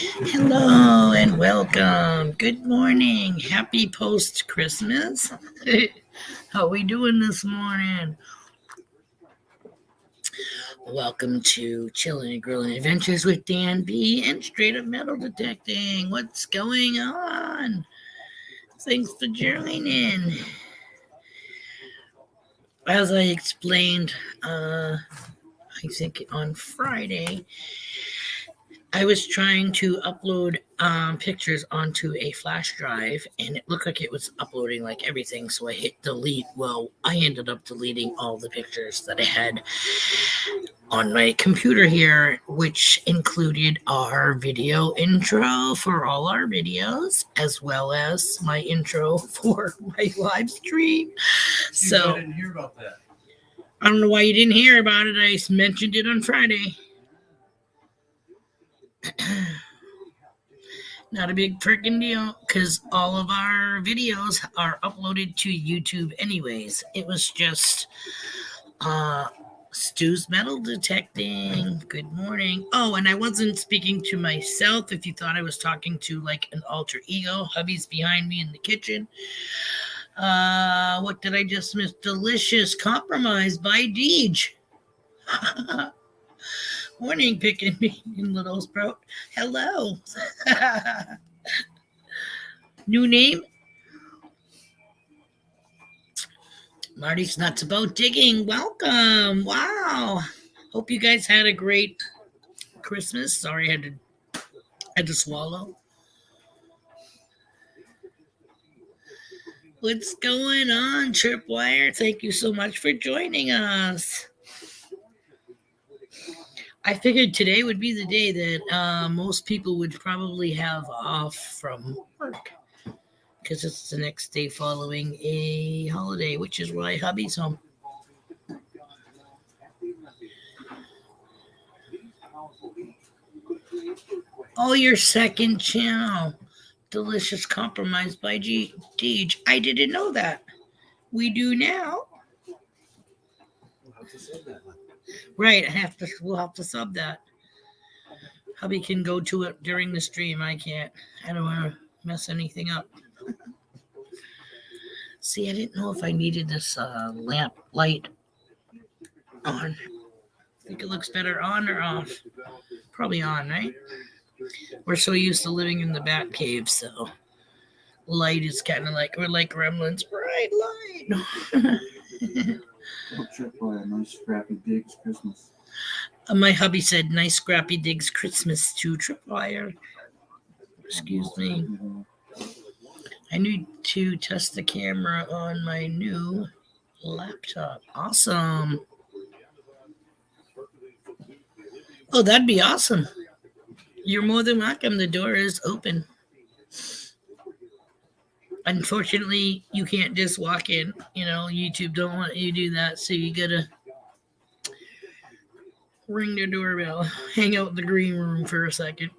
Hello and welcome. Good morning. Happy post-Christmas. How we doing this morning? Welcome to Chillin' and Grillin' Adventures with Dan B and Straight Up Metal Detecting. What's going on? Thanks for joining. As I explained, I think on Friday, I was trying to upload pictures onto a flash drive, and it looked like it was uploading like everything, so I hit delete. Well, I ended up deleting all the pictures that I had on my computer here, which included our video intro for all our videos, as well as my intro for my live stream. So I didn't hear about that. I don't know why you didn't hear about it. I mentioned it on Friday. Not a big freaking deal, because all of our videos are uploaded to YouTube anyways. It was just Stu's Metal Detecting. Good morning. Oh, and I wasn't speaking to myself. If you thought I was talking to like an alter ego, hubby's behind me in the kitchen. What did I just miss? Delicious Compromise by Deej. Morning, picking me in Little Sprout. Hello. New name? Marty's Nuts About Digging. Welcome. Wow. Hope you guys had a great Christmas. Sorry, I had to swallow. What's going on, Tripwire? Thank you so much for joining us. I figured today would be the day that most people would probably have off from work, because it's the next day following a holiday, which is why hubby's home. Oh, your second channel. Delicious Compromise by Deej. I didn't know that. We do now. We'll have to sub that one. Right, we'll have to sub that. Hubby can go to it during the stream. I can't. I don't want to mess anything up. See, I didn't know if I needed this lamp light on. I think it looks better on or off. Probably on, right? We're so used to living in the bat cave, so light is kind of like, we're like gremlins. Bright light. Nice scrappy digs Christmas. My hubby said, nice scrappy digs Christmas to Tripwire. Excuse me. I need to test the camera on my new laptop. Awesome. Oh, that'd be awesome. You're more than welcome. The door is open. Unfortunately, you can't just walk in. You know, YouTube don't want you to do that, so you gotta ring the doorbell. Hang out in the green room for a second.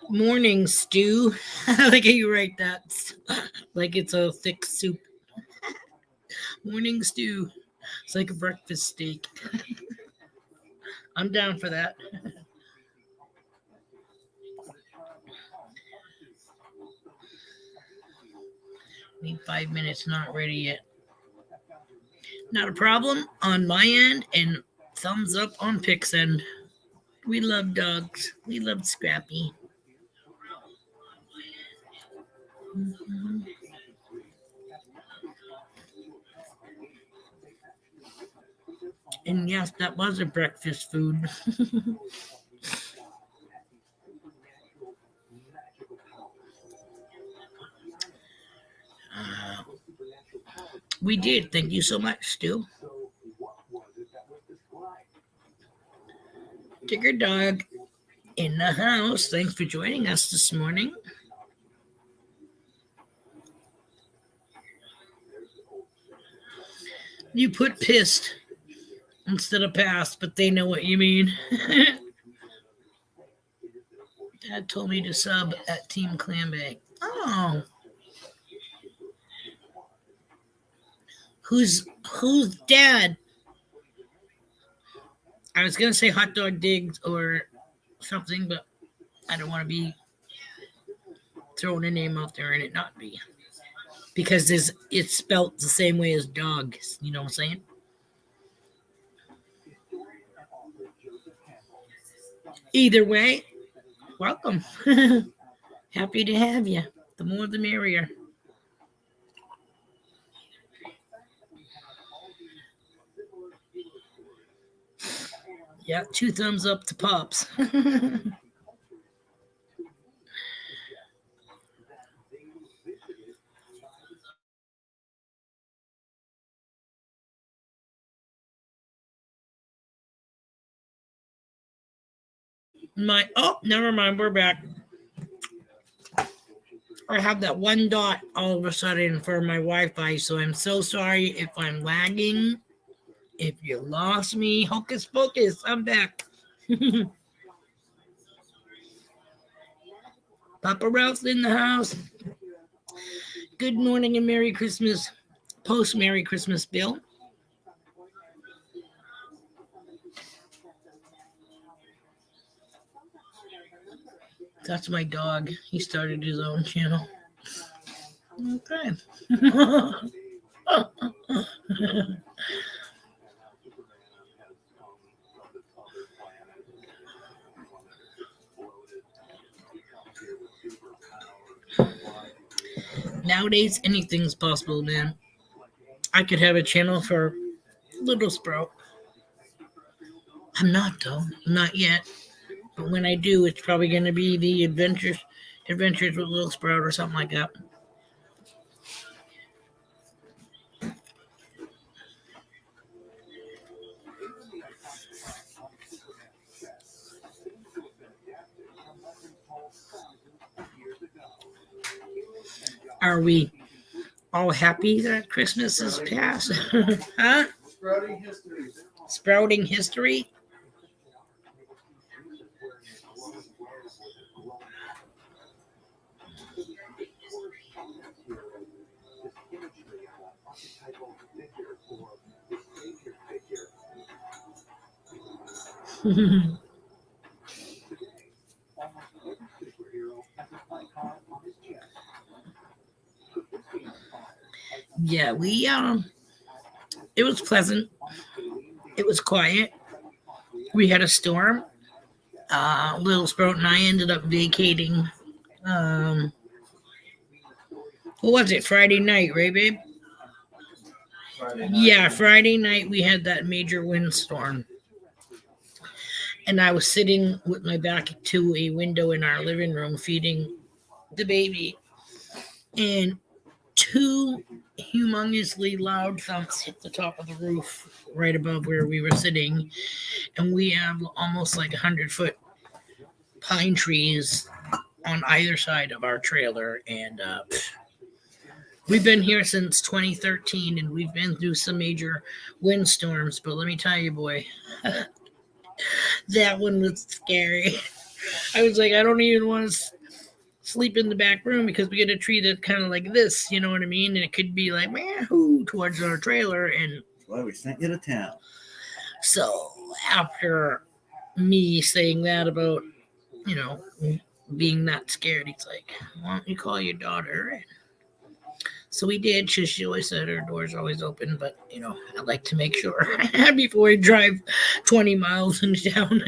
Morning, Stu. Like you write that like it's a thick soup. Morning, Stu. It's like a breakfast steak. I'm down for that. Need 5 minutes, not ready yet. Not a problem on my end, and thumbs up on Pix end. We love dogs. We love Scrappy. Mm-hmm. And yes, that was a breakfast food. We did. Thank you so much, Stu. Tigger Dog in the house. Thanks for joining us this morning. You put pissed instead of past, but they know what you mean. Dad told me to sub at Team Clambake. Oh. Who's dad? I was gonna say hot dog digs or something, but I don't want to be throwing a name out there and it not be, because it's spelt the same way as dog. You know what I'm saying? Either way, welcome. Happy to have you. The more the merrier. Yeah, 2 thumbs up to Pops. Never mind, we're back. I have that one dot all of a sudden for my Wi-Fi, so I'm so sorry if I'm lagging. If you lost me, hocus pocus, I'm back. Papa Ralph's in the house. Good morning and Merry Christmas. Post Merry Christmas, Bill. That's my dog. He started his own channel. Okay. Nowadays, anything's possible, man. I could have a channel for Little Sprout. I'm not, though. Not yet. But when I do, it's probably going to be the Adventures with Little Sprout or something like that. Are we all happy that Christmas is past? Huh? Sprouting history? Yeah, it was pleasant. It was quiet. We had a storm. Little Sprout and I ended up vacating. What was it? Friday night, right, babe? Yeah, Friday night we had that major windstorm. And I was sitting with my back to a window in our living room feeding the baby. And 2 humongously loud thumps hit the top of the roof right above where we were sitting. And we have almost like 100-foot pine trees on either side of our trailer. And we've been here since 2013 and we've been through some major windstorms. But let me tell you, boy, that one was scary. I was like, I don't even want to sleep in the back room because we get a tree that's kind of like this, you know what I mean? And it could be like, wahoo, towards our trailer. And that's why we sent you to town. So after me saying that about, being not scared, he's like, why don't you call your daughter? And so we did. She always said her door's always open, but, I like to make sure before I drive 20 miles in town.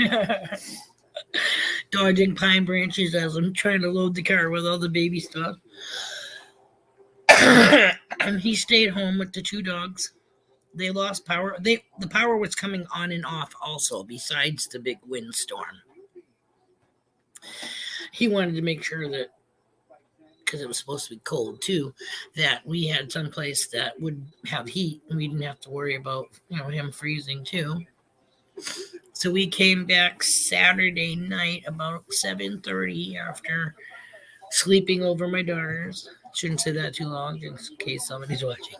Dodging pine branches as I'm trying to load the car with all the baby stuff. And he stayed home with the 2 dogs. They lost power. The power was coming on and off also, besides the big windstorm. He wanted to make sure that, because it was supposed to be cold too, that we had someplace that would have heat and we didn't have to worry about, him freezing too. So we came back Saturday night about 7:30 after sleeping over my daughters. Shouldn't say that too long just in case somebody's watching.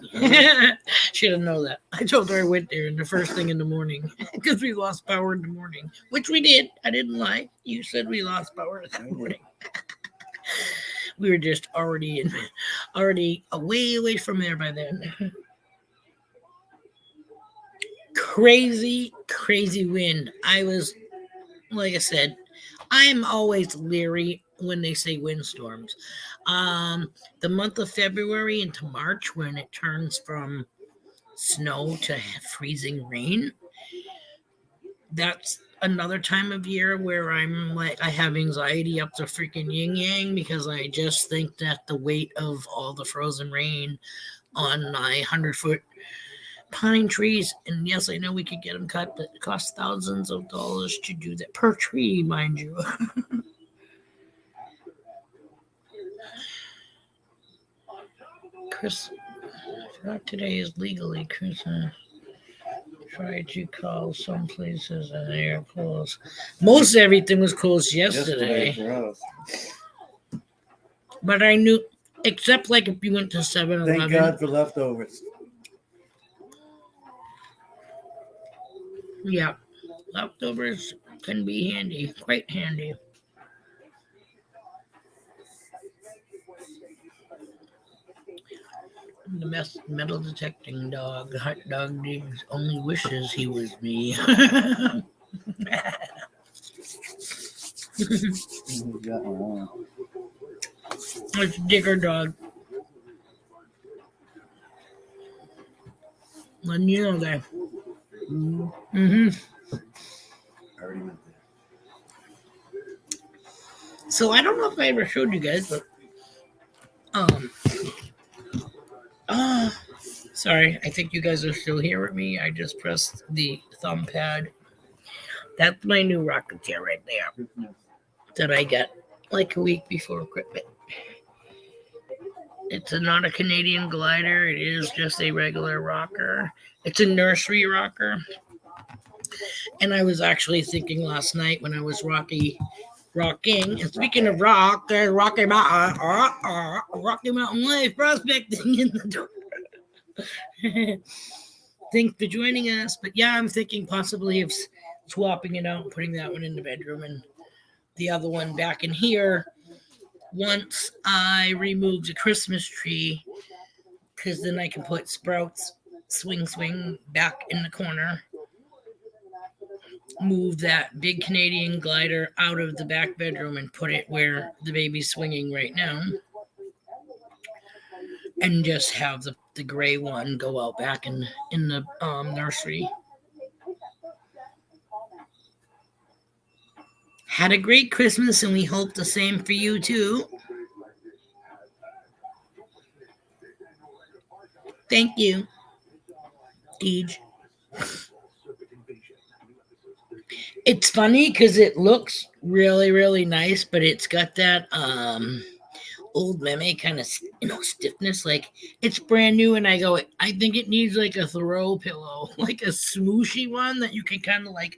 She didn't know that. I told her I went there in the first thing in the morning because we lost power in the morning, which we did. I didn't lie. You said we lost power that morning. We were just already way away from there by then. crazy wind. Like I said, I'm always leery when they say windstorms. The month of February into March, when it turns from snow to freezing rain, that's another time of year where I'm like, I have anxiety up to freaking yin yang, because I just think that the weight of all the frozen rain on my 100-foot pine trees, and yes, I know we could get them cut, but it costs thousands of dollars to do that per tree, mind you. Chris, I forgot today is legally Christmas. Tried to call some places and they are closed. Most everything was closed yesterday. for us. But I knew, except like if you went to 7-Eleven. Thank God for leftovers. Yeah, leftovers can be handy, quite handy. The best metal detecting dog. Hot dog digs only wishes he was me. It's Digger Dog. Letting you know that. Mm-hmm. I already meant that. So I don't know if I ever showed you guys, but sorry, I think you guys are still here with me. I just pressed the thumb pad. That's my new rocket chair right there that I got like a week before equipment. It's not a Canadian glider. It is just a regular rocker. It's a nursery rocker. And I was actually thinking last night when I was rocking. And speaking of rock, there's Rocky Mountain Life prospecting in the door. Thanks for joining us. But yeah, I'm thinking possibly of swapping it out and putting that one in the bedroom and the other one back in here once I remove the Christmas tree, because then I can put Sprouts swing back in the corner. Move that big Canadian glider out of the back bedroom and put it where the baby's swinging right now. And just have the gray one go out back in the nursery. Had a great Christmas, and we hope the same for you too. Thank you, Deej. It's funny because it looks really, really nice, but it's got that old meme kind of stiffness. Like, it's brand new, and I think it needs like a throw pillow, like a smooshy one that you can kind of like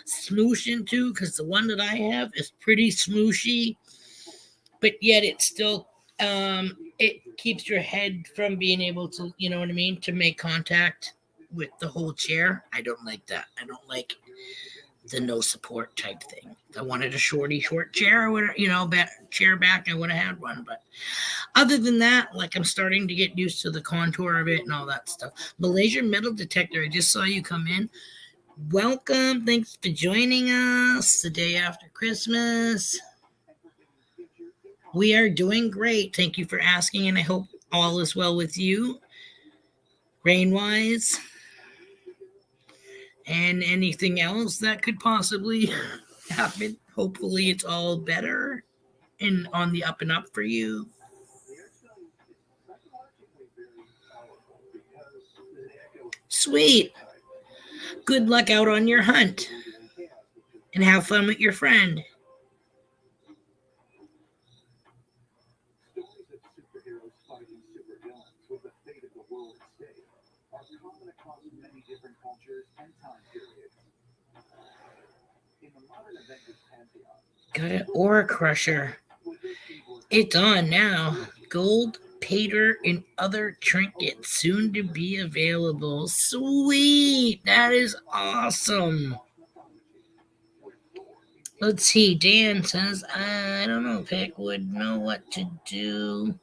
smoosh into, because the one that I have is pretty smooshy, but yet it's still it keeps your head from being able to, you know what I mean, to make contact with the whole chair. I don't like that. I don't like the no support type thing. If I wanted a short chair, I would, chair back, I would have had one. But other than that, like, I'm starting to get used to the contour of it and all that stuff. Malaysia Metal Detector, I just saw you come in. Welcome. Thanks for joining us the day after Christmas. We are doing great. Thank you for asking, and I hope all is well with you, rain-wise, and anything else that could possibly happen. Hopefully it's all better and on the up and up for you. Sweet. Good luck out on your hunt, and have fun with your friend. Got an Aura Crusher. It's on now. Gold, pater, and other trinkets soon to be available. Sweet. That is awesome. Let's see. Dan says, I don't know. Pick would know what to do,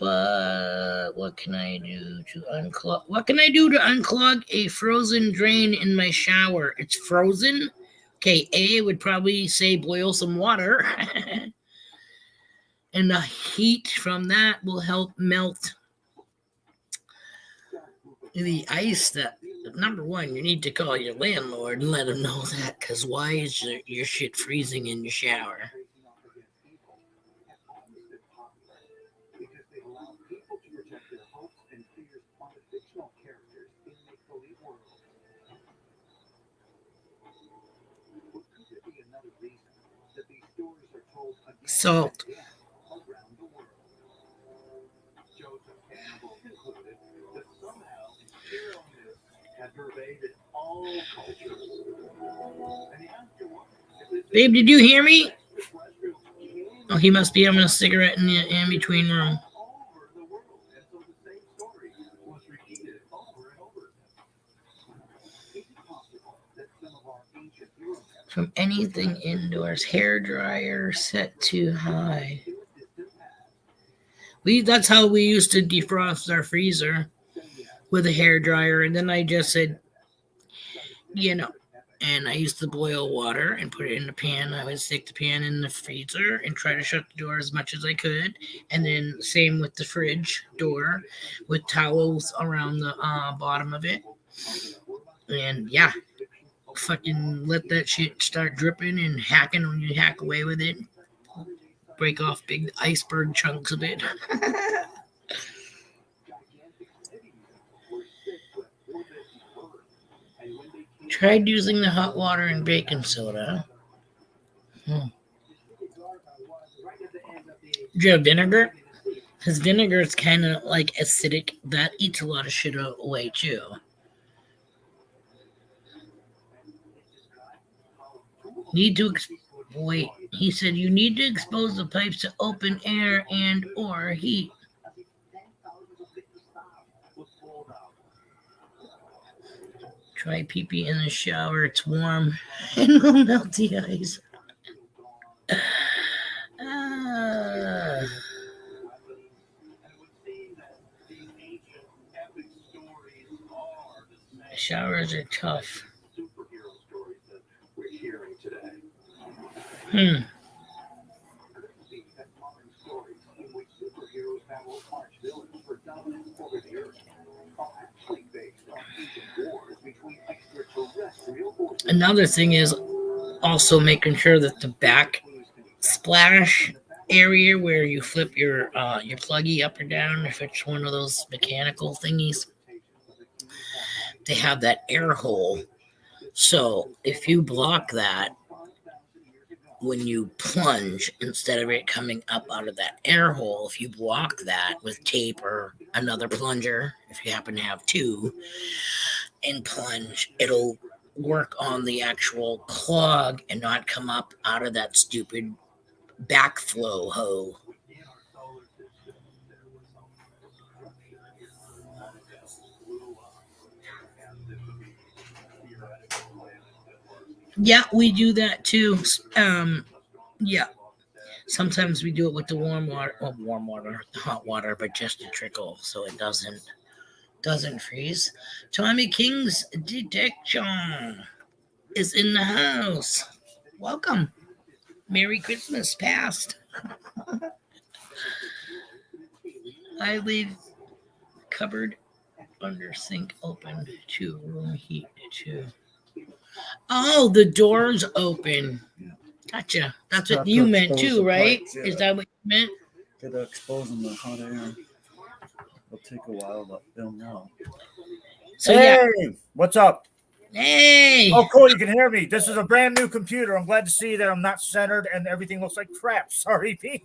But what can I do to unclog? What can I do to unclog a frozen drain in my shower? It's frozen. Okay, A would probably say boil some water, and the heat from that will help melt the ice. That number one, you need to call your landlord and let him know that, because why is your shit freezing in your shower? Salt. Babe, did you hear me? Oh, he must be having a cigarette in the in-between room. From anything indoors, hair dryer set too high. That's how we used to defrost our freezer, with a hair dryer. And then I just said, and I used to boil water and put it in the pan. I would stick the pan in the freezer and try to shut the door as much as I could. And then same with the fridge door, with towels around the bottom of it. And yeah, fucking let that shit start dripping and hacking when you hack away with it. Break off big iceberg chunks of it. Tried using the hot water and baking soda. Do you have vinegar? Because vinegar is kind of like acidic. That eats a lot of shit away too. Wait. He said you need to expose the pipes to open air and or heat. Try pee-pee in the shower. It's warm and will melt the ice. Showers are tough. Another thing is also making sure that the back splash area where you flip your pluggy up or down, if it's one of those mechanical thingies, they have that air hole. So if you block that when you plunge, instead of it coming up out of that air hole, if you block that with tape or another plunger, if you happen to have two, and plunge, it'll work on the actual clog and not come up out of that stupid backflow hole. Yeah, we do that too. Yeah. Sometimes we do it with the hot water, but just a trickle so it doesn't freeze. Tommy King's detection is in the house. Welcome. Merry Christmas past. I leave cupboard under sink open to room heat too. Oh, the door's open. Gotcha. That's what you meant too, right? Pipes, yeah. Is that what you meant? Gotta expose them to hot air. It'll take a while, but they'll know. So, hey, what's up? Hey. Oh, cool. You can hear me. This is a brand new computer. I'm glad to see that I'm not centered and everything looks like crap. Sorry, Pete.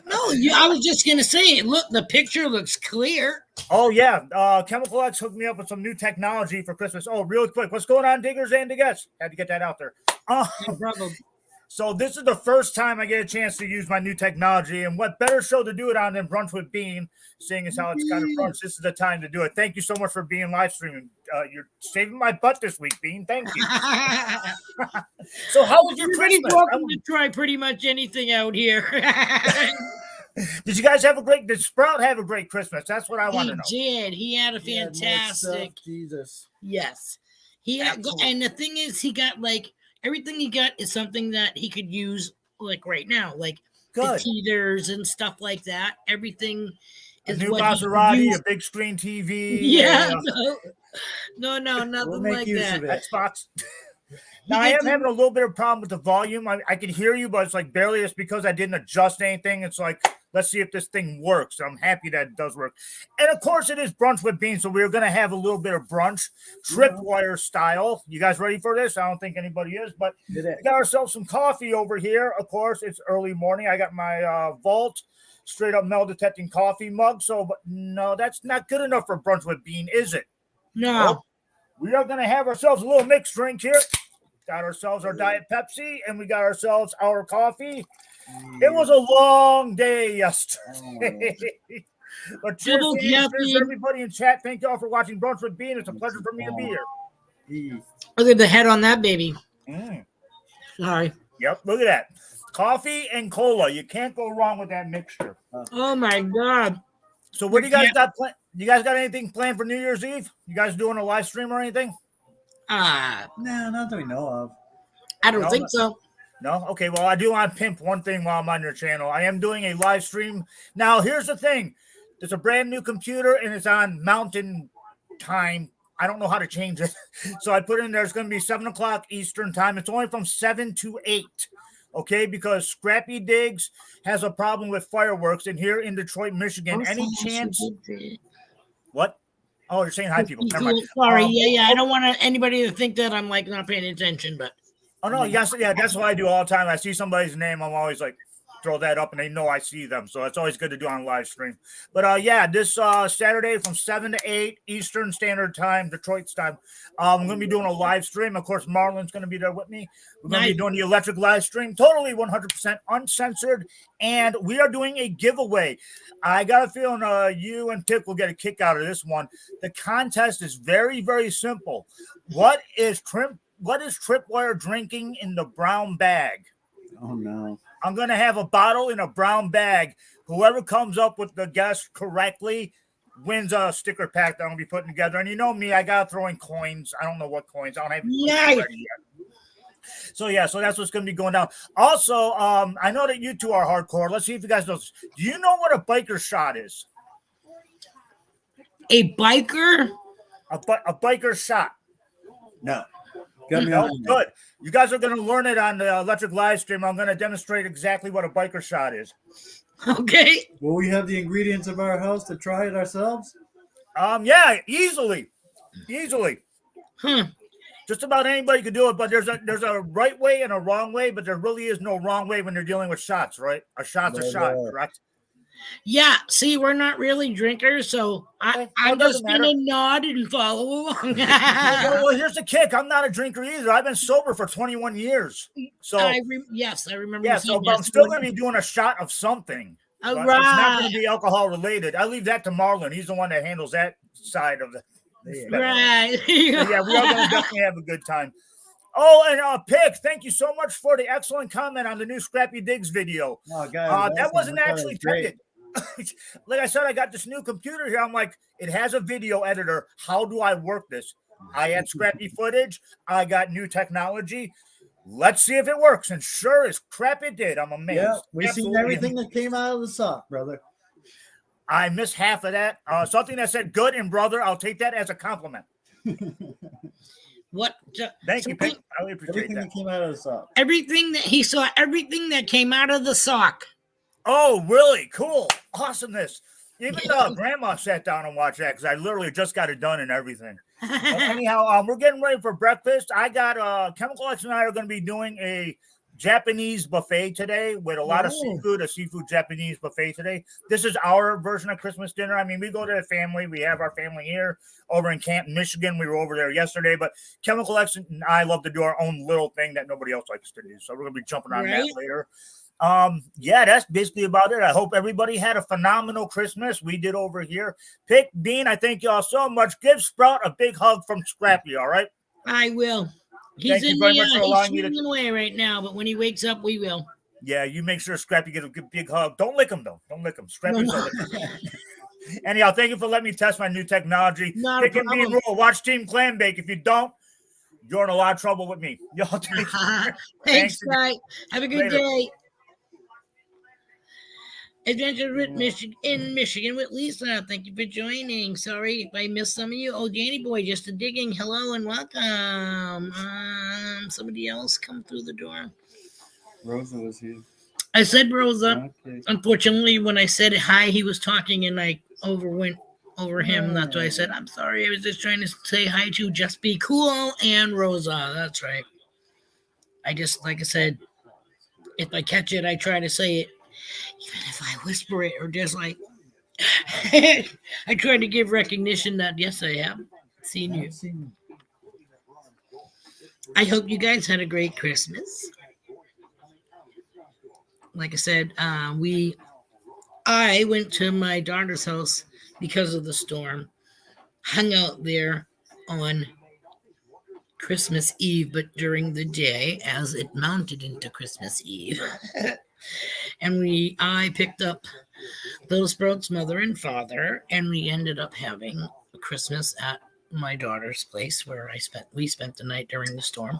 No, I was just going to say, look, the picture looks clear. Oh, yeah. Chemical X hooked me up with some new technology for Christmas. Oh, real quick. What's going on, diggers and diggers? Had to get that out there. No problem. So this is the first time I get a chance to use my new technology, and what better show to do it on than Brunch with Bean, seeing as how it's kind of brunch. This is the time to do it. Thank you so much for being live streaming. You're saving my butt this week, Bean. Thank you. So how was your Christmas? Welcome to try pretty much anything out here. Did you guys have a great? Did Sprout have a great Christmas? That's what I want to know. He did. He had a He had more fantastic. stuff, Jesus. Yes. He had, Absolutely. and the thing is, he got like everything he got is something that he could use like right now, like the Good. heaters and stuff like that. Everything A is new what he could Maserati, use. a big screen TV. Yeah, no, We'll nothing make like use that. of it. Xbox. He Now I gets am having a little bit of problem with the volume. I can hear you, but it's like barely. It's because I didn't adjust anything. It's like, let's see if this thing works. I'm happy that it does work. And of course, it is brunch with beans, so we're going to have a little bit of brunch, tripwire style. You guys ready for this? I don't think anybody is, but we got ourselves some coffee over here. Of course, it's early morning. I got my Vault straight up metal detecting coffee mug. So, but no, that's not good enough for brunch with bean, is it? no. We are going to have ourselves a little mixed drink here. Got ourselves our Diet Pepsi, and we got ourselves our coffee. It was a long day yesterday. But cheers, Double cheers caffeine. to everybody in chat. Thank you all for watching Brunch with Bean. It's a pleasure for me to be here. Look at the head on that baby. Mm. Sorry. Yep, look at that. Coffee and cola. You can't go wrong with that mixture. Oh my God. So what do you guys got planned? You guys got anything planned for New Year's Eve? You guys doing a live stream or anything? No, not that we know of. I don't think so. No? Okay, well, I do want to pimp one thing while I'm on your channel. I am doing a live stream. Now, here's the thing. There's a brand new computer, and it's on mountain time. I don't know how to change it. So I put in there, it's going to be 7 o'clock Eastern time. It's only from 7 to 8. Okay, because Scrappy Diggs has a problem with fireworks, and here in Detroit, Michigan, any chance? What? Oh, you're saying hi, people. Never mind. Sorry, yeah. I don't want anybody to think that I'm like not paying attention, but oh no, yes, yeah, that's what I do all the time. I see somebody's name, I'm always like throw that up, and they know I see them, so it's always good to do on live stream. But yeah, this Saturday from 7 to 8 Eastern Standard Time, Detroit's time, I'm going to be doing a live stream. Of course, Marlon's going to be there with me. We're going to be doing the electric live stream, totally 100% uncensored, and we are doing a giveaway. I got a feeling you and Tip will get a kick out of this one. The contest is very, very simple. What is Tripwire drinking in the brown bag? Oh no. I'm going to have a bottle in a brown bag. Whoever comes up with the guess correctly wins a sticker pack that I'm going to be putting together. And you know me, I got to throw in coins. I don't know what coins. I don't have it ready yet. So yeah, so that's what's going to be going down. Also, I know that you two are hardcore. Let's see if you guys know this. Do you know what a biker shot is? A biker? A biker shot. No. Good. You guys are going to learn it on the electric live stream. I'm going to demonstrate exactly what a biker shot is. Okay. Will we have the ingredients of our house to try it ourselves? Yeah, easily. Hmm. Just about anybody could do it, but there's a right way and a wrong way, but there really is no wrong way when you're dealing with shots, right? A shot's a shot, correct? Yeah, see, we're not really drinkers, so I'm just going to nod and follow along. Well, here's the kick. I'm not a drinker either. I've been sober for 21 years. So yes, I remember. Yeah, so but I'm still going to be doing a shot of something. All right. right. It's not going to be alcohol related. I leave that to Marlon. He's the one that handles that side of the. Right. So yeah, we are going to definitely have a good time. Oh, and Pick, thank you so much for the excellent comment on the new Scrappy Diggs video. Oh, God, that wasn't actually intended. Like I said, I got this new computer here. I'm like, it has a video editor. How do I work this? I had scrappy footage. I got new technology. Let's see if it works. And sure as crap it did. I'm amazed. Yeah, we've seen everything that came out of the sock, brother. I missed half of that. Something that said good and brother, I'll take that as a compliment. What? Thank you, Pick. I really appreciate everything that came out of the sock. Everything that he saw, everything that came out of the sock. Oh, really? Cool. Awesomeness. Even Grandma sat down and watched that because I literally just got it done and everything. Anyhow, we're getting ready for breakfast. I got Chemical X and I are going to be doing a Japanese buffet today with a lot of seafood, a seafood Japanese buffet today. This is our version of Christmas dinner. I mean, we go to the family. We have our family here over in Canton, Michigan. We were over there yesterday, but Chemical X and I love to do our own little thing that nobody else likes to do. So we're going to be jumping on that later. Yeah, that's basically about it. I hope everybody had a phenomenal Christmas. We did over here. Pick, Bean, I thank y'all so much. Give Sprout a big hug from Scrappy, all right? I will. He's thank you very much for allowing me to away right now, but when he wakes up, we will. Yeah, you make sure Scrappy gets a good big hug. Don't lick him, though. Don't lick him. Scrappy's No, a lick. Anyhow, thank you for letting me test my new technology. not a Pick and bean problem. rule. Watch Team Clam Bake. If you don't, you're in a lot of trouble with me. Y'all take care. Thanks, Thanks. guy. Have a good Later. day. Adventure with Michigan in Michigan with Lisa. Thank you for joining. Sorry if I missed some of you. Oh, Danny Boy, just a digging. Hello and welcome. Somebody else come through the door. Rosa was here. I said Rosa. Okay. Unfortunately, when I said hi, he was talking and I went over him. That's why I said, I'm sorry. I was just trying to say hi to Just Be Cool and Rosa. That's right. I just, like I said, if I catch it, I try to say it. Even if I whisper it or just like, I try to give recognition that, yes, I have seen you. I hope you guys had a great Christmas. Like I said, I went to my daughter's house because of the storm, hung out there on Christmas Eve, but during the day as it mounted into Christmas Eve. And I picked up Little Sprout's mother and father, and we ended up having Christmas at my daughter's place where we spent the night during the storm.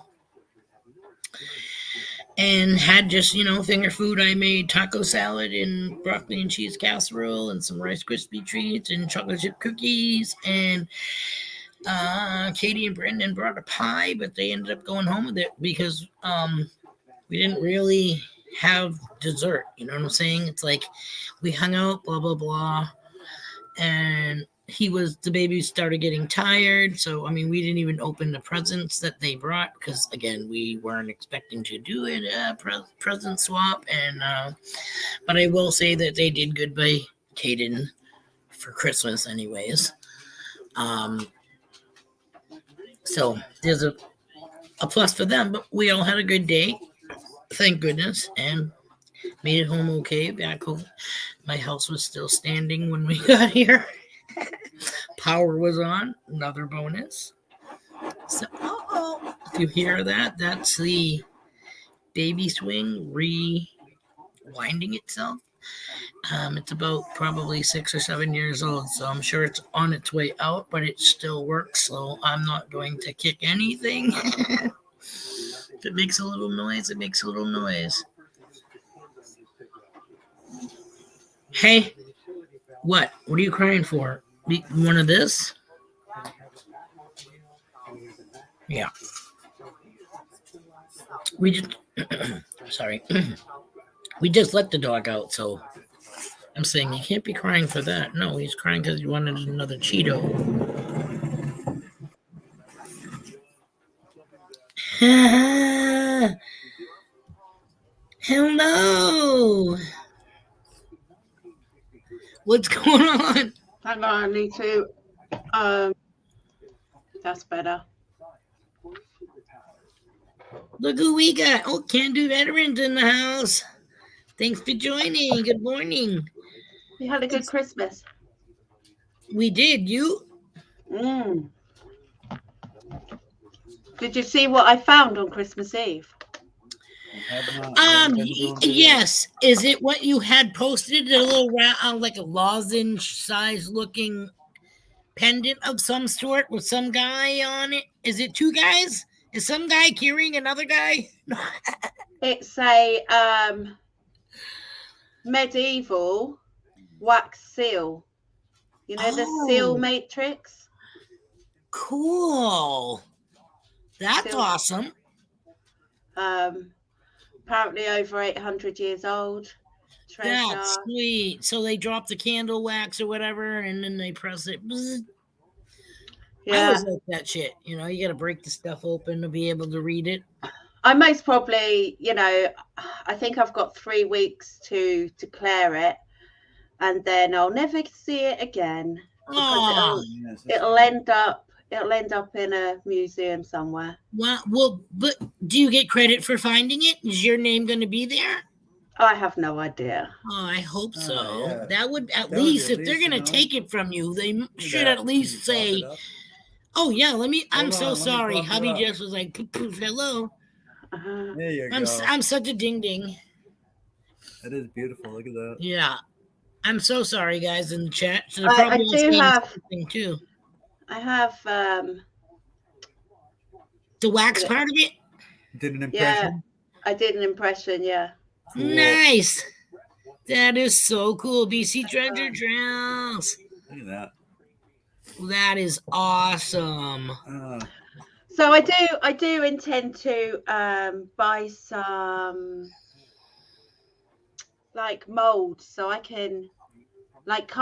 And had just, finger food. I made taco salad and broccoli and cheese casserole and some Rice Krispie treats and chocolate chip cookies. And Katie and Brendan brought a pie, but they ended up going home with it because we didn't really have dessert. You know what I'm saying? It's like we hung out, blah, blah, blah. And the baby started getting tired. So, we didn't even open the presents that they brought because, again, we weren't expecting to do it, present swap. And, but I will say that they did good by Caden for Christmas anyways. So there's a plus for them, but we all had a good day. Thank goodness. And made it home okay. Back home. My house was still standing when we got here. Power was on, another bonus. So, if you hear that, that's the baby swing rewinding itself. It's about probably 6 or 7 years old, so I'm sure it's on its way out, but it still works, so I'm not going to kick anything. If it makes a little noise, it makes a little noise. Hey, what? What are you crying for? One of this? Yeah. We just, sorry. We just let the dog out, so I'm saying you can't be crying for that. No, he's crying because he wanted another Cheeto. Hello. What's going on? Hang on, I need to. That's better. Look who we got. Oh, Can Do Veterans in the house. Thanks for joining. Good morning. We had a good Christmas. We did. You? Did you see what I found on Christmas Eve? Yes. Is it what you had posted? A little round, like a lozenge size looking pendant of some sort with some guy on it? Is it two guys? Is some guy carrying another guy? It's a medieval wax seal. You know, the seal matrix? Cool. That's awesome. Apparently over 800 years old. Treasure. That's sweet. So they drop the candle wax or whatever, and then they press it. Bzz. Yeah. I always like that shit. You know, you got to break the stuff open to be able to read it. I most probably, I think I've got 3 weeks to declare it, and then I'll never see it again because it'll end up in a museum somewhere. Well, but do you get credit for finding it? Is your name going to be there? I have no idea. Oh, I hope so. Yeah. That would at least, if they're going to take it from you, they should at least say, "Oh yeah, I'm so sorry." Hubby just was like, "Hello." There you go. I'm such a ding ding. That is beautiful. Look at that. Yeah. I'm so sorry, guys, in the chat. So I do have something too. I have The wax part of it? Did an yeah, impression? I did an impression, yeah. Cool. Nice. That is so cool. BC Treasure Trails. Look at that. That is awesome. So I do intend to buy some like molds so I can like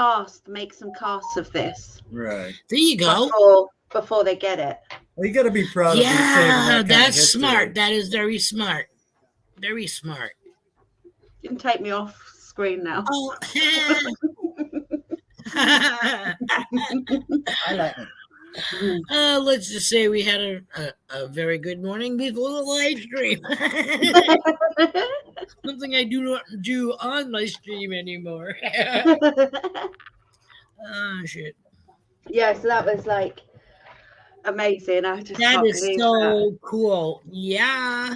make some casts of this. Right. There you go. Before they get it. Well, you got to be proud of you saving that that's history. smart. That is very smart. Very smart. You can take me off screen now. Oh, I like it. let's just say we had a very good morning before the live stream. Something I do not do on my stream anymore. Oh shit. Yeah, so that was like amazing. I just That can't is believe so that. cool. Yeah.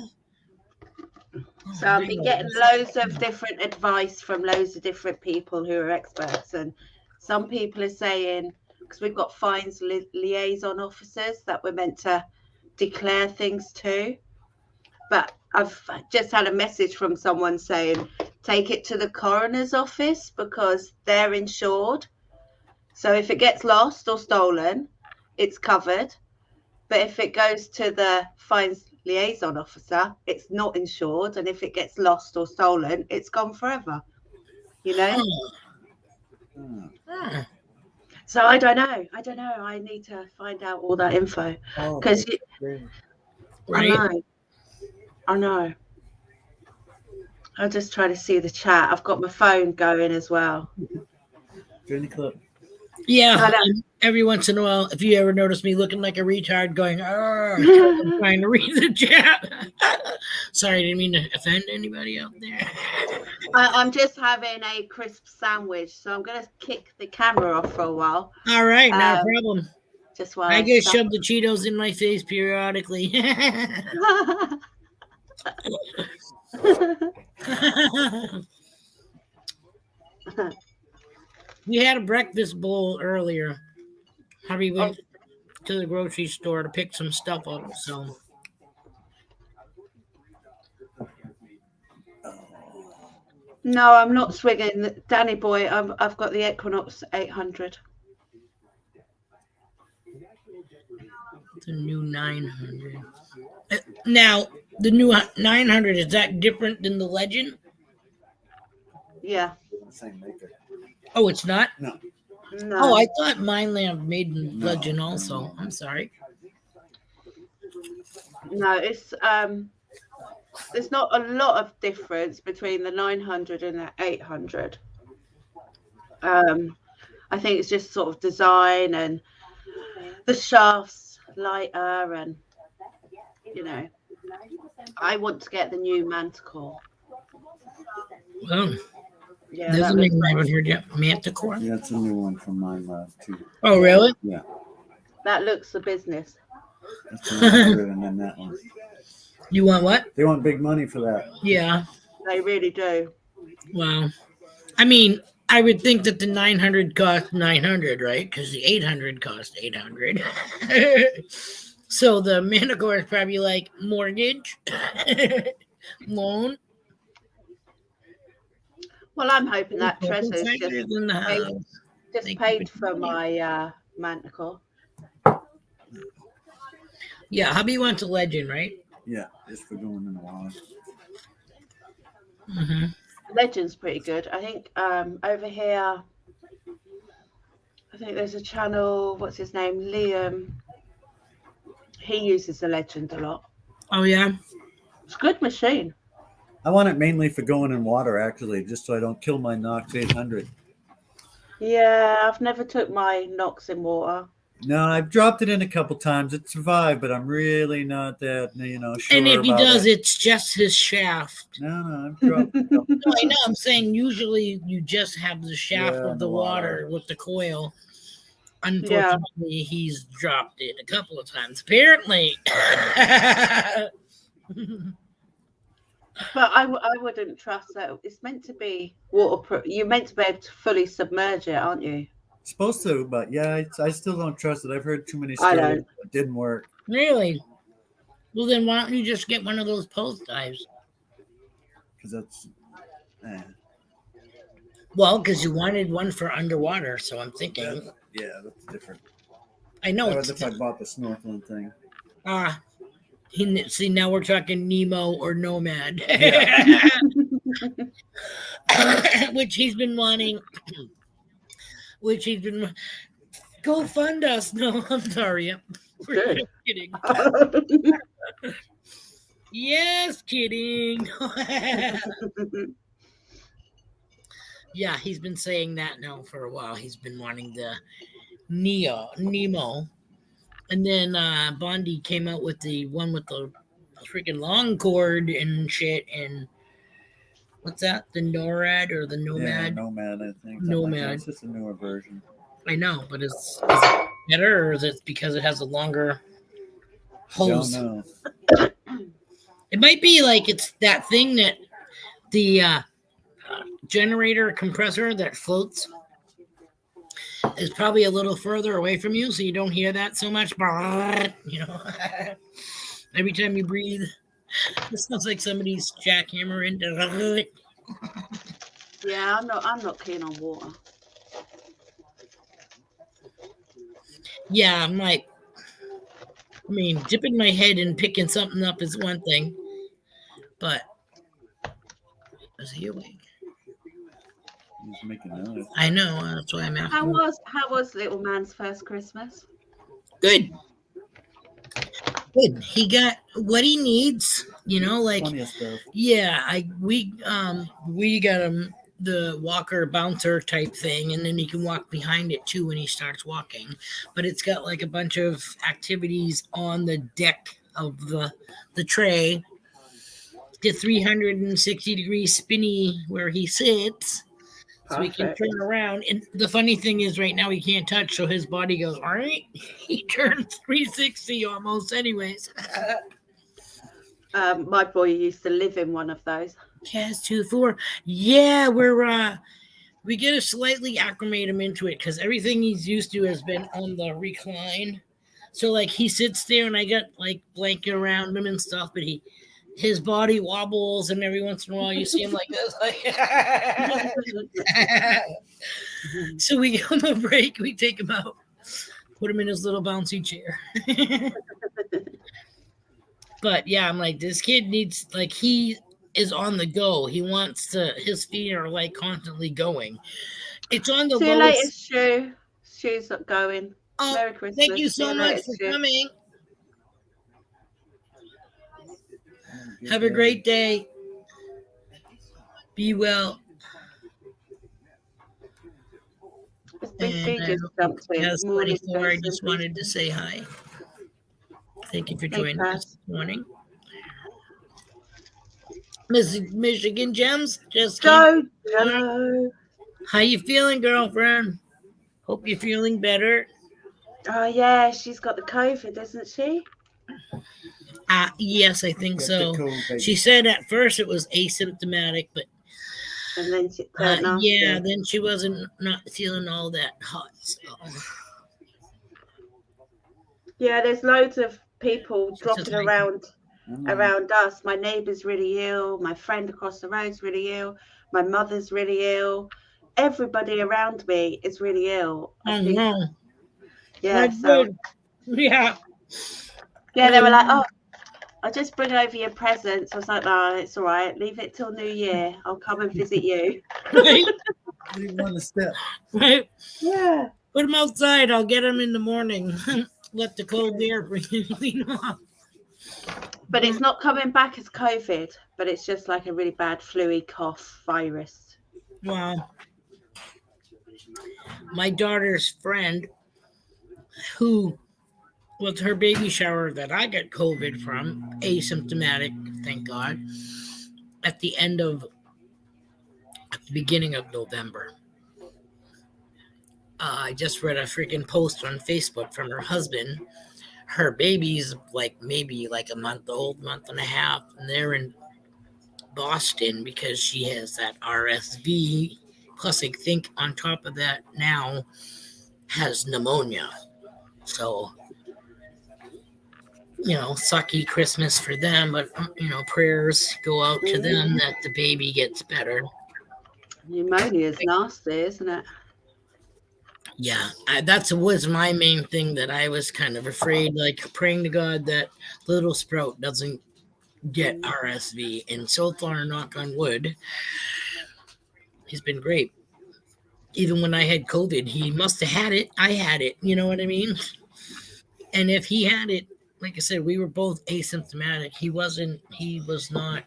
So I've been getting loads of different advice from loads of different people who are experts, and some people are saying, because we've got fines liaison officers that we're meant to declare things to, but I've just had a message from someone saying take it to the coroner's office because they're insured. So if it gets lost or stolen, it's covered. But if it goes to the fines liaison officer, it's not insured. And if it gets lost or stolen, it's gone forever. You know? So I don't know. I need to find out all that info. Because I know. I'll just try to see the chat. I've got my phone going as well. Join the club. Yeah, every once in a while, if you ever notice me looking like a retard going, I'm trying to read the chat. Sorry, I didn't mean to offend anybody out there. I'm just having a crisp sandwich, so I'm going to kick the camera off for a while. All right, no problem. Just while I get shove the Cheetos in my face periodically. We had a breakfast bowl earlier. Hubby went to the grocery store to pick some stuff up. So, no, I'm not swinging. Danny boy, I've got the Equinox 800. The new 900. Now, the new 900, is that different than the Legend? Yeah. Same maker. Oh, it's not? No. Oh, I thought Mindland made in Legend also. I'm sorry. No, it's there's not a lot of difference between the 900 and the 800. I think it's just sort of design and the shafts lighter, and I want to get the new Manticore. Well, yeah, there's a name I haven't heard yet. Manticore? Yeah, it's a new one from mine too. Oh, really? Yeah. That looks the business. That's better than that one. You want what? They want big money for that. Yeah. They really do. Wow. I mean, I would think that the 900 cost 900, right? Because the 800 cost 800. So the Manticore is probably like mortgage, loan. Well, I'm hoping that Treasure's just paid for my Manticore. Yeah, hubby wants a Legend, right? Yeah, just for going in the water. Mm-hmm. Legend's pretty good. I think over here, I think there's a channel, what's his name? Liam. He uses the Legend a lot. Oh, yeah? It's a good machine. I want it mainly for going in water, actually, just so I don't kill my Nox 800. Yeah, I've never took my Nox in water. No, I've dropped it in a couple times. It survived, but I'm really not that, sure. And if he about does, it. it's just his shaft. No, I've dropped it. No, I know. I'm saying usually you just have the shaft of the water with the coil. Unfortunately, he's dropped it a couple of times. Apparently. But I wouldn't trust that. It's meant to be waterproof. You're meant to be able to fully submerge it, aren't you? Supposed to, but yeah, I still don't trust it. I've heard too many I stories. don't. It didn't work Really? Well, then why don't you just get one of those post dives? because that's. Well, because you wanted one for underwater, so I'm thinking. Yeah, that's different. I know. That was if I bought the snorkeling thing. See, now we're talking Nemo or Nomad, Yeah. which he's been wanting. Which he's been. Go fund us. No, I'm sorry. We're just kidding. Yes, kidding. Yeah, he's been saying that now for a while. He's been wanting the Nemo. And then Bondi came out with the one with the freaking long cord and shit. And what's that? The NORAD or the Nomad? Yeah, Nomad, I think. Nomad. It's just a newer version. I know, but is it better, or is it because it has a longer hose? Don't know. It might be like it's that thing that the generator compressor that floats is probably a little further away from you, so you don't hear that so much. You know, every time you breathe, it sounds like somebody's jackhammering. Yeah, I'm not keen on water. Yeah, I'm like, I mean, dipping my head and picking something up is one thing, but is he awake? He's making noise. I know, that's why I'm asking. How was little man's first Christmas? Good. He got what he needs, you know, like Plenty of stuff. yeah, we got him the walker bouncer type thing, and then he can walk behind it too when he starts walking. But it's got like a bunch of activities on the deck of the tray. The 360-degree spinny where he sits. So he can turn around. And the funny thing is right now he can't touch, so his body goes, all right. He turns 360 almost anyways. My boy used to live in one of those. Cast 2-4. Yeah, we get to slightly acclimate him into it because everything he's used to has been on the recline. So like he sits there and I got like blanket around him and stuff, but his body wobbles, and every once in a while you see him like this. So we give him a break. We take him out, put him in his little bouncy chair. But yeah, I'm like, this kid needs, like, he is on the go. He wants to, his feet are like constantly going. It's on the See you lowest. later, Stu. Stu's not going. Oh, Merry Christmas. thank you so much for coming. Have a great day. Be well. Yes, 24. I just wanted to say hi. Thank you for joining us this morning. Michigan Gems, just go. How you feeling, girlfriend? Hope you're feeling better. Oh yeah, she's got the COVID, doesn't she? Yes, I think so. She said at first it was asymptomatic, but and then she then she wasn't not feeling all that hot. So. Yeah, there's loads of people dropping around us. My neighbour's really ill. My friend across the road's really ill. My mother's really ill. Everybody around me is really ill. No. Yeah. So, yeah. Yeah, they were like, oh, I'll just bring over your presents. I was like, no, it's all right. Leave it till New Year. I'll come and visit you. Right? Leave one step. Right? Yeah. Put them outside. I'll get them in the morning. Let the cold air clean off. But it's not coming back as COVID, but it's just like a really bad flu-y cough virus. Wow. My daughter's friend, who was her baby shower that I got COVID from, asymptomatic, thank God, at the beginning of November. I just read a freaking post on Facebook from her husband. Her baby's like maybe like a month old, month and a half, and they're in Boston because she has that RSV. Plus, I think on top of that now has pneumonia. So, sucky Christmas for them, but prayers go out to them that the baby gets better. Pneumonia is nasty, isn't it? Yeah, that was my main thing that I was kind of afraid, like praying to God that little Sprout doesn't get RSV. And so far, knock on wood, he's been great. Even when I had COVID, he must have had it. I had it. You know what I mean? And if he had it, like I said, we were both asymptomatic. He wasn't. He was not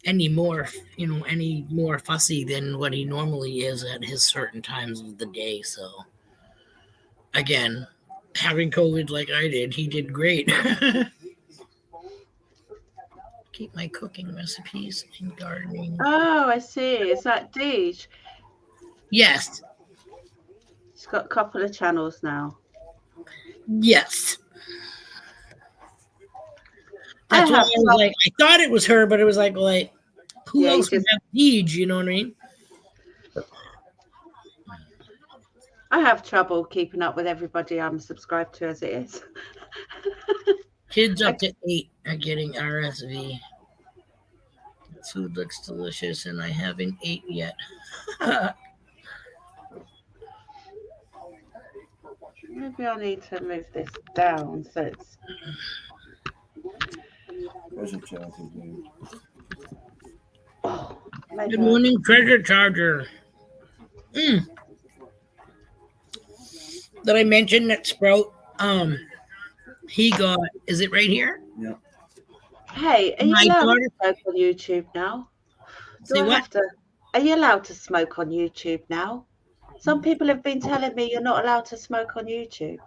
any more, any more fussy than what he normally is at his certain times of the day. So, again, having COVID like I did, he did great. Keep my cooking recipes and gardening. Oh, I see. Is that Deej? Yes. She's got a couple of channels now. Yes. That's why I was like, I thought it was her, but it was like, who else would have Deej? You know what I mean? I have trouble keeping up with everybody I'm subscribed to as it is. Kids up to 8 are getting RSV. Food looks delicious, and I haven't ate yet. Maybe I need to move this down so it's. There's a charger, dude. Oh, Good morning, treasure charger. Did I mention that Sprout? He got. Is it right here? Yeah. Hey, are you allowed to smoke on YouTube now? Say what? Are you allowed to smoke on YouTube now? Some people have been telling me you're not allowed to smoke on YouTube.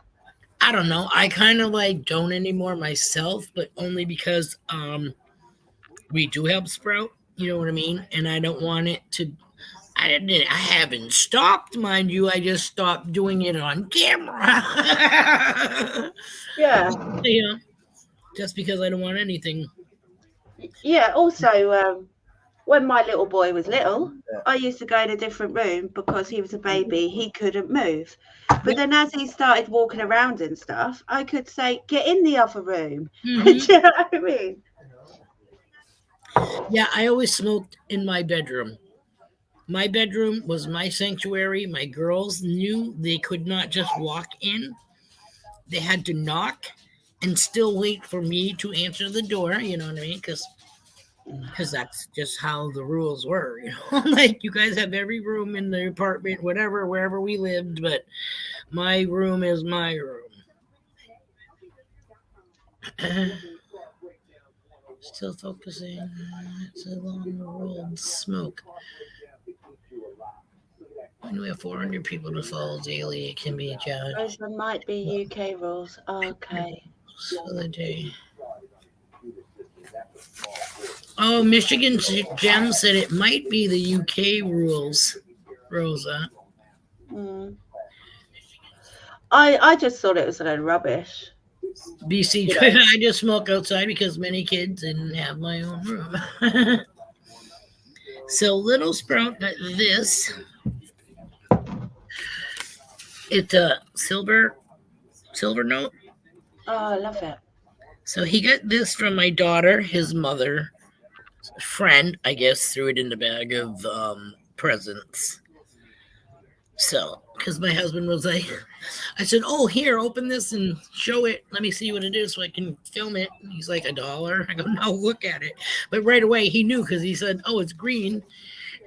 I don't know. I kind of don't anymore myself, but only because we do have Sprout. You know what I mean? And I don't want it to. I haven't stopped, mind you. I just stopped doing it on camera. Yeah. Just because I don't want anything. Yeah. Also, when my little boy was little, I used to go in a different room because he was a baby. He couldn't move. But then as he started walking around and stuff, I could say, get in the other room. Mm-hmm. Do you know what I mean? Yeah, I always smoked in my bedroom. My bedroom was my sanctuary. My girls knew they could not just walk in. They had to knock and still wait for me to answer the door. You know what I mean? Because that's just how the rules were. You guys have every room in the apartment, whatever, wherever we lived, but my room is my room. Still focusing. It's a long rolled smoke. When we have 400 people to follow daily, it can be judged. Those might be UK rules. Okay. For the day. Oh, Michigan Gem said it might be the UK rules, Rosa. I just thought it was a load of rubbish. BC, I just smoke outside because many kids didn't have my own room. So Little Sprout got this. It's a silver note. Oh, I love it. So he got this from my daughter, his mother, friend, I guess, threw it in the bag of presents. So, because my husband was like, I said, oh, here, open this and show it. Let me see what it is so I can film it. And he's like, $1. I go, no, look at it. But right away, he knew because he said, oh, it's green.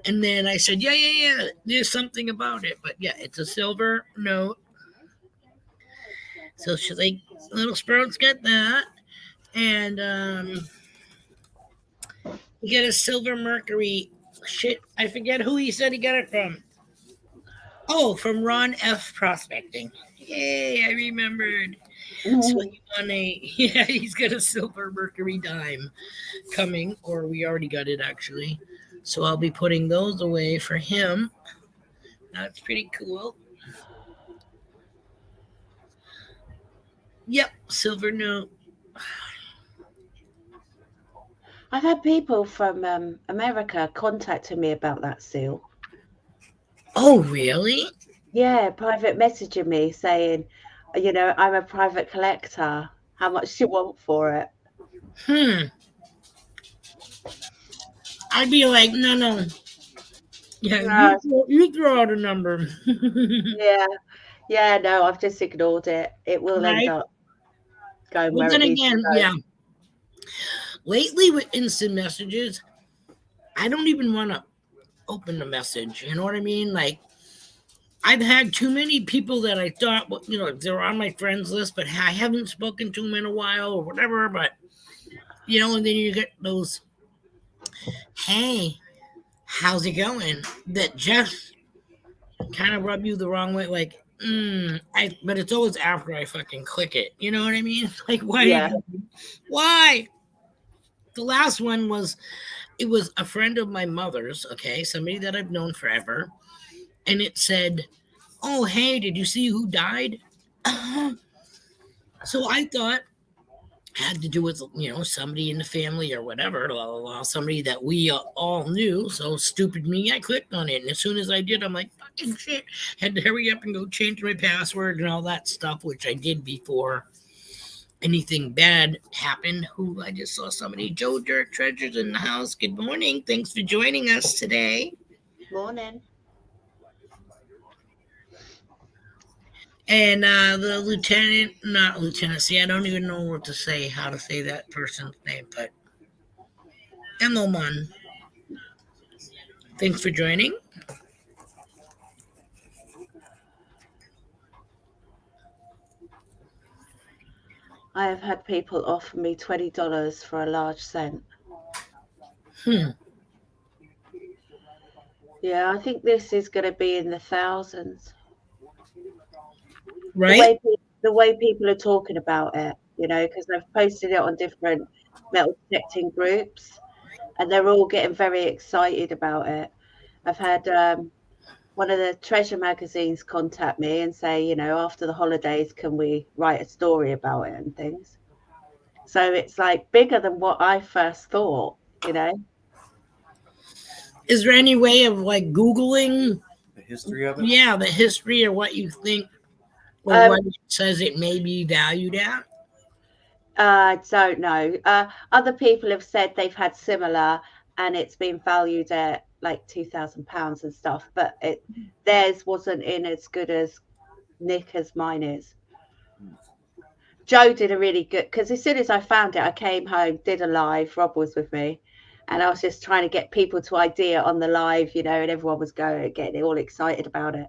And then I said, yeah, there's something about it. But yeah, it's a silver note. So she's like, Little Sprout's got that. And he got a silver Mercury. Shit, I forget who he said he got it from. Oh, from Ron F. Prospecting. Yay, I remembered. So he's got a silver Mercury dime coming, or we already got it actually. So I'll be putting those away for him. That's pretty cool. Yep, silver note. I've had people from America contacting me about that seal. Oh, really? Yeah, private messaging me saying, I'm a private collector. How much do you want for it? I'd be like, no. Yeah, No, you throw out a number. yeah, no, I've just ignored it. It will end Right? up going Well, where it then needs to again, go. yeah. Lately with instant messages, I don't even want to open the message. You know what I mean? Like, I've had too many people that I thought, they're on my friends list, but I haven't spoken to them in a while or whatever. But, and then you get those, hey, how's it going? That just kind of rub you the wrong way. Like, but it's always after I fucking click it. You know what I mean? Like, Yeah. why? The last one it was a friend of my mother's, okay, somebody that I've known forever. And it said, oh, hey, did you see who died? So I thought it had to do with, somebody in the family or whatever, blah, blah, blah, somebody that we all knew. So stupid me, I clicked on it. And as soon as I did, I'm like, fucking shit. Had to hurry up and go change my password and all that stuff, which I did before anything bad happened. I just saw somebody, Joe Dirt Treasures in the house. Good morning. Thanks for joining us today. Morning. And the not lieutenant, see, I don't even know what to say, how to say that person's name, but Emilman. Thanks for joining. I have had people offer me $20 for a large scent. Yeah, I think this is going to be in the thousands. Right? The way people are talking about it, because I've posted it on different metal detecting groups, and they're all getting very excited about it. I've had one of the treasure magazines contact me and say, after the holidays, can we write a story about it and things? So it's like bigger than what I first thought, Is there any way of like Googling The history of it? Yeah, the history or what you think or what it says it may be valued at? I don't know. Other people have said they've had similar and it's been valued at like £2,000 and stuff, but theirs wasn't in as good as Nick as mine is. Joe did a really good, because as soon as I found it, I came home, did a live. Rob was with me, and I was just trying to get people to idea on the live, and everyone was getting all excited about it.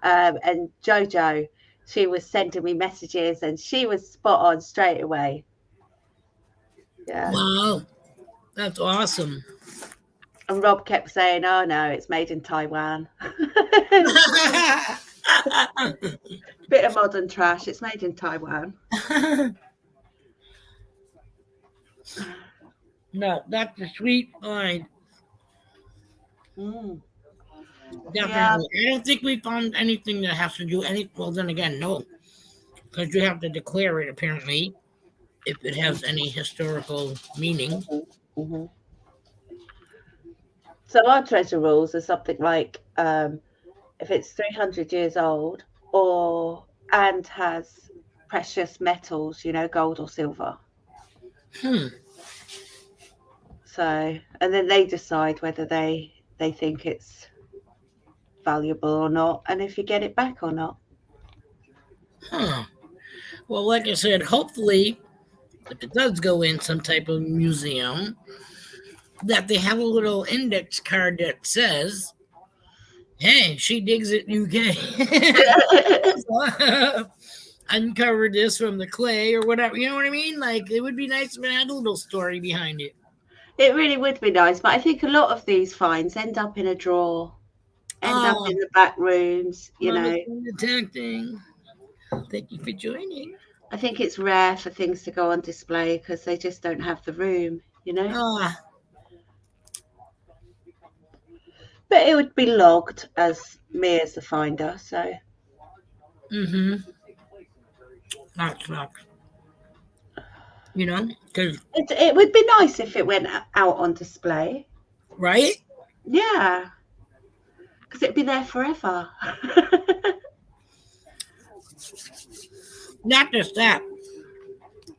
And Jojo, she was sending me messages, and she was spot on straight away. Yeah. Wow, that's awesome. And Rob kept saying, "Oh no, it's made in Taiwan." Bit of modern trash. It's made in Taiwan. No, that's a sweet find. Mm. Definitely. Yeah. I don't think we found anything that has to do well, then again, no. Because you have to declare it, apparently, if it has any historical meaning. Mm-hmm. So our treasure rules are something like if it's 300 years old and has precious metals, gold or silver. So, and then they decide whether they think it's valuable or not, and if you get it back or not. Well, like I said, hopefully, if it does go in some type of museum, that they have a little index card that says, hey, she digs it, UK. Uncovered this from the clay or whatever. You know what I mean? Like, it would be nice if it had a little story behind it. It really would be nice, but I think a lot of these finds end up in a drawer, end up in the back rooms, Detecting. Thank you for joining. I think it's rare for things to go on display because they just don't have the room, But it would be logged as me as the finder, so. That sucks. you know, because It would be nice if it went out on display. right? Yeah, because it'd be there forever. Not just that.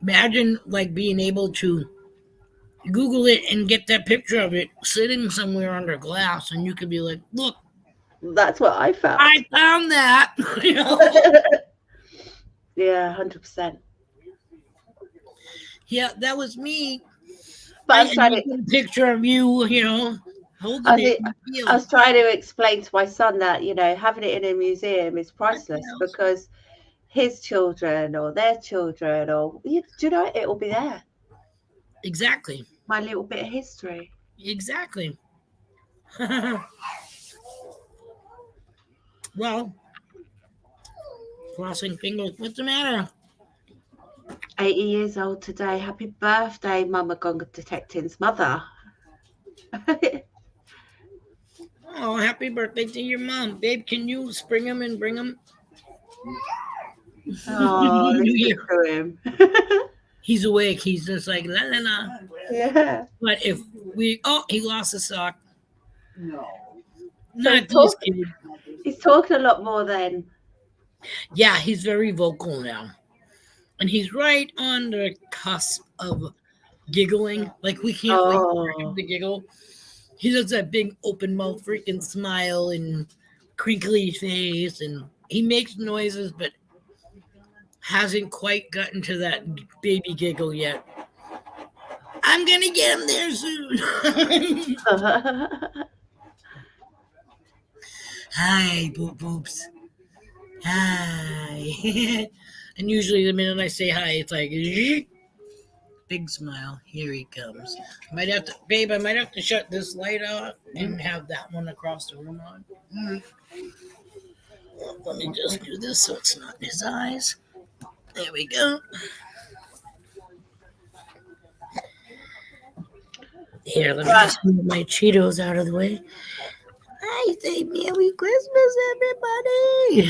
Imagine like being able to Google it and get that picture of it sitting somewhere under glass, and you could be like, "Look, That's what I found. I found that." You know? Yeah, 100%. Yeah, that was me. But I'm And trying you to. get a picture of you, you know, holding I it. think in the I was field. trying to explain to my son that having it in a museum is priceless because his children or their children or do you know it will be there. Exactly. My little bit of history. Exactly. Well, crossing fingers. What's the matter? 80 years old today. Happy birthday, Mama Gonga Detective's mother. Oh, happy birthday to your mom, babe. Can you spring him and bring him? Oh, listen to him. He's awake. He's just like la la la. Yeah. But if he lost a sock. No. Not these kids. He's talking a lot more then. Yeah, he's very vocal now. And he's right on the cusp of giggling. Like we can't wait for him to giggle. He does that big open mouth freaking smile and crinkly face, and he makes noises, but hasn't quite gotten to that baby giggle yet. I'm gonna get him there soon. Hi, boop boops. Hi. And usually the minute I say hi, it's like big smile. Here he comes. I might have to shut this light off and have that one across the room on. Let me just do this so it's not in his eyes. There we go. Here, let me just move my Cheetos out of the way. I say Merry Christmas, everybody.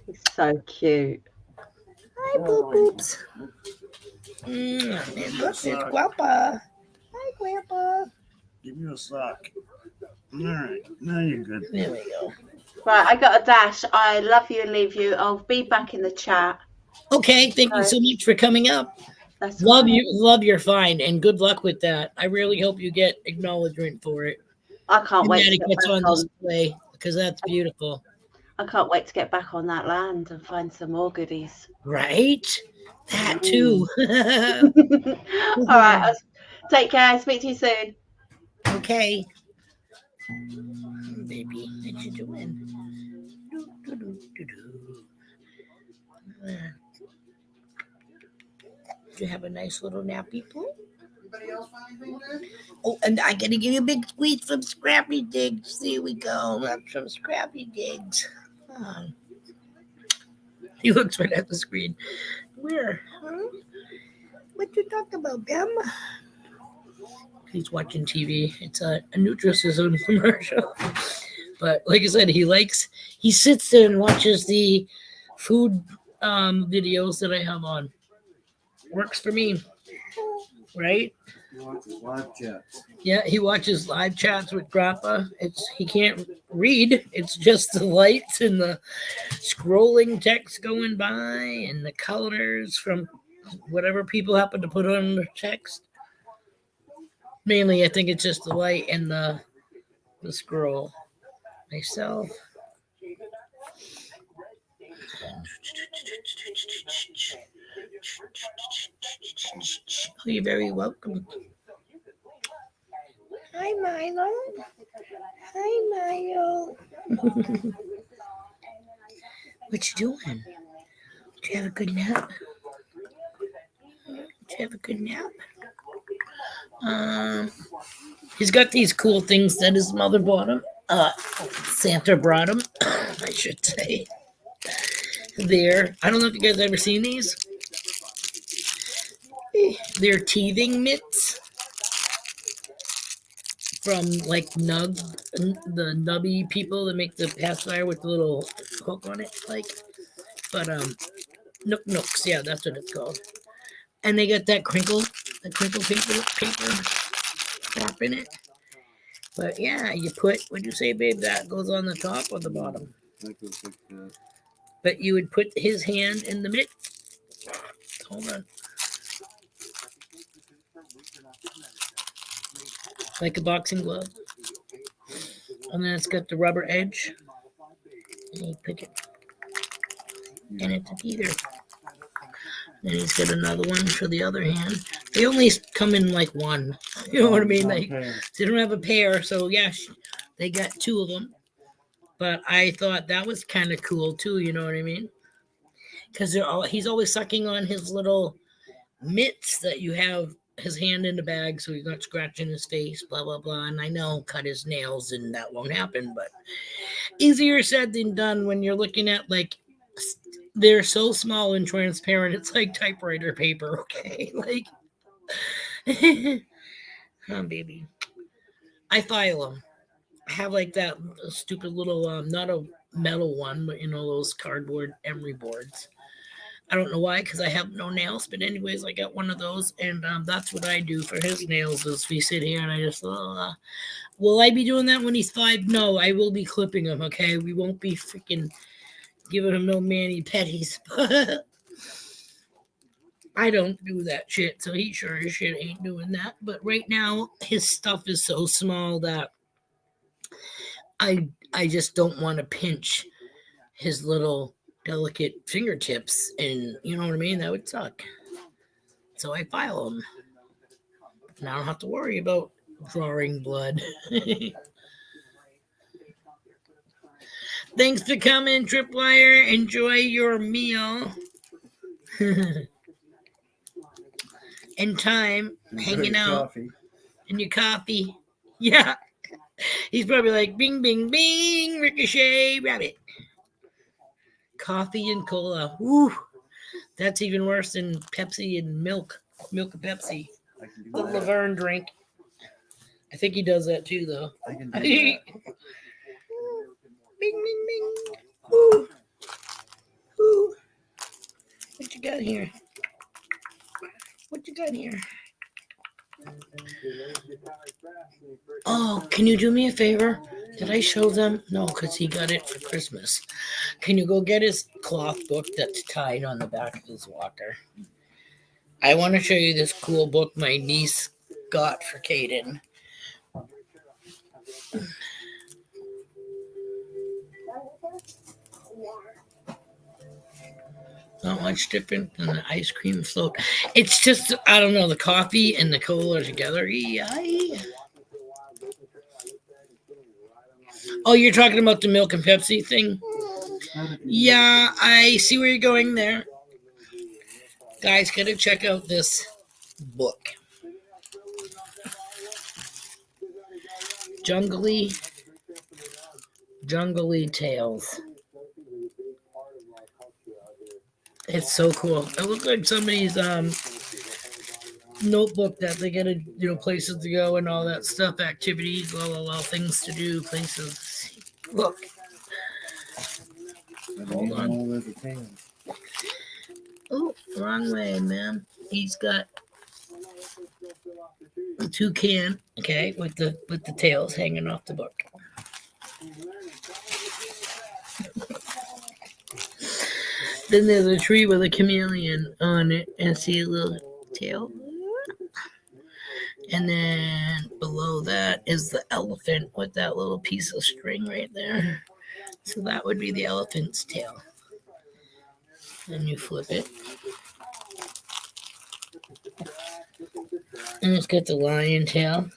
He's so cute. Hi, boop boops. This is Grandpa. Hi, Grandpa. Give me a sock. All right, now you're good. There we go. Right, I got a dash. I love you and leave you. I'll be back in the chat. Okay, thank you so much for coming up. That's love your find, and good luck with that. I really hope you get acknowledgement for it. I can't wait to get on display because that's beautiful. I can't wait to get back on that land and find some more goodies. Right? That too. All right. Take care. Speak to you soon. Okay. Baby, what you doing? Did you have a nice little nappy poo? Oh, and I gotta give you a big squeeze from Scrappy Digs. There we go. That's from Scrappy Digs. Oh. He looks right at the screen. Where? Huh? What you talking about, Bam? He's watching TV. It's a Nutrisystem commercial. But like I said, he sits there and watches the food videos that I have on. Works for me. Right? He watches live chats. Yeah, he watches live chats with Grandpa. He can't read. It's just the lights and the scrolling text going by and the colors from whatever people happen to put on the text. Mainly, I think it's just the light and the scroll. Myself. Oh, you're very welcome. Hi, Milo. Hi, Milo. What you doing? Did you have a good nap? He's got these cool things that his mother bought him. Santa brought him, I should say. I don't know if you guys ever seen these. They're teething mitts from like the nubby people that make the pacifier with the little hook on it, but Nooks. Yeah, that's what it's called. And they got that crinkle paper wrap in it. But yeah, you put, what'd you say, babe? That goes on the top or the bottom? That goes like that. But you would put his hand in the mitt. Hold on. Like a boxing glove. And then it's got the rubber edge. And you pick it. And it's either. Then he's got another one for the other hand. They only come in like one. You know what I mean? Like, they don't have a pair. So, yeah, they got two of them. But I thought that was kind of cool, too. You know what I mean? Because he's always sucking on his little mitts that you have his hand in the bag so he's not scratching his face, blah, blah, blah. And I know cut his nails and that won't happen. But easier said than done when you're looking at, like, they're so small and transparent. It's like typewriter paper, okay? Like, oh, baby. I file them. I have like that stupid little, not a metal one, but you know, those cardboard emery boards. I don't know why, because I have no nails. But anyways, I got one of those, and that's what I do for his nails. Is we sit here and I just, will I be doing that when he's 5? No, I will be clipping him. Okay, we won't be freaking giving him no mani-pedis. I don't do that shit, so he sure as shit ain't doing that. But right now, his stuff is so small that I just don't want to pinch his little delicate fingertips, and you know what I mean? That would suck. So I file them. And I don't have to worry about drawing blood. Thanks for coming, Tripwire. Enjoy your meal. And time hanging out. Coffee. And your coffee. Yeah. He's probably like, bing, bing, bing, ricochet, rabbit. Coffee and cola. Woo. That's even worse than Pepsi and milk. Milk and Pepsi. The Laverne drink. I think he does that too, though. I can do that. Bing, bing, bing. Woo. Woo. What you got here? What you got here? Oh, can you do me a favor? Did I show them? No, because he got it for Christmas. Can you go get his cloth book that's tied on the back of his walker? I want to show you this cool book my niece got for Caden. Not much different than the ice cream float. It's just, I don't know, the coffee and the cola together. Yay. Oh, you're talking about the milk and Pepsi thing? Yeah, I see where you're going there. Guys, gotta check out this book. Jungly Tales. It's so cool. It looks like somebody's notebook that they get, places to go and all that stuff, activities, things to do, places. Look. Hold on. Oh, wrong way, man. He's got a toucan, okay, with the tails hanging off the book. Then there's a tree with a chameleon on it, and see a little tail. And then below that is the elephant with that little piece of string right there. So that would be the elephant's tail. And you flip it. And it's got the lion tail.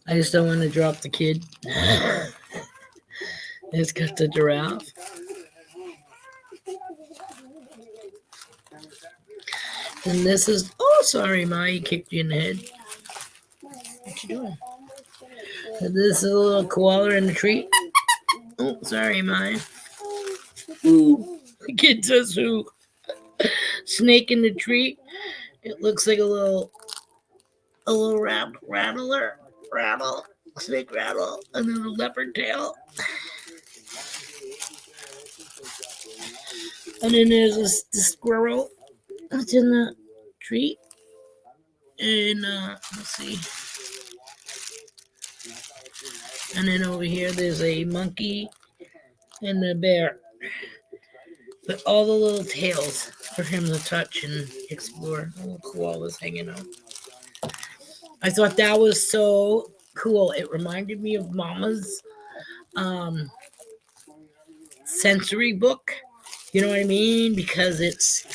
I just don't want to drop the kid. It's got the giraffe. And this is, oh, sorry, Ma, he kicked you in the head. What you doing? And this is a little koala in the tree. Oh, sorry, Ma. Ooh, the kid says who? Snake in the tree. It looks like a little rattle, snake rattle, and then a leopard tail. And then there's the squirrel that's in the tree. And let's see. And then over here there's a monkey and a bear. But all the little tails for him to touch and explore. The little koalas hanging out. I thought that was so cool. It reminded me of Mama's sensory book. You know what I mean? Because it's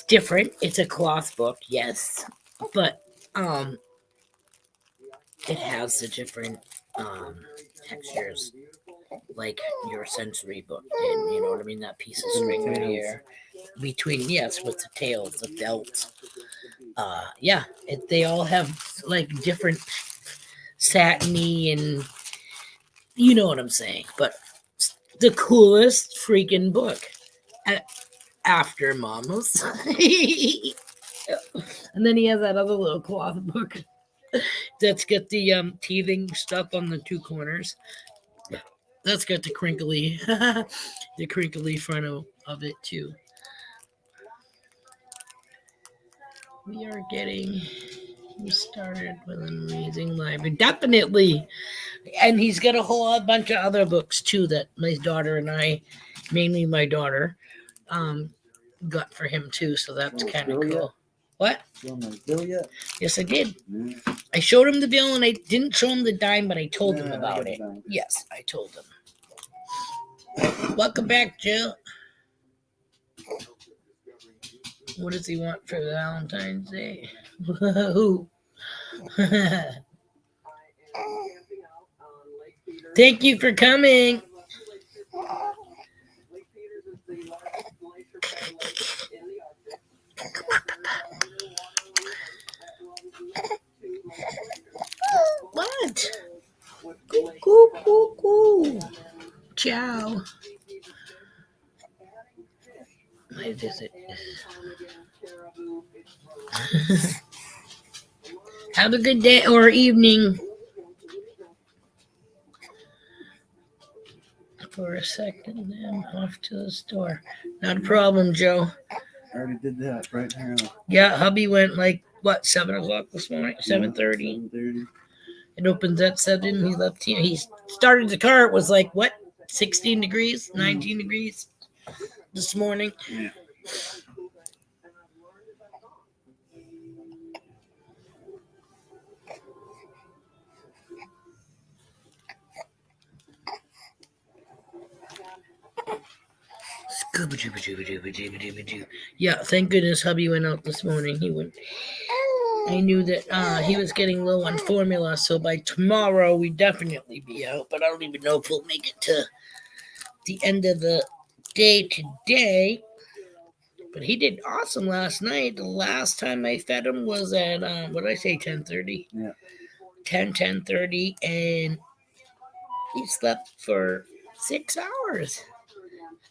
different. It's a cloth book, yes, but it has the different textures like your sensory book did. You know what I mean? That piece of string right here between, yes, with the tails, the belt. Yeah, they all have like different satiny and you know what I'm saying. But the coolest freaking book after Mama's. And then he has that other little cloth book that's got the teething stuff on the two corners. That's got the crinkly the crinkly front of it too. We are getting started with an amazing library. Definitely. And he's got a whole bunch of other books too that my daughter and I, mainly my daughter, got for him too. So that's kind of cool. Yet? What? You want my bill yet? Yes, I did. Yeah. I showed him the bill and I didn't show him the dime, but I told him about it. Yes, I told him. Welcome back, Jill. What does he want for Valentine's Day? Who? Thank you for coming. What? Coo. Ciao. My visit. Have a good day or evening. For a second, then off to the store. Not a problem, Joe. I already did that right here. Yeah, hubby went like, what, 7 o'clock this morning? 7:30? 7:30. It opens at 7. He left here. He started the car. It was like, what, 16 degrees, 19 degrees this morning. Yeah. Yeah, thank goodness hubby went out this morning. I knew that he was getting low on formula, so by tomorrow we'd definitely be out, but I don't even know if we'll make it to the end of the day today. But he did awesome last night. The last time I fed him was at, what did I say, 10:30? Yeah. 10:30, and he slept for 6 hours.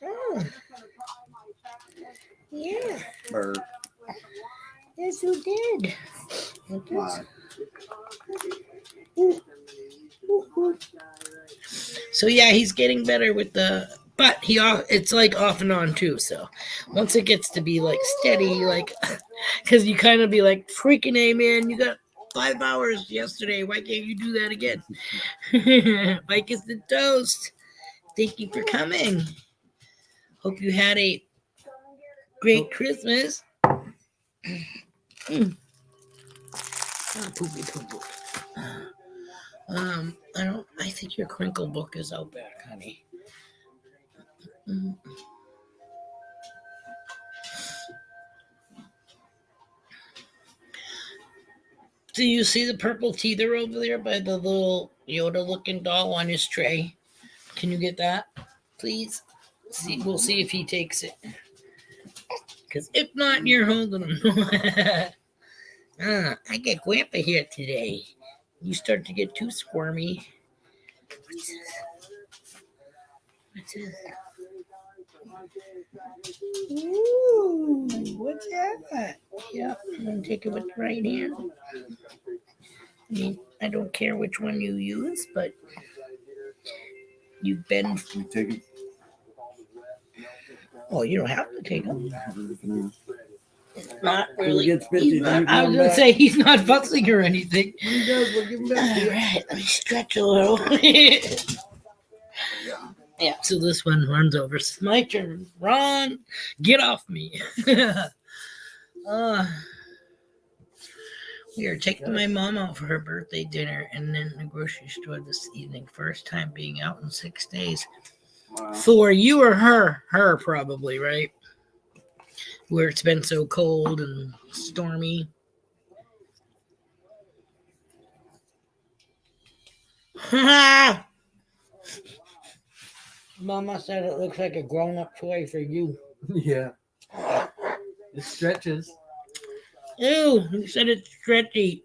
Oh. Yeah. Bird. Yes, you did. Wow. So yeah, he's getting better with but it's like off and on too. So once it gets to be like steady, like, because you kind of be like, freaking A, man, you got 5 hours yesterday. Why can't you do that again? Mike is the toast. Thank you for coming. Hope you had a great Christmas. Oh, poopy poo poo. I think your crinkle book is out back, honey. Do you see the purple teether over there by the little Yoda-looking doll on his tray? Can you get that, please? We'll see if he takes it. Because if not, you're holding him. I get Grandpa here today. You start to get too squirmy. What's this? Ooh, what's that? Yeah, I'm going to take it with the right hand. I mean, I don't care which one you use, but you've been... You take it. Oh, you don't have to take them. No. Not When really. he gets 50, He's then not, you I was come going to back. say he's not fussing or anything. He does. We'll give him All back to you. right, let me stretch a little. Yeah, so this one runs over. It's my turn. Ron, get off me. We are taking my mom out for her birthday dinner and then the grocery store this evening. First time being out in 6 days. Wow. For you or her? Her, probably, right? Where it's been so cold and stormy. Mama said it looks like a grown-up toy for you. Yeah. It stretches. Ew, you said it's stretchy.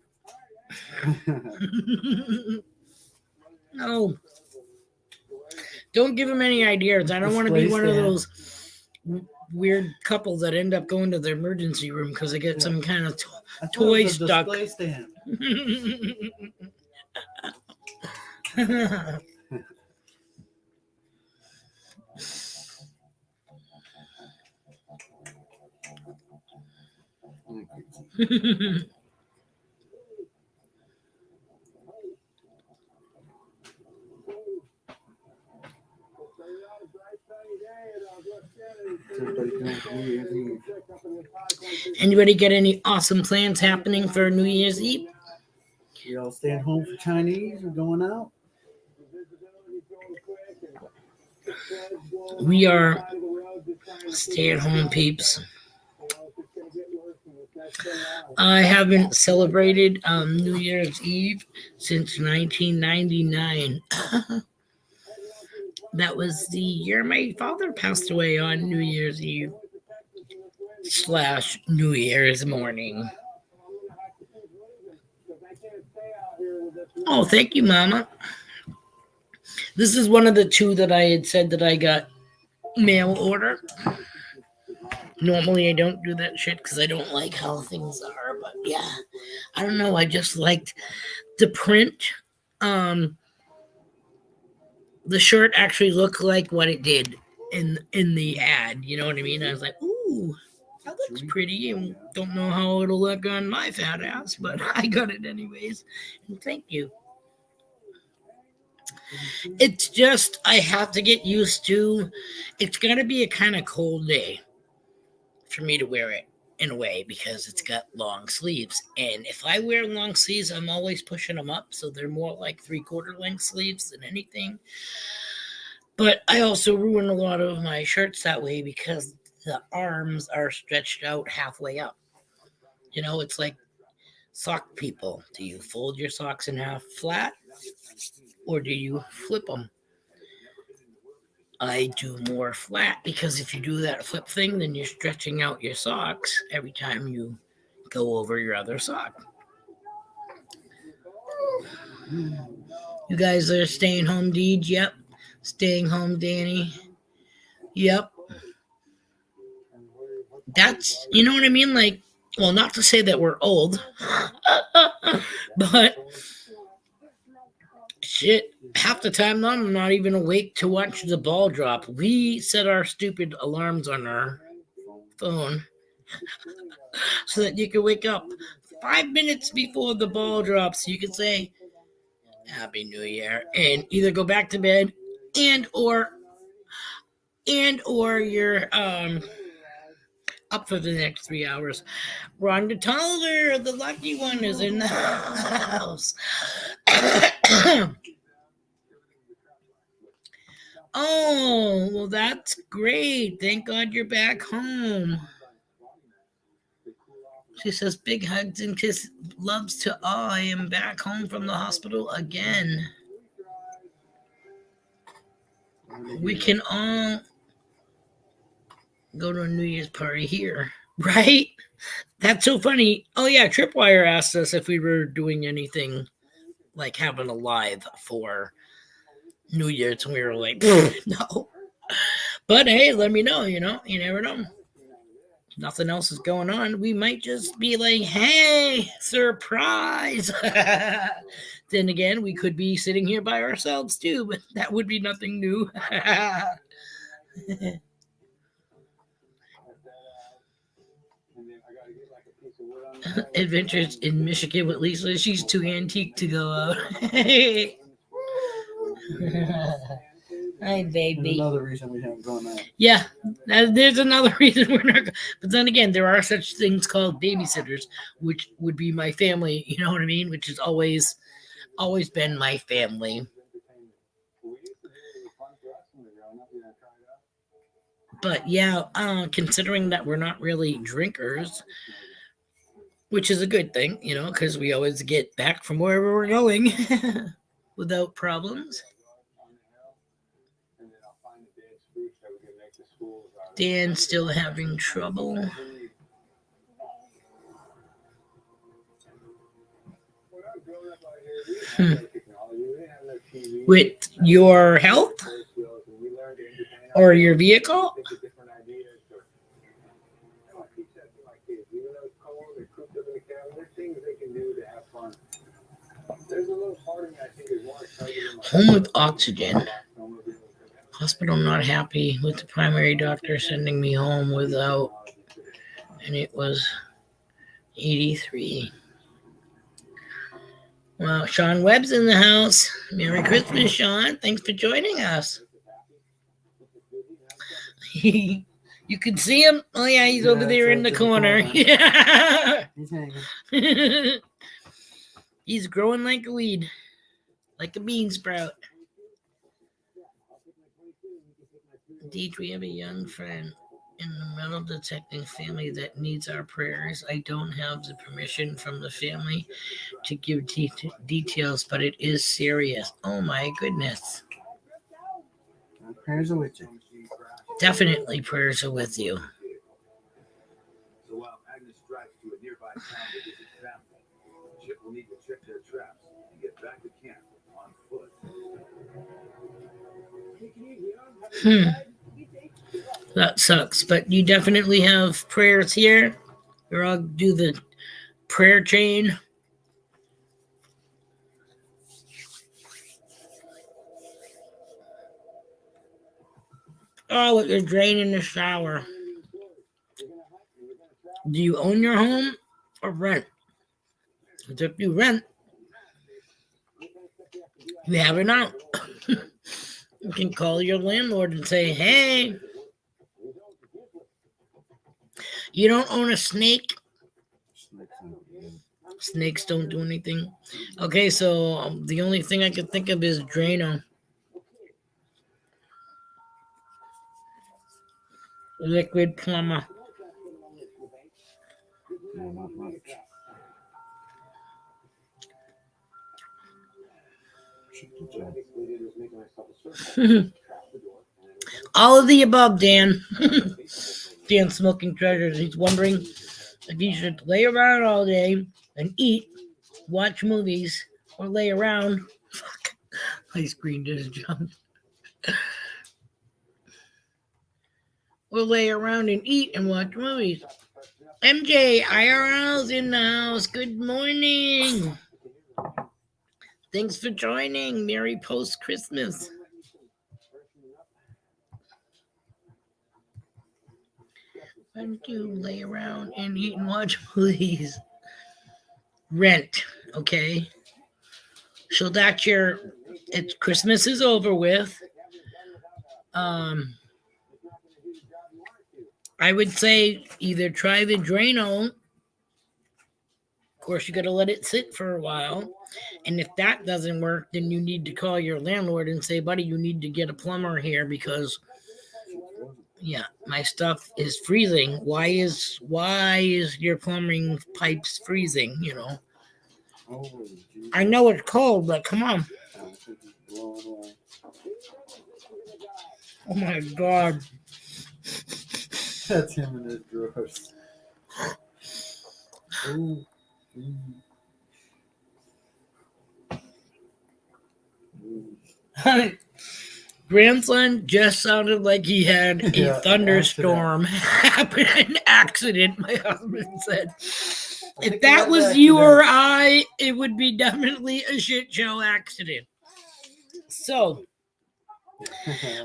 No. Don't give him any ideas. I don't want to be one of those weird couples that end up going to the emergency room because they get some kind of toy stuck. Display stand. Anybody get any awesome plans happening for New Year's Eve? You all staying home for Chinese or going out? We are stay-at-home peeps. I haven't celebrated New Year's Eve since 1999. That was the year my father passed away on New Year's Eve / New Year's morning. Oh, thank you, Mama. This is one of the 2 that I had said that I got mail order. Normally I don't do that shit because I don't like how things are, but yeah, I don't know. I just liked the print. The shirt actually looked like what it did in the ad. You know what I mean? I was like, ooh, that looks pretty. And don't know how it'll look on my fat ass, but I got it anyways. And thank you. It's just I have to get used to. It's got to be a kind of cold day for me to wear it in a way because it's got long sleeves. And if I wear long sleeves, I'm always pushing them up, so they're more like 3/4 length sleeves than anything. But I also ruin a lot of my shirts that way because the arms are stretched out halfway up. You know, it's like sock people. Do you fold your socks in half flat or do you flip them? I do more flat because if you do that flip thing, then you're stretching out your socks every time you go over your other sock. You guys are staying home, Deej? Yep. Staying home, Danny? Yep. That's, you know what I mean? Like, well, not to say that we're old, but shit, half the time I'm not even awake to watch the ball drop. We set our stupid alarms on our phone so that you can wake up 5 minutes before the ball drops. So you can say, Happy New Year, and either go back to bed and or you're up for the next 3 hours. Rhonda Tolliver, the lucky one, is in the house. Oh, well, that's great. Thank God you're back home. She says, big hugs and kiss, loves to all. I am back home from the hospital again. We can all go to a New Year's party here, right? That's so funny. Oh, yeah, Tripwire asked us if we were doing anything like having a live for New Year's, and we were like, no. But hey, let me know, you never know. Nothing else is going on. We might just be like, hey, surprise. Then again, we could be sitting here by ourselves too, but that would be nothing new. Adventures in Michigan with Lisa. She's too antique to go out. Hi, baby. There's another reason we haven't gone out. Yeah, there's another reason we're not. But then again, there are such things called babysitters, which would be my family. You know what I mean? Which has always been my family. But yeah, considering that we're not really drinkers, which is a good thing, you know, because we always get back from wherever we're going without problems. Dan's still having trouble. With your health or your vehicle? Home with oxygen. Hospital not happy with the primary doctor sending me home without, and it was 83. Well, Sean Webb's in the house. Merry Christmas, Sean. Thanks for joining us. You can see him. Oh, yeah, he's over there in the corner. Yeah. He's hanging. He's growing like a weed, like a bean sprout. Indeed, we have a young friend in the metal detecting family that needs our prayers. I don't have the permission from the family to give details, but it is serious. Oh my goodness. Prayers are with you. Definitely prayers are with you. So while Agnes drives to a nearby town to visit family, Chip will need to check their traps and get back to camp on foot. That sucks, but you definitely have prayers here. We're all do the prayer chain. Oh, you're draining the shower. Do you own your home or rent? Because if you rent, you have it out. You can call your landlord and say, hey, you don't own a snake? Snakes don't do anything. Okay, so the only thing I can think of is Drano. Liquid plumber. No, not much. All of the above, Dan. Dan's smoking treasures. He's wondering if he should lay around all day and eat, watch movies, or lay around. Fuck. My screen just jumped. Or lay around and eat and watch movies. MJ, IRL's in the house. Good morning. Thanks for joining. Merry post-Christmas. Why don't you lay around and eat and watch movies? Rent, okay? So that's it's Christmas is over with. I would say either try the Drano. Of course, you got to let it sit for a while. And if that doesn't work, then you need to call your landlord and say, buddy, you need to get a plumber here because, yeah, my stuff is freezing. Why is your plumbing pipes freezing, you know? I know it's cold, but come on. Oh, my God. That's him in his drawers. Ooh. Grandson just sounded like he had a thunderstorm happen, an accident, my husband said. If that was you or I, it would be definitely a shit show accident. So,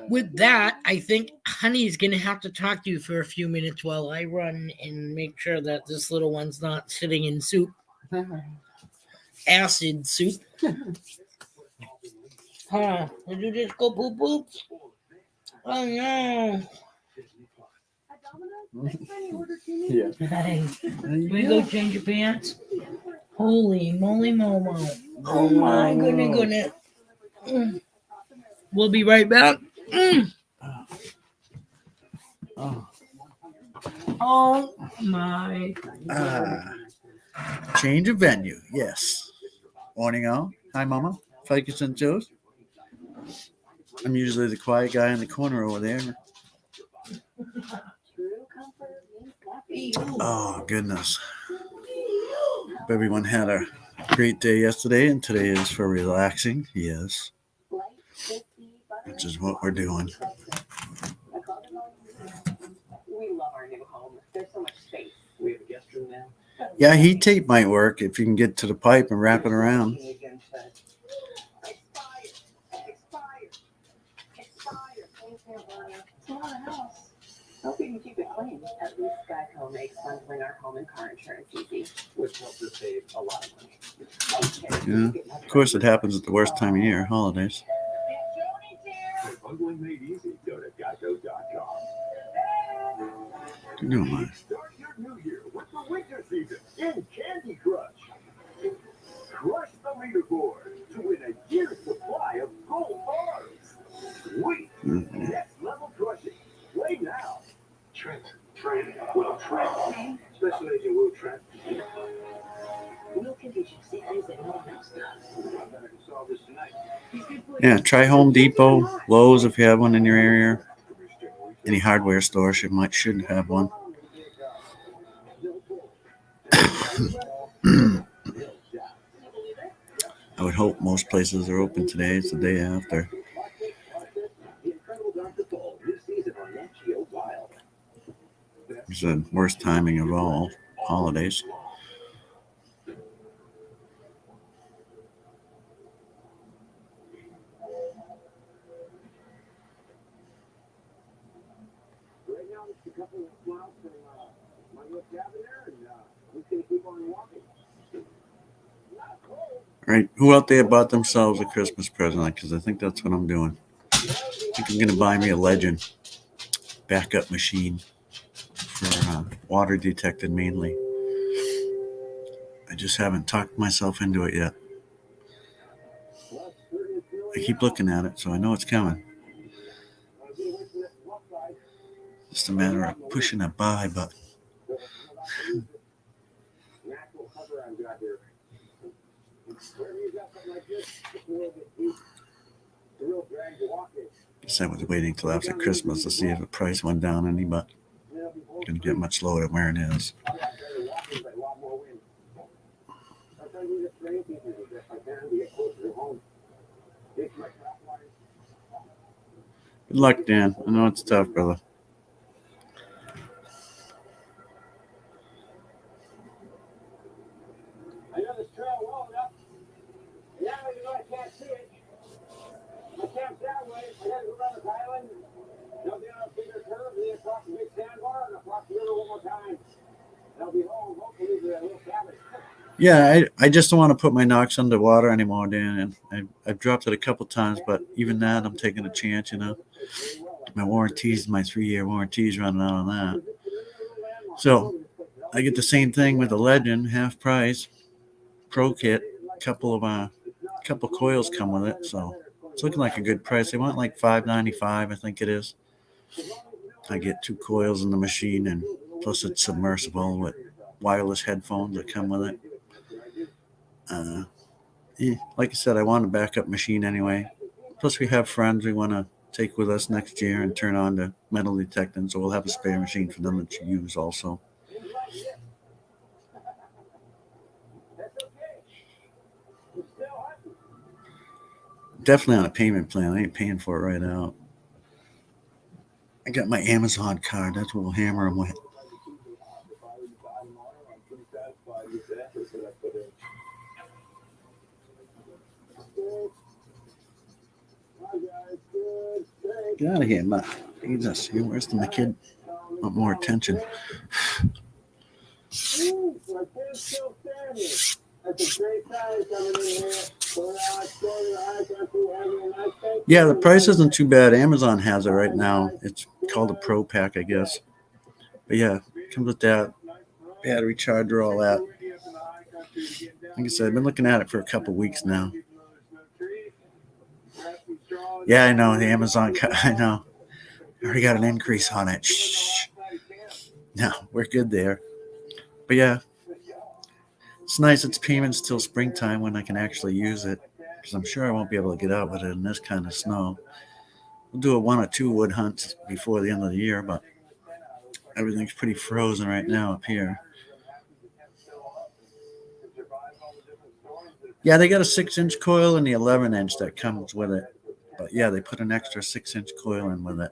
With that, I think Honey's gonna have to talk to you for a few minutes while I run and make sure that this little one's not sitting in soup, acid soup. Huh? Did you just go poop poop? Oh no! Yeah. Hey, we go change your pants. Holy moly, Momo! Oh my goodness! Mm. We'll be right back. Mm. Oh. Oh my! Change of venue. Yes. Morning all. Hi, Mama. Ficus and Joe's. I'm usually the quiet guy in the corner over there. Oh, goodness. Hope everyone had a great day yesterday, and today is for relaxing. Yes. Which is what we're doing. We love our new home. There's so much space. We have a guest room now. Yeah, heat tape might work if you can get to the pipe and wrap it around. Hope you can keep it clean. At least Geico makes bundling our home and car insurance easy, which helps us save a lot of money. Yeah. Of course, it happens at the worst time of year, holidays. For bundling made easy, go to geico.com. You know what? Start your new year with the winter season in Candy Crush. Crush the leaderboard to win a year's supply of gold bars. Sweet. Next level crushing. Play now. Trent. Will Trent. Special Agent Will Trent. Will can teach you see things that no one else does. I can solve this tonight. Yeah, try Home Depot, Lowe's if you have one in your area. Any hardware store should have one. I would hope most places are open today. It's the day after. It's the worst timing of all holidays. Right now, it's a couple of miles from my little cabin there, and we're going to keep on walking. Right? Who out there bought themselves a Christmas present? Because I think that's what I'm doing. I think I'm going to buy me a Legend backup machine for water detected mainly. I just haven't talked myself into it yet. I keep looking at it, so I know it's coming. Just a matter of pushing a buy button. Guess I was waiting till after Christmas to see if the price went down any, but gonna get much lower than where it is. Good luck, Dan. I know it's tough, brother. I know this trail well enough. Now you know I can't see it. I camped that way. I got to go around this island. Jump down a bigger curve, then across the big sandbar, and across the river one more time. And I'll be home, hopefully, with a little cabin. Yeah, I just don't want to put my Knox underwater anymore, Dan. And I've dropped it a couple times, but even that, I'm taking a chance, you know. My 3-year warranty's running out on that. So I get the same thing with the Legend, half price, Pro Kit. Couple coils come with it, so it's looking like a good price. They want like $5.95, I think it is. I get 2 coils in the machine, and plus it's submersible with wireless headphones that come with it. Like I said, I want a backup machine anyway. Plus, we have friends we want to take with us next year and turn on the metal detecting, so we'll have a spare machine for them to use also. Definitely on a payment plan. I ain't paying for it right out. I got my Amazon card. That's what we'll hammer them with. Get out of here, Ma. Jesus, you're worse than the kid. Want more attention. Yeah, the price isn't too bad. Amazon has it right now. It's called a Pro Pack, I guess. But yeah, it comes with that battery charger, all that. Like I said, I've been looking at it for a couple weeks now. Yeah, I know the Amazon. I know. I already got an increase on it. Shh. No, we're good there. But yeah, it's nice. It's payments till springtime when I can actually use it, because I'm sure I won't be able to get out with it in this kind of snow. We'll do a 1 or 2 wood hunts before the end of the year, but everything's pretty frozen right now up here. Yeah, they got a 6-inch coil and the 11-inch that comes with it. But yeah, they put an extra 6-inch coil in with it.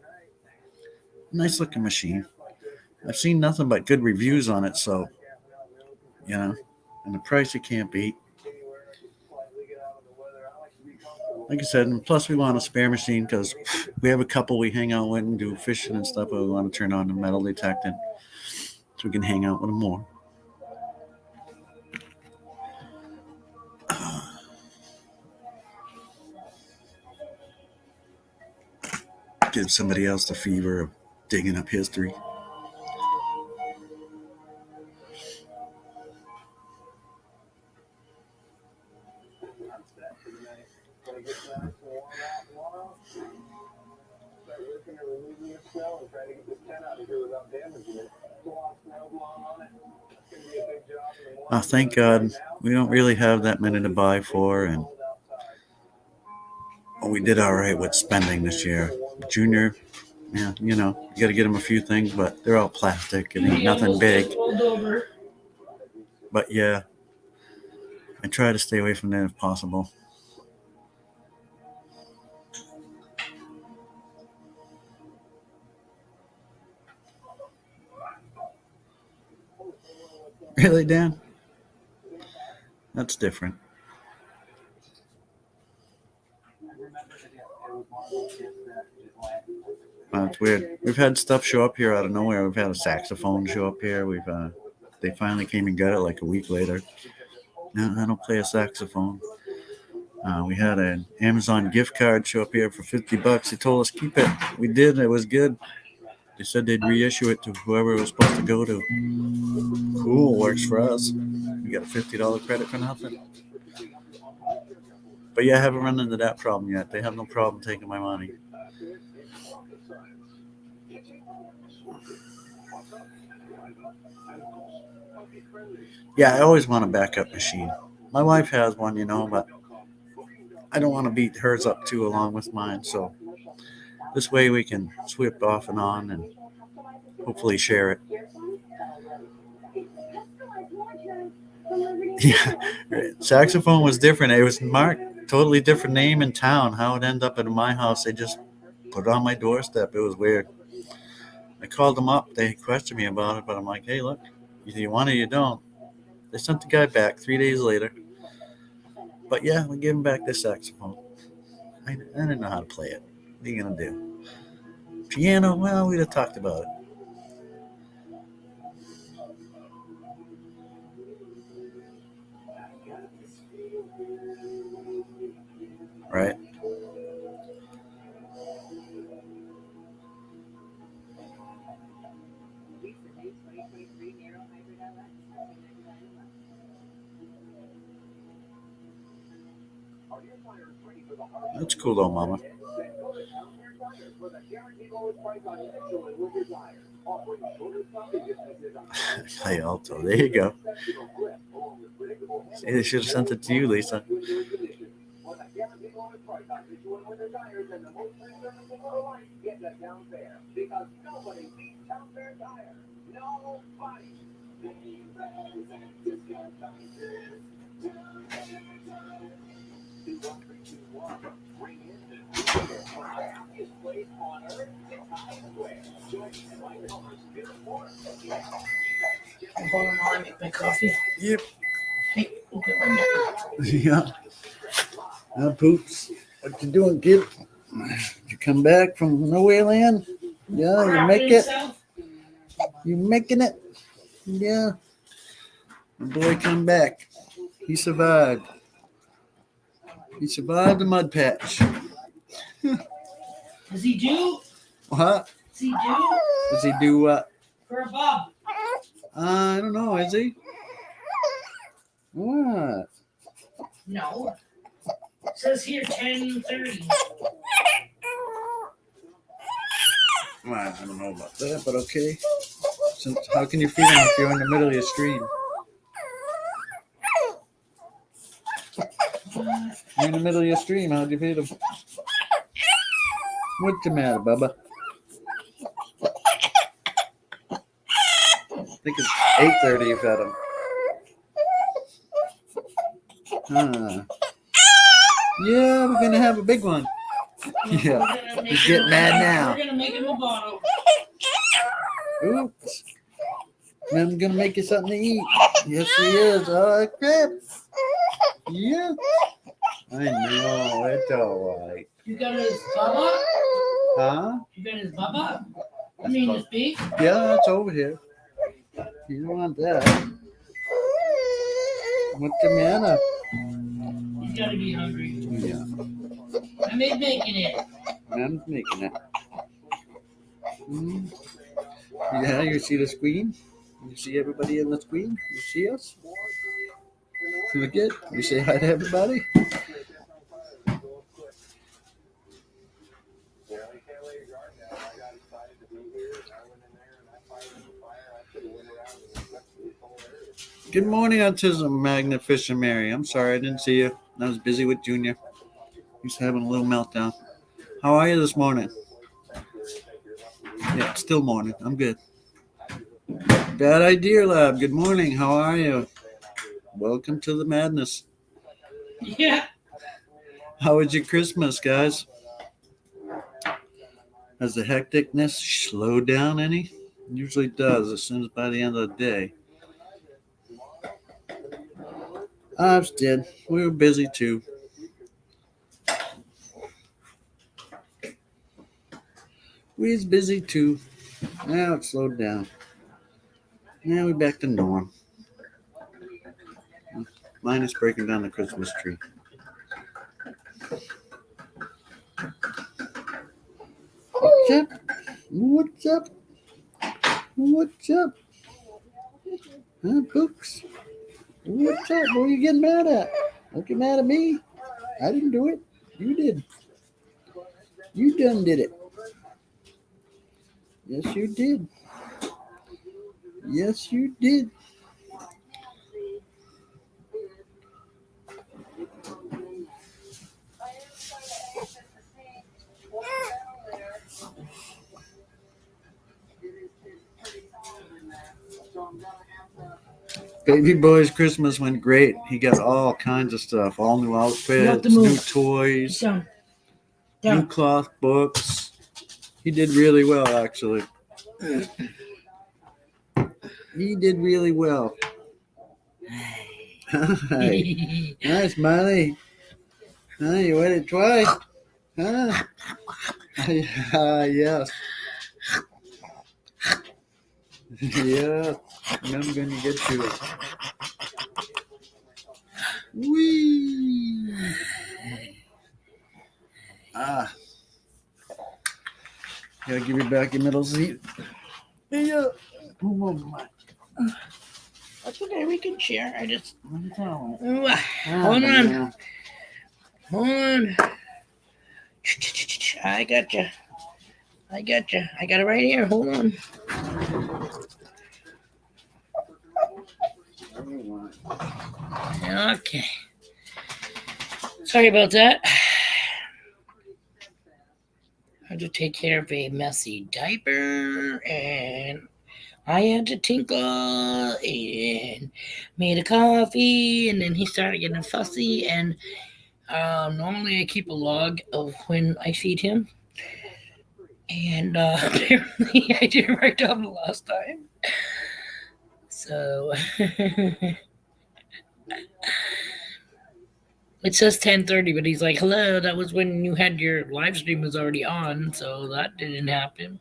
Nice looking machine. I've seen nothing but good reviews on it, so, you know, and the price you can't beat. Like I said, and plus we want a spare machine because we have a couple we hang out with and do fishing and stuff, but we want to turn on the metal detecting so we can hang out with them more. Give somebody else the fever of digging up history. Oh, thank God we don't really have that many to buy for, and we did all right with spending this year. Junior, yeah, you know, you got to get them a few things, but they're all plastic and ain't nothing big. But yeah, I try to stay away from that if possible. Really, Dan? That's different. It's weird. We've had stuff show up here out of nowhere. We've had a saxophone show up here. They finally came and got it like a week later. No, I don't play a saxophone. We had an Amazon gift card show up here for $50. They told us keep it. We did. It was good. They said they'd reissue it to whoever it was supposed to go to. Cool, works for us. We got a $50 credit for nothing. But yeah, I haven't run into that problem yet. They have no problem taking my money. Yeah, I always want a backup machine. My wife has one, you know, but I don't want to beat hers up too along with mine. So this way we can swip off and on and hopefully share it. Yeah, saxophone was different. It was marked totally different name in town. How it ended up at my house, they just put it on my doorstep. It was weird. I called them up. They questioned me about it, but I'm like, hey, look, either you want it or you don't. They sent the guy back 3 days later. But yeah, we gave him back this saxophone. I didn't know how to play it. What are you going to do? Piano? Well, we'd have talked about it. Right? That's cool though, Mama. Play alto. There you go. See, they should have sent it to you, Lisa. Hold on while I make my coffee. Yep. Hey, look at my neck. Yeah. Poops. What you doing, kid? You come back from nowhere land? Yeah, you make it. You making it? Yeah. The boy come back. He survived. He survived the mud patch. Does he do? What? Does he do? Does he do what? For a bob. I don't know. Is he? What? No. It says here 10:30. Well, I don't know about that, but okay. Since, how can you feed him if you're in the middle of your stream? You're in the middle of your stream. How'd you feed him? What's the matter, Bubba? I think it's 8:30 you fed him. Yeah, we're going to have a big one. Yeah, he's getting mad now. We're going to make him a bottle. Oops. I'm going to make you something to eat. Yes, he is. Oh, crap. Yeah. I know. It's all right. You got his bubba? Huh? You got his bubba? I mean his beef? Yeah, that's over here. You don't want that. What's the matter? He's got to be hungry. Yeah, I made making it. I'm making it. Yeah, you see the screen? You see everybody in the screen? You see us? Look it. You say hi to everybody? Good morning, Autism Magnificent Mary. I'm sorry I didn't see you. I was busy with Junior. He's having a little meltdown. How are you this morning? Yeah, it's still morning. I'm good. Bad Idea Lab. Good morning. How are you? Welcome to the madness. Yeah. How was your Christmas, guys? Has the hecticness slowed down any? It usually does as soon as by the end of the day. Ours did. We were busy too. We was busy too. Now it slowed down. Now we're back to norm. Mine is breaking down the Christmas tree. What's up? What's up? What's up? Huh, Books? What's up? What are you getting mad at? Don't get mad at me. I didn't do it. You did. You done did it. Yes, you did. Yes, you did. Baby boy's Christmas went great. He got all kinds of stuff, all new outfits, new toys, new cloth books. He did really well, actually. He did really well. Hi. Nice, Molly. Huh, you wet it twice? Huh? Yes. Yeah. I'm going to get to it. Whee! Gotta give you back your middle seat. Yeah. That's okay. We can share. I just. Hold Hold on. Hold on. I got you. I got you. I got it right here. Hold on. Okay. Sorry about that. I had to take care of a messy diaper, and I had to tinkle and made a coffee, and then he started getting fussy. And normally I keep a log of when I feed him, and apparently I didn't write down the last time. So It says 10:30, but he's like, "Hello, that was when you had your live stream was already on, so that didn't happen."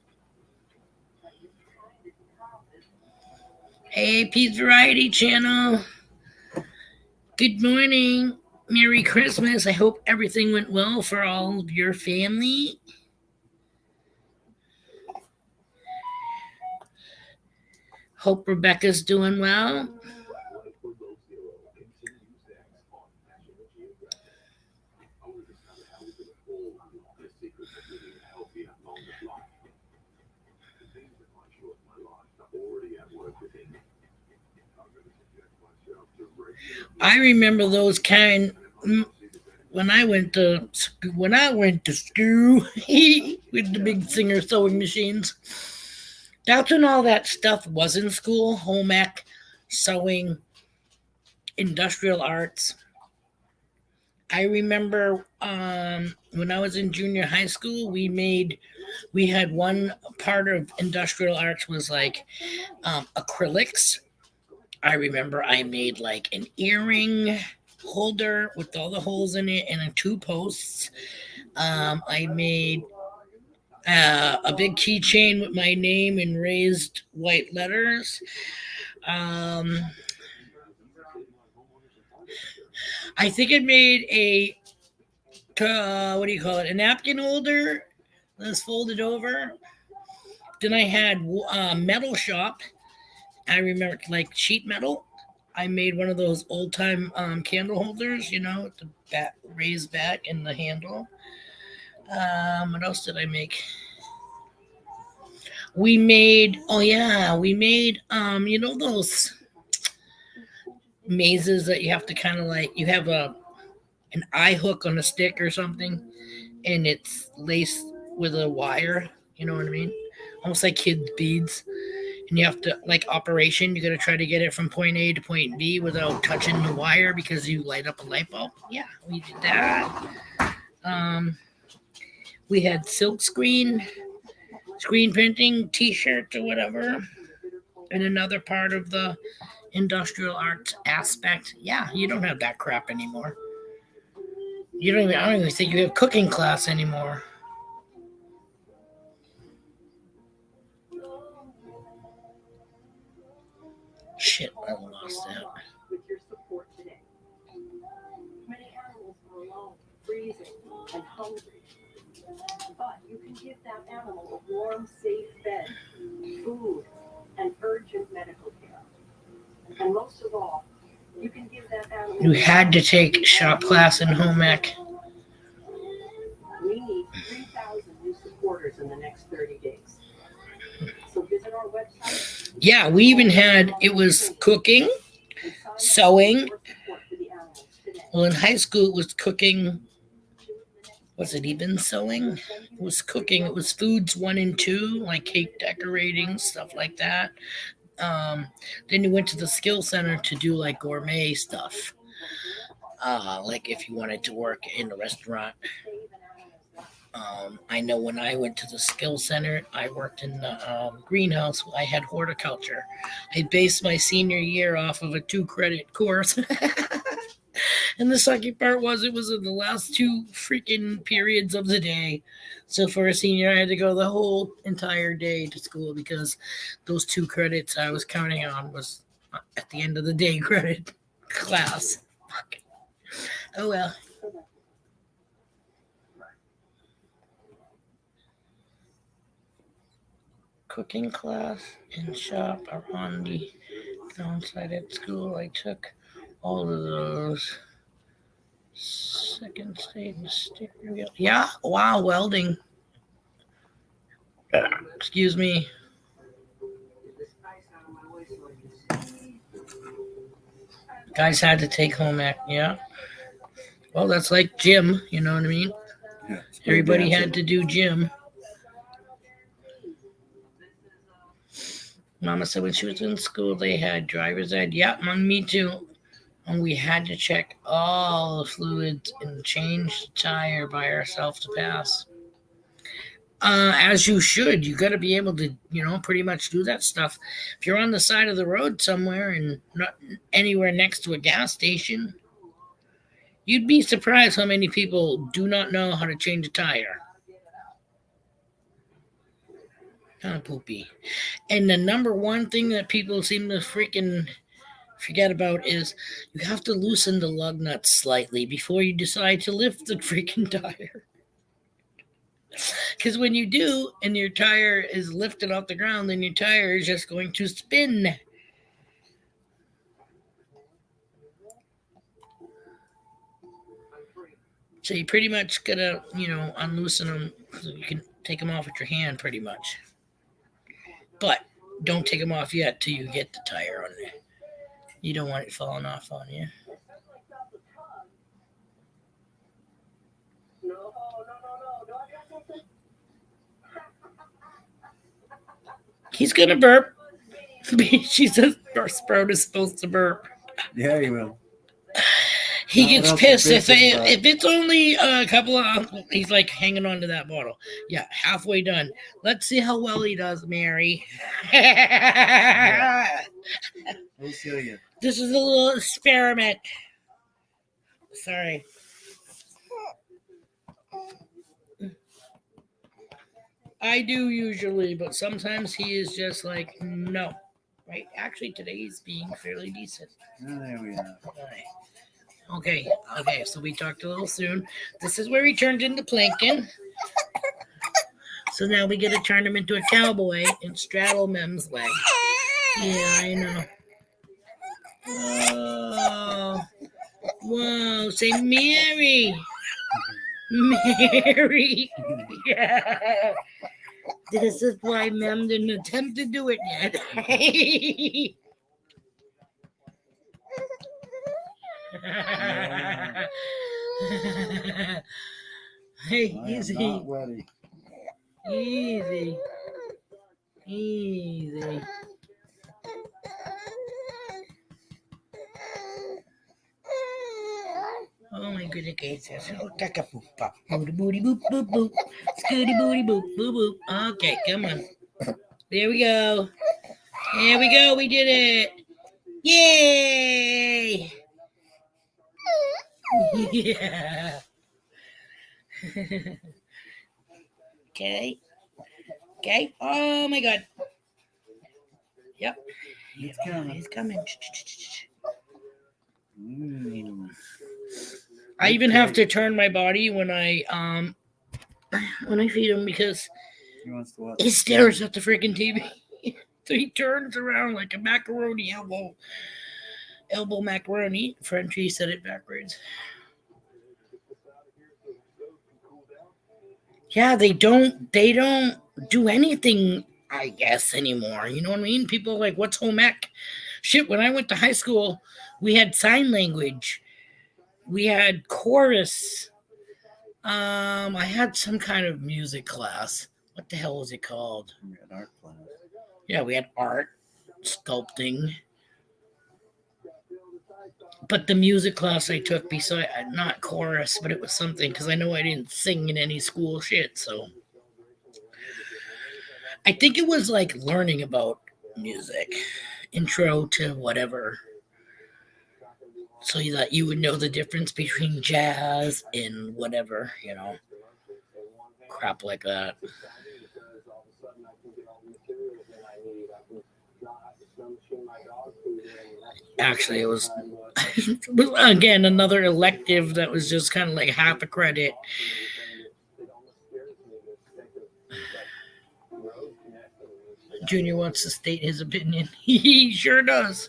Hey, Pete's Variety Channel. Good morning. Merry Christmas. I hope everything went well for all of your family. Hope Rebecca's doing well. I remember those kind when I went to school with the big Singer sewing machines. That's when all that stuff was in school: home ec, sewing, industrial arts. I remember when I was in junior high school, we had one part of industrial arts was like acrylics. I remember I made like an earring holder with all the holes in it and 2 posts. I made a big keychain with my name in raised white letters. I think I made a what do you call it? A napkin holder that's folded over. Then I had metal shop. I remember like sheet metal. I made one of those old time candle holders, with the raised back and the handle. What else did I make? We made those mazes that you have to kind of like, you have an eye hook on a stick or something, and it's laced with a wire. You know what I mean? Almost like kids' beads. And you have to, like operation, you got to try to get it from point A to point B without touching the wire because you light up a light bulb. Yeah, we did that. We had silk screen printing, T-shirts or whatever, and another part of the industrial arts aspect. Yeah, you don't have that crap anymore. I don't even think you have cooking class anymore. Shit, I lost that. With your support today. Many animals are alone, freezing, and hungry. But you can give that animal a warm, safe bed, food, and urgent medical care. And most of all, you can give that animal... You had to take shop class in home ec. We need 3,000 new supporters in the next 30 days. So visit our website. Yeah, we even had, it was cooking, sewing. Well, in high school, it was cooking. Was it even sewing? It was cooking. It was foods 1 and 2, like cake decorating, stuff like that. Then you went to the skill center to do like gourmet stuff. Like if you wanted to work in a restaurant. I know when I went to the skill center, I worked in the greenhouse. I had horticulture. I based my senior year off of a 2-credit course. And the sucky part was it was in the last 2 freaking periods of the day. So for a senior, I had to go the whole entire day to school because those 2 credits I was counting on was at the end of the day credit class. Fuck. Oh well. Cooking class and shop are on the downside at school. I took all of those. Second stage mistake. Yeah, wow, welding. Excuse me. Guys had to take home ec. Yeah. Well, that's like gym. You know what I mean? Yeah, Everybody had to do gym. Mama said when she was in school, they had driver's ed. Yeah, me too. And we had to check all the fluids and change the tire by ourselves to pass. As you should. You got to be able to, pretty much do that stuff. If you're on the side of the road somewhere and not anywhere next to a gas station, You'd be surprised how many people do not know how to change a tire. Kind of poopy. And the number one thing that people seem to freaking forget about is you have to loosen the lug nuts slightly before you decide to lift the freaking tire. Because when you do, and your tire is lifted off the ground, then your tire is just going to spin. So you pretty much gotta, unloosen them so you can take them off with your hand, pretty much. But don't take them off yet till you get the tire on there. You don't want it falling off on you. He's gonna burp. She says Sprout is supposed to burp. Yeah, he will. He Now, gets what else pissed is if this if it's only a couple of. He's like hanging on to that bottle. Yeah, halfway done. Let's see how well he does, Mary. We'll show you. This is a little experiment. Sorry. I do usually, but sometimes he is just like, no. Right? Actually, today he's being fairly decent. Oh, there we are. All right. Okay, so we talked a little soon. This is where he turned into Plankton. So now we get to turn him into a cowboy and straddle Mem's leg. Yeah, I know. Oh, whoa, say Mary. Mary. Yeah. This is why Mem didn't attempt to do it yet. Hey, easy. Not ready. Easy. Oh my goodness, gracious. Booty booty boop boop boop. Scooty booty boop boop boop. Okay, come on. There we go. We did it. Yay! Yeah. Okay. Oh my God. Yep. He's coming. I even have to turn my body when I feed him because He wants to watch. he stares at the freaking TV. So he turns around like a macaroni elbow macaroni. Frenchie said it backwards. Yeah, they don't do anything, I guess, anymore. You know what I mean? People are like, what's home ec? Shit, when I went to high school, we had sign language. We had chorus. I had some kind of music class. What the hell was it called? We had art class. Yeah, we had art, sculpting. But the music class I took, beside not chorus, but it was something because I know I didn't sing in any school shit. So I think it was like learning about music, intro to whatever, so that you would know the difference between jazz and whatever, crap like that. Actually, it was again another elective that was just kind of like half a credit. Junior wants to state his opinion. He sure does.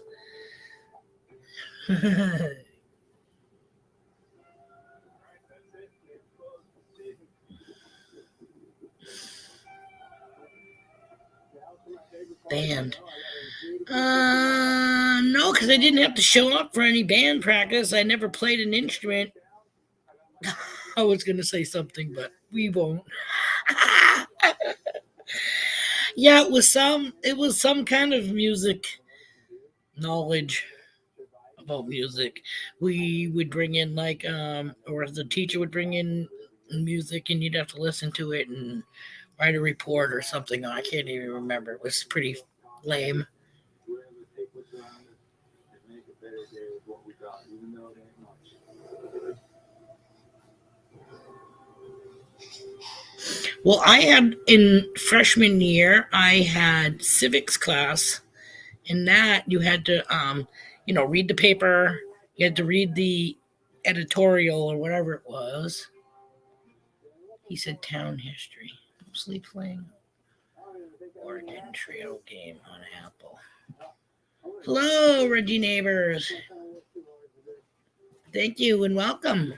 Band. No, because I didn't have to show up for any band practice. I never played an instrument. I was going to say something, but we won't. Yeah, it was some kind of music knowledge about music. We would bring in or the teacher would bring in music and you'd have to listen to it and write a report or something. I can't even remember. It was pretty lame. Well, I had in freshman year, I had civics class. In that, you had to, read the paper. You had to read the editorial or whatever it was. He said town history. Mostly playing Oregon Trail game on Apple. Hello, Reggie neighbors. Thank you and welcome.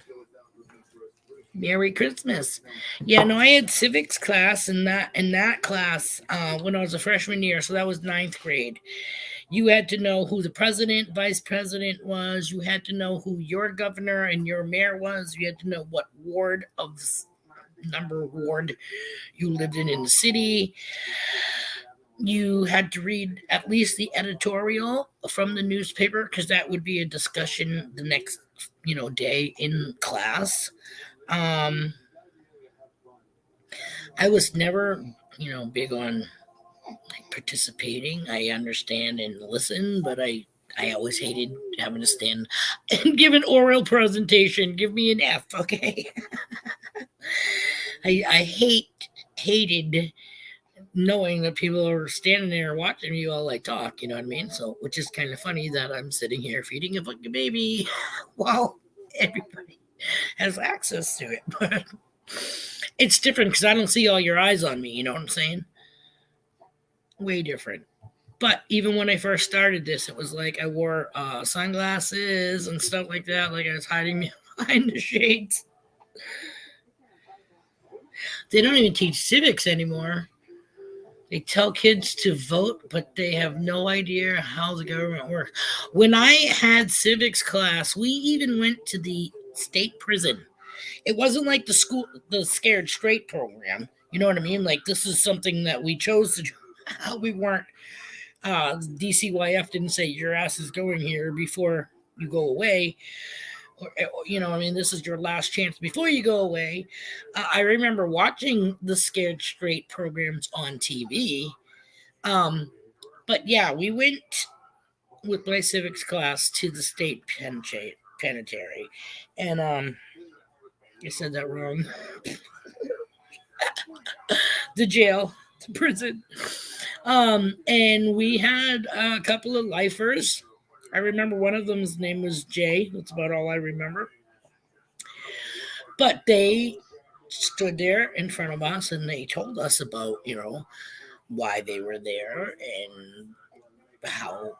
Merry Christmas. Yeah, no, I had civics class in that class when I was a freshman year, so that was 9th grade. You had to know who the president, vice president was. You had to know who your governor and your mayor was. You had to know what ward of number ward you lived in the city. You had to read at least the editorial from the newspaper because that would be a discussion the next day in class. I was never big on participating. I understand and listen, but I always hated having to stand and give an oral presentation. Give me an F, okay? I hated knowing that people are standing there watching me while I talk, you know what I mean? So, which is kind of funny that I'm sitting here feeding a fucking baby while everybody has access to it. But it's different because I don't see all your eyes on me, you know what I'm saying? Way different. But even when I first started this, it was like I wore sunglasses and stuff like that, like I was hiding behind the shades. They don't even teach civics anymore. They tell kids to vote, but they have no idea how the government works. When I had civics class, we even went to the state prison. It wasn't like the Scared Straight program. You know what I mean? Like this is something that we chose to do. We weren't. DCYF didn't say your ass is going here before you go away. This is your last chance before you go away. I remember watching the Scared Straight programs on TV. But yeah, we went with my civics class to the state penitentiary. And I said that wrong. The jail, the prison. And we had a couple of lifers. I remember one of them's name was Jay. That's about all I remember. But they stood there in front of us and they told us about, why they were there and how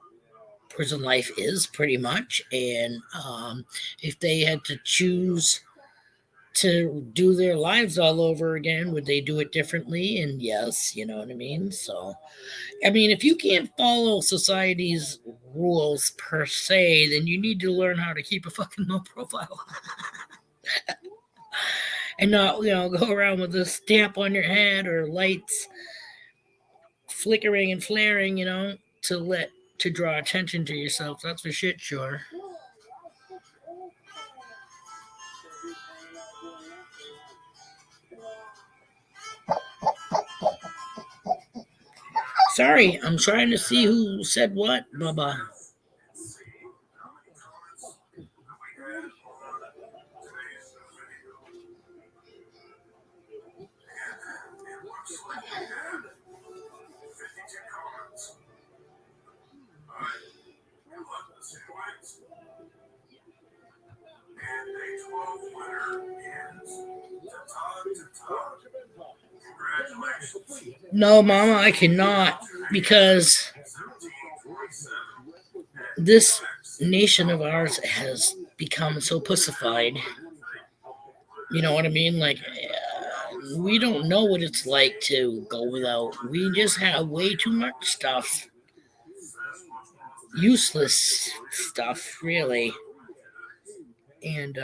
prison life is pretty much. And if they had to choose to do their lives all over again, would they do it differently? And yes, you know what I mean? So, if you can't follow society's rules per se, then you need to learn how to keep a fucking low profile. And not, go around with a stamp on your head or lights flickering and flaring, to draw attention to yourself. That's for shit, sure. Sorry, I'm trying to see who said what, Bubba. No, Mama, I cannot, because this nation of ours has become so pussified. You know what I mean? Like, we don't know what it's like to go without. We just have way too much stuff. Useless stuff, really. And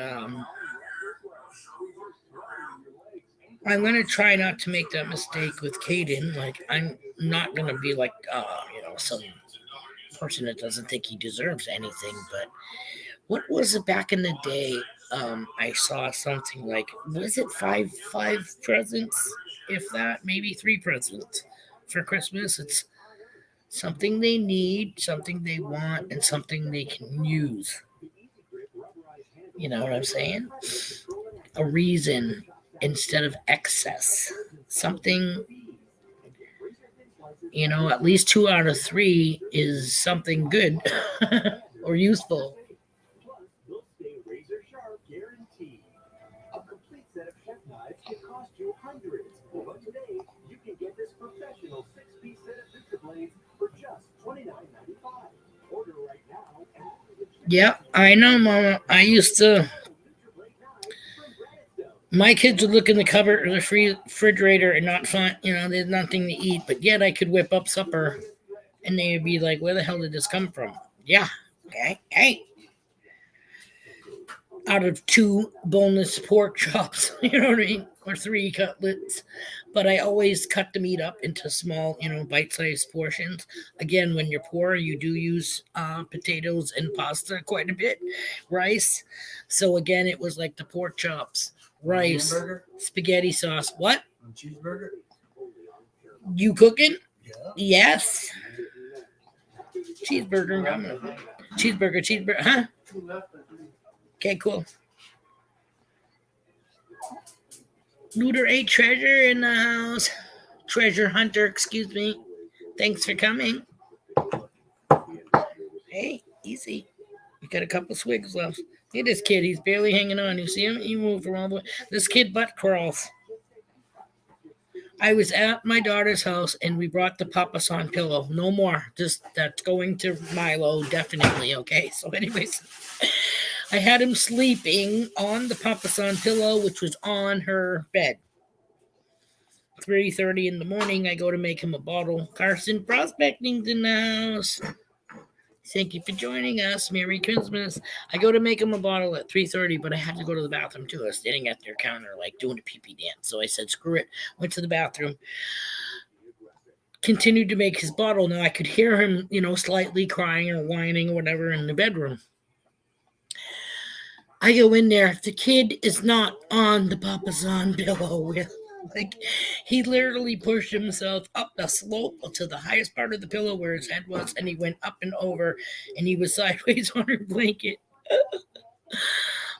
I'm going to try not to make that mistake with Caden. Like, I'm not going to be like, some person that doesn't think he deserves anything. But what was it back in the day? I saw something like, was it five presents? If that, maybe 3 presents for Christmas. It's something they need, something they want, and something they can use. You know what I'm saying? A reason instead of excess. Something, at least 2 out of 3 is something good or useful. Plus, they'll stay razor sharp guaranteed. A complete set of chef knives can cost you hundreds. But today, you can get this professional 6-piece set of Victor blades for just $29.95. Order right now and Yep, I know, Mama. I used to. My kids would look in the cupboard or the refrigerator and not find, there's nothing to eat, but yet I could whip up supper and they would be like, where the hell did this come from? Yeah, okay, hey. Out of 2 boneless pork chops, you know what I mean? Or 3 cutlets. But I always cut the meat up into small, bite-sized portions. Again, when you're poor, you do use potatoes and pasta quite a bit, rice. So again, it was like the pork chops, rice, spaghetti sauce. What? Cheeseburger? You cooking? Yeah. Yes. Cheeseburger. Cheeseburger. Huh? Okay, cool. Looter 8 Treasure in the house. Treasure Hunter, excuse me. Thanks for coming. Hey, easy. We got a couple swigs left. Look at this kid. He's barely hanging on. You see him? He moved from all the way. This kid butt crawls. I was at my daughter's house and we brought the Papasan pillow. No more. Just that's going to Milo, definitely. Okay. So, anyways, I had him sleeping on the Papasan pillow, which was on her bed. 3:30 in the morning, I go to make him a bottle. Carson Prospecting's in the house. Thank you for joining us. Merry Christmas. I go to make him a bottle at 3:30, but I had to go to the bathroom too. I was standing at their counter, like doing a pee-pee dance. So I said, screw it. Went to the bathroom. Continued to make his bottle. Now I could hear him, slightly crying or whining or whatever in the bedroom. I go in there. The kid is not on the Papasan pillow. Like, he literally pushed himself up the slope to the highest part of the pillow where his head was, and he went up and over, and he was sideways on her blanket.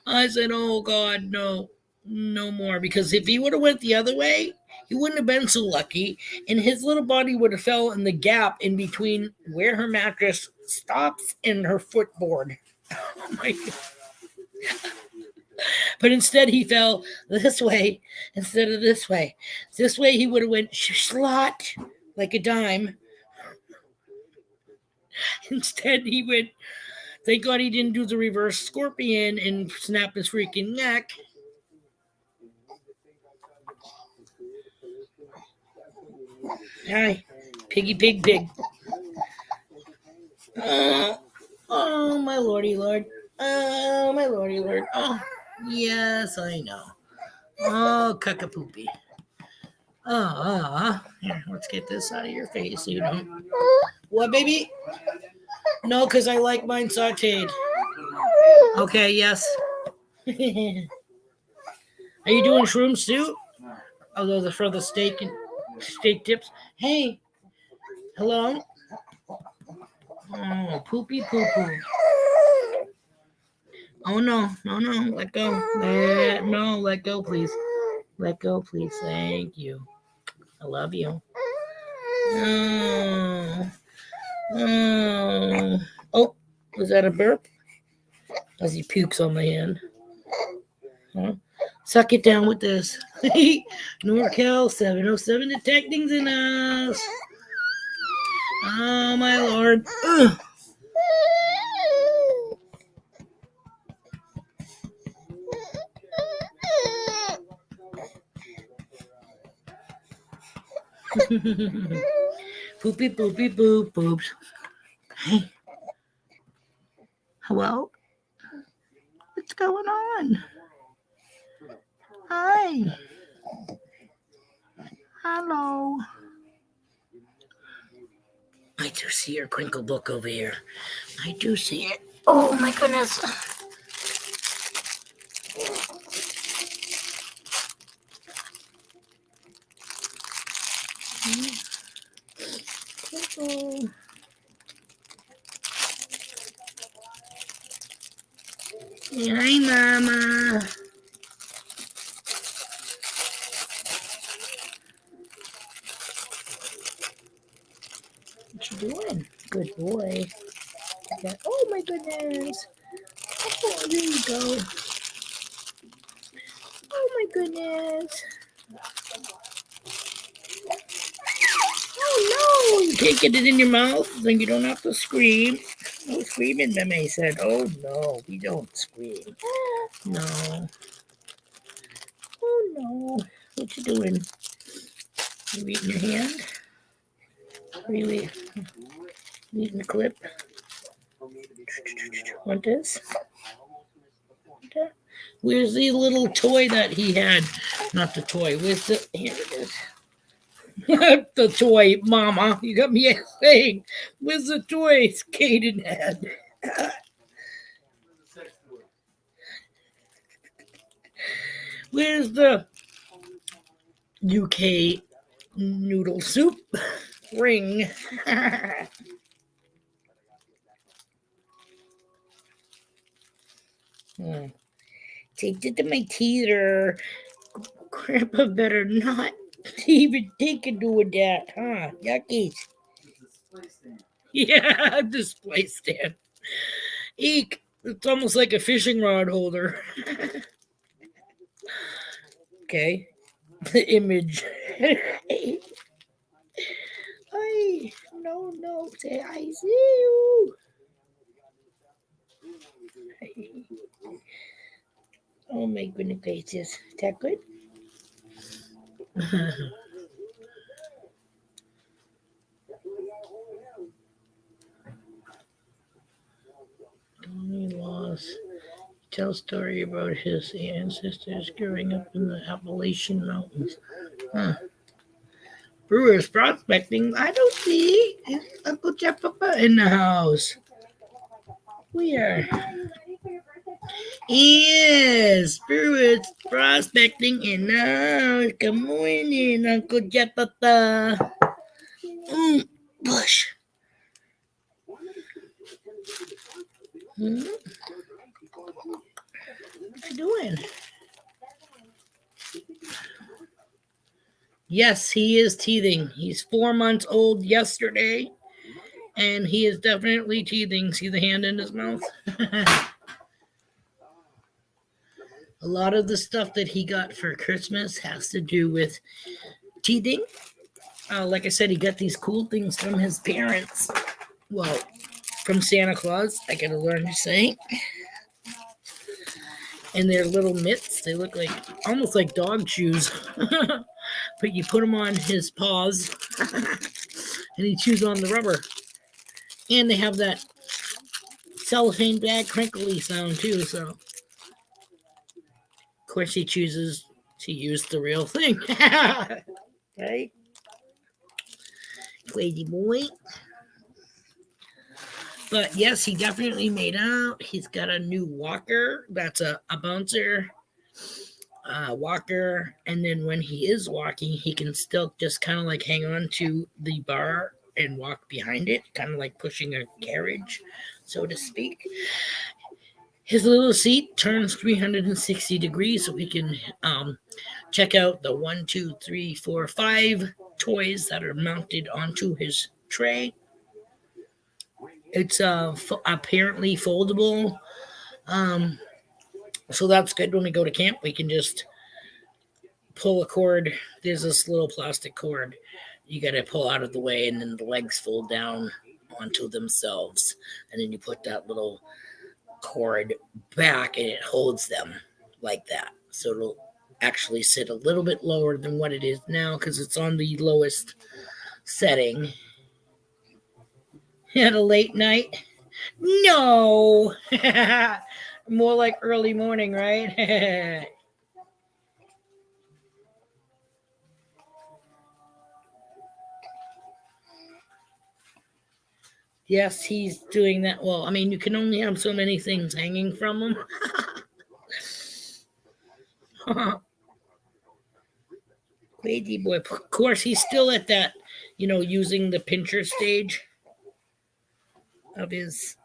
I said, oh, God, no more. Because if he would have went the other way, he wouldn't have been so lucky, and his little body would have fell in the gap in between where her mattress stops and her footboard. Oh, my God. But instead he fell this way instead of this way. This way he would have went slot like a dime. Instead he went, thank God he didn't do the reverse scorpion and snap his freaking neck. Hi, piggy pig. Oh my lordy lord. Oh my lordy lord. Oh. Yes, I know. Oh, cuckapoopy. Here, let's get this out of your face so you don't. What, baby? No, because I like mine sauteed. Okay, yes. Are you doing shrooms too? Oh, those are for the steak tips. Hey, hello? Oh, poopy poo-poo. Oh, no, let go. Let go, please. Let go, please. Thank you. I love you. Oh, was that a burp? As he pukes on my hand. Huh? Suck it down with this. NorCal 707 detecting's in us. Oh, my Lord. Ugh. Poopy boop boobs. Hey. Hello? What's going on? Hi. Hello. I do see your crinkle book over here. I do see it. Oh my goodness. Crinkle. Hi, Mama. boy. Okay. Oh my goodness. Oh, there you go. Oh my goodness. Oh no, you can't get it in your mouth, then you don't have to scream. No screaming, Meme said. Oh no, we don't scream. No. Oh no. What you doing? You eating your hand? Really? Eating the clip? Want this? Want that? Where's the little toy that he had? Not the toy. Where's the? Here it is. The toy, Mama. You got me saying, where's the toy Caden had? Where's the UK noodle soup ring? Take it to my teeter. Grandpa better not even think of doing that, huh? Yuckies. Yeah, display stand. Eek. It's almost like a fishing rod holder. Okay. The image. Hey, no, say I see you. Oh my goodness gracious. Is that good? Tony Loss tells story about his ancestors growing up in the Appalachian Mountains. Huh. Brewers prospecting. I don't see Uncle Jeff Papa in the house. Where? Yes, Brewers prospecting in the house. Good morning, Uncle Jeff Papa. Bush. What you doing? Yes, he is teething. He's 4 months old yesterday, and he is definitely teething. See the hand in his mouth? A lot of the stuff that he got for Christmas has to do with teething. Like I said, he got these cool things from his parents. Well, from Santa Claus, I gotta learn to say. And they're little mitts. They look like almost like dog shoes. But you put them on his paws and he chews on the rubber. And they have that cellophane bag crinkly sound too. So, of course, he chooses to use the real thing. Right? Crazy boy. But yes, he definitely made out. He's got a new walker. That's a bouncer walker. And then when he is walking, he can still just kind of like hang on to the bar and walk behind it, kind of like pushing a carriage, so to speak. His little seat turns 360 degrees so we can check out the 1, 2, 3, 4, 5 toys that are mounted onto his tray. It's apparently foldable. So that's good. When we go to camp, we can just pull a cord. There's this little plastic cord you got to pull out of the way, and then the legs fold down onto themselves. And then you put that little cord back and it holds them like that. So it'll actually sit a little bit lower than what it is now because it's on the lowest setting. Had a late night? No. More like early morning, right? Yes, he's doing that. Well, I mean, you can only have so many things hanging from him. Crazy boy. Of course, he's still at that, using the pincher stage of his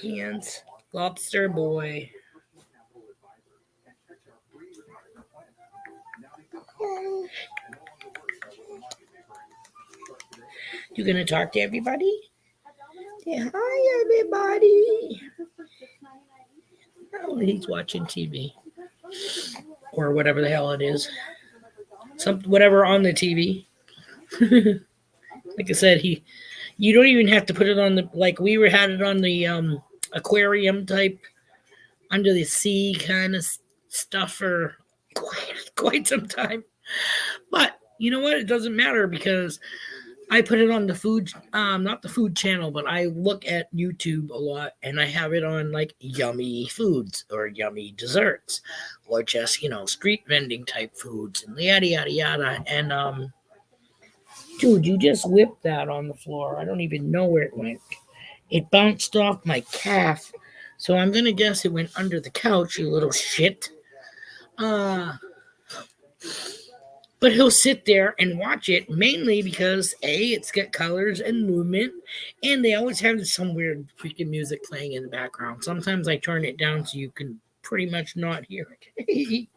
hands. Lobster boy. You gonna talk to everybody? Say hi, everybody. Oh, he's watching TV or whatever the hell it is. Whatever on the TV. Like I said, you don't even have to put it on the, like we had it on the aquarium type under the sea kind of stuff for quite some time. But you know what? It doesn't matter because I put it on the food, not the food channel, but I look at YouTube a lot and I have it on like yummy foods or yummy desserts or just, street vending type foods and yada, yada, yada. And, dude, you just whipped that on the floor. I don't even know where it went. It bounced off my calf. So I'm going to guess it went under the couch, you little shit. But he'll sit there and watch it mainly because it's got colors and movement, and they always have some weird freaking music playing in the background. Sometimes I turn it down so you can pretty much not hear it.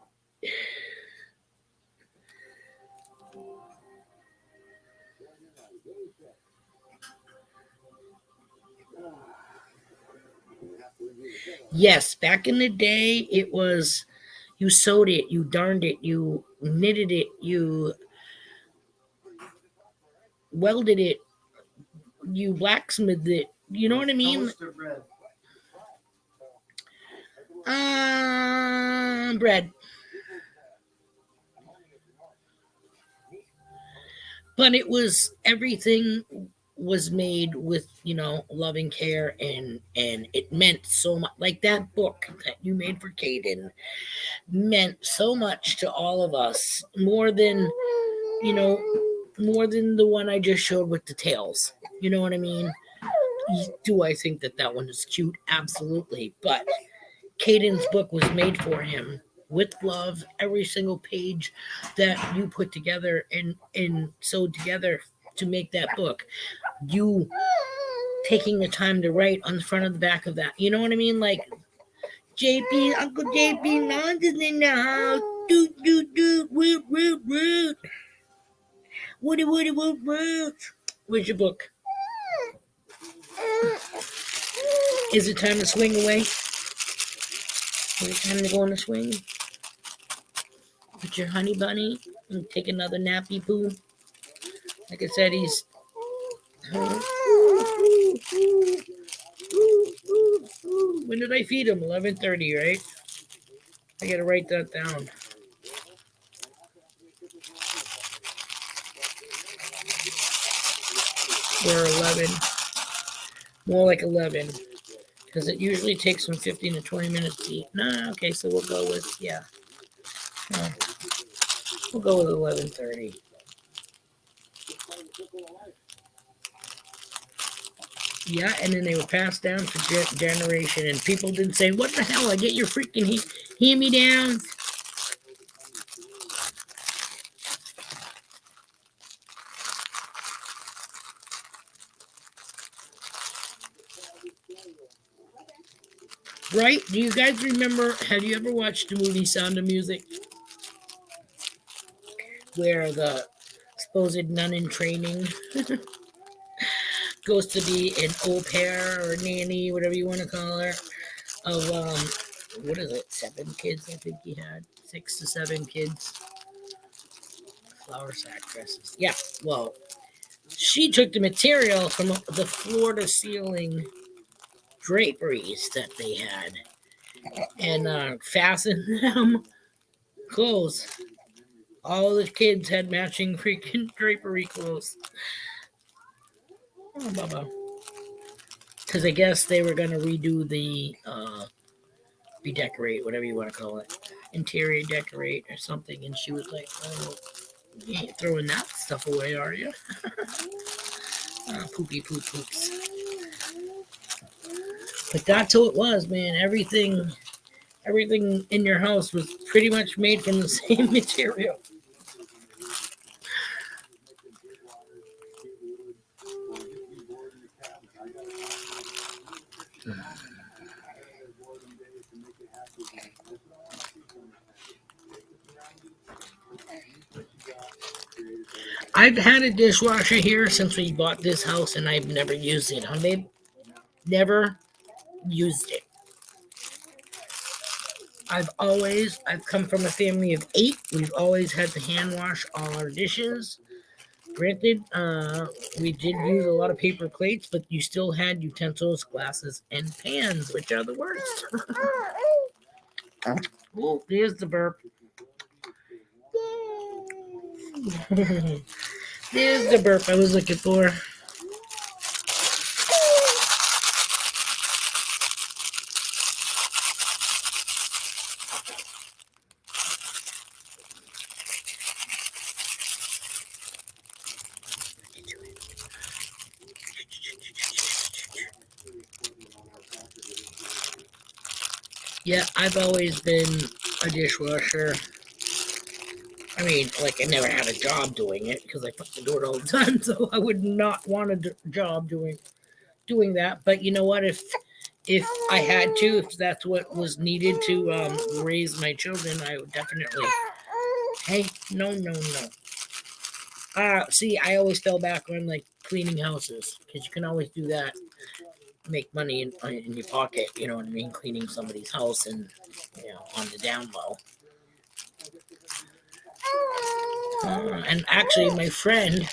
Yes, back in the day, it was you sewed it, you darned it, you knitted it, you welded it, you blacksmithed it. You know what I mean? Bread. But it was everything was made with loving care, and it meant so much. Like that book that you made for Caden meant so much to all of us, more than the one I just showed with the tails. You know what I mean? Do I think that one is cute? Absolutely. But Caden's book was made for him with love. Every single page that you put together and sewed together to make that book, you taking the time to write on the front of the back of that. You know what I mean? Like JP, Uncle JP, London in the house. Doot, woot, woot, woot. Woody, woody, woot, woot. Where's your book? Is it time to swing away? Is it time to go on a swing? With your honey bunny and take another nappy poo? Like I said, he's... When did I feed him? 11:30, right? I gotta write that down. Or 11. More like 11. Because it usually takes from 15 to 20 minutes to eat. No, okay, so we'll go with, we'll go with 11:30. Yeah, and then they were passed down for generation, and people didn't say, what the hell, I get your freaking hand-me-downs. Right? Do you guys remember, have you ever watched the movie Sound of Music? Where the supposed nun in training goes to be an au pair or nanny, whatever you want to call her, of, what is it, 7 kids I think he had? 6 to 7 kids. Flower sack dresses. Yeah, well, she took the material from the floor-to-ceiling draperies that they had and fastened them clothes. All the kids had matching freaking drapery clothes. Oh, Bubba. Because I guess they were going to redo the redecorate, whatever you want to call it, interior decorate or something. And she was like, oh, you ain't throwing that stuff away, are you? Poopy poop poops. But that's who it was, man. Everything in your house was pretty much made from the same material. I've had a dishwasher here since we bought this house, and I've never used it, huh, babe? Never used it. I've come from a family of 8. We've always had to hand wash all our dishes. Granted, we did use a lot of paper plates, but you still had utensils, glasses, and pans, which are the worst. Oh, there's the burp. Yay. There's the burp I was looking for. Yeah, I've always been a dishwasher. I mean, like, I never had a job doing it because I fucking do it all the time, so I would not want a job doing that. But you know what? If I had to, if that's what was needed to raise my children, I would definitely. Hey, no. See, I always fell back on like cleaning houses because you can always do that, make money in your pocket. You know what I mean? Cleaning somebody's house and on the down low. And actually, my friend,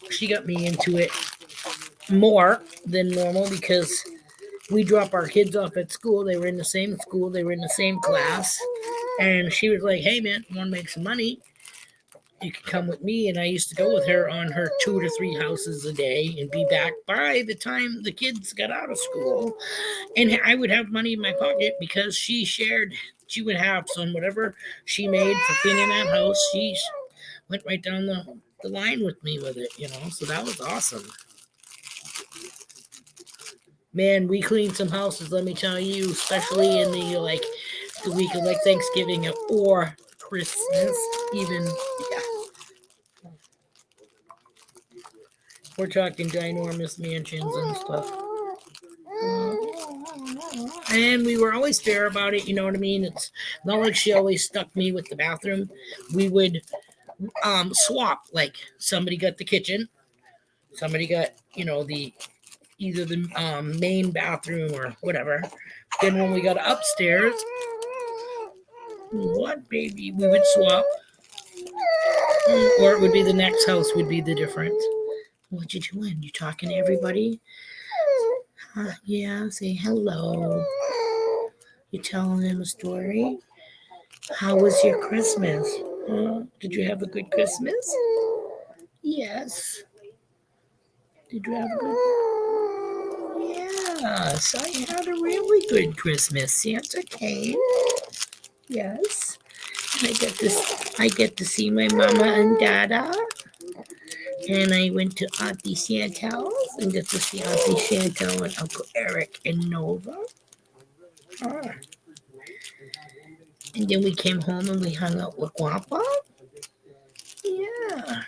she got me into it more than normal because we drop our kids off at school. They were in the same school. They were in the same class. And she was like, hey, man, want to make some money? You can come with me. And I used to go with her on her 2 to 3 houses a day and be back by the time the kids got out of school. And I would have money in my pocket because she would have some whatever she made for cleaning that house. She went right down the line with me with it, so that was awesome. Man, we cleaned some houses, let me tell you, especially in the week of like Thanksgiving or Christmas even. Yeah. We're talking ginormous mansions and stuff. And we were always fair about it, you know what I mean? It's not like she always stuck me with the bathroom. We would swap, like somebody got the kitchen, somebody got, either the main bathroom or whatever. Then when we got upstairs, what baby, we would swap. Or it would be the next house would be the difference. What you doing? You talking to everybody? Yeah, say hello. You telling them a story? How was your Christmas? Did you have a good Christmas? Yes. Did you have a good? Yes, I had a really good Christmas. Santa came. Yes. And I get to see my mama and dada. And I went to Auntie Chantel's and got to see Auntie Chantel and Uncle Eric and Nova. And then we came home and we hung out with Guapa. Yeah.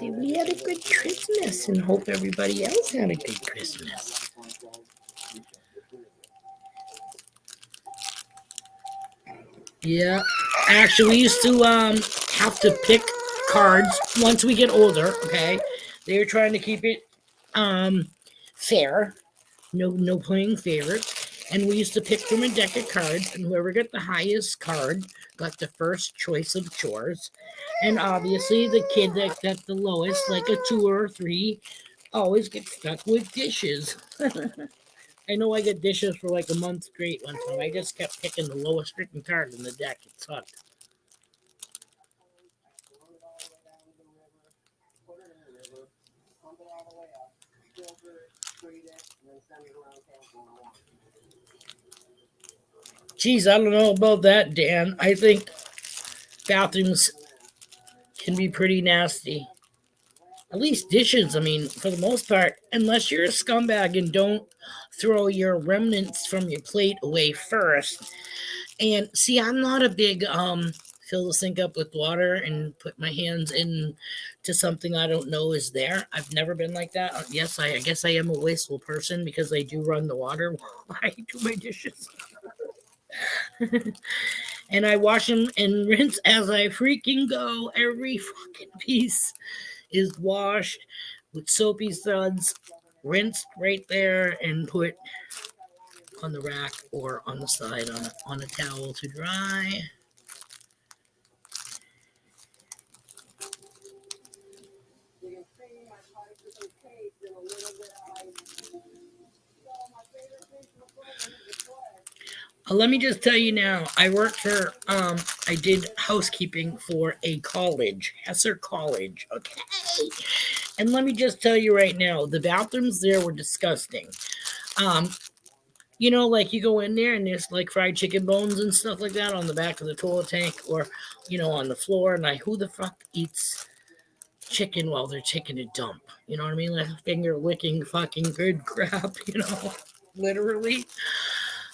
We had a good Christmas and hope everybody else had a good Christmas. Yeah. Actually, we used to have to pick cards once we get older, okay? They were trying to keep it fair. No playing favorites. And we used to pick from a deck of cards, and whoever got the highest card got the first choice of chores. And obviously, the kid that got the lowest, like a 2 or a 3, always gets stuck with dishes. I know I got dishes for like a month straight one time. I just kept picking the lowest freaking card in the deck. It sucked. Geez, I don't know about that, Dan. I think bathrooms can be pretty nasty. At least dishes, I mean, for the most part, unless you're a scumbag and don't throw your remnants from your plate away first. And see, I'm not a big fill the sink up with water and put my hands into something I don't know is there. I've never been like that. Yes, I guess I am a wasteful person because I do run the water while I do my dishes. and I wash them and rinse as I freaking go. Every fucking piece is washed with soapy suds, rinsed right there, and put on the rack or on the side on a towel to dry. You can see my pipes are okay, still a little bit of ice. So my favorite thing to play is the play. Let me just tell you now, I did housekeeping for a college, Hesser College, okay? And let me just tell you right now, the bathrooms there were disgusting. Like you go in there and there's like fried chicken bones and stuff like that on the back of the toilet tank or, on the floor. And who the fuck eats chicken while they're taking a dump? You know what I mean? Like finger licking fucking good crap, literally.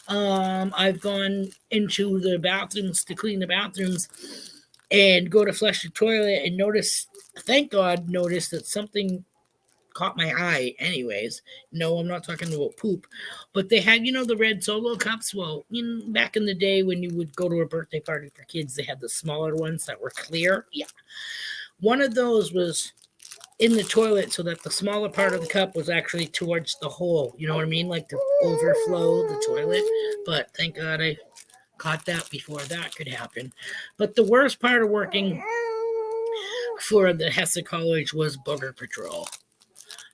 I've gone into the bathrooms to clean the bathrooms and go to flush the toilet and thank God, notice that something caught my eye anyways. No, I'm not talking about poop. But they had, the red Solo cups. Well, back in the day when you would go to a birthday party for kids, they had the smaller ones that were clear. Yeah. One of those was in the toilet so that the smaller part of the cup was actually towards the hole. You know what I mean? Like to overflow the toilet. But thank God I caught that before that could happen. But the worst part of working for the Hesse College was booger patrol,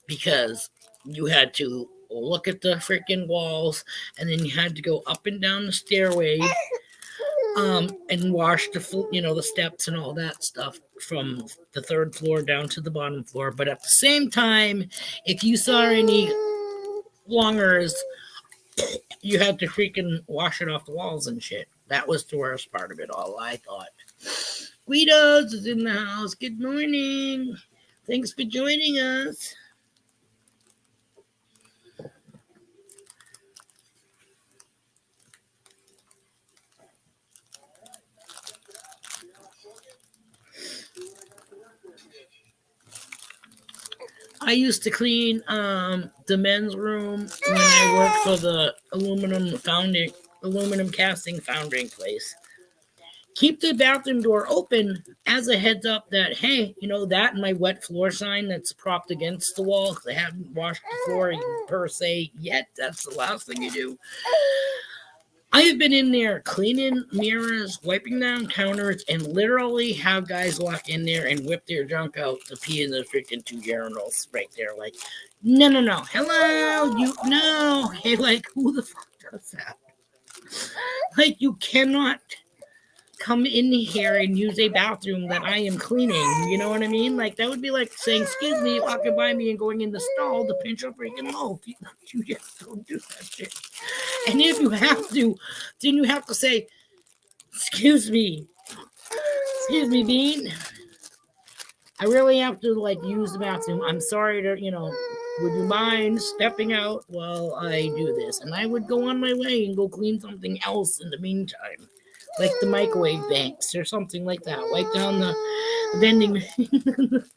because you had to look at the freaking walls and then you had to go up and down the stairway and wash the steps and all that stuff from the third floor down to the bottom floor. But at the same time, if you saw any longers, you had to freaking wash it off the walls and shit. That was the worst part of it all, I thought. Guidos is in the house. Good morning. Thanks for joining us. I used to clean the men's room when I worked for the aluminum casting foundering place. Keep the bathroom door open as a heads up that, hey, that and my wet floor sign that's propped against the wall because I haven't washed the floor per se yet. That's the last thing you do. I have been in there cleaning mirrors, wiping down counters, and literally have guys walk in there and whip their junk out to pee in the freaking two urinals right there. Like, no. Hello, no. Hey, like, who the fuck does that? Like, you cannot come in here and use a bathroom that I am cleaning. You know what I mean? Like, that would be like saying, excuse me, walking by me and going in the stall to pinch a freaking loaf. You just don't do that shit. And if you have to, then you have to say, excuse me, Bean. I really have to use the bathroom. I'm sorry to, would you mind stepping out while I do this? And I would go on my way and go clean something else in the meantime, like the microwave banks or something like that. Wipe down the vending machine in the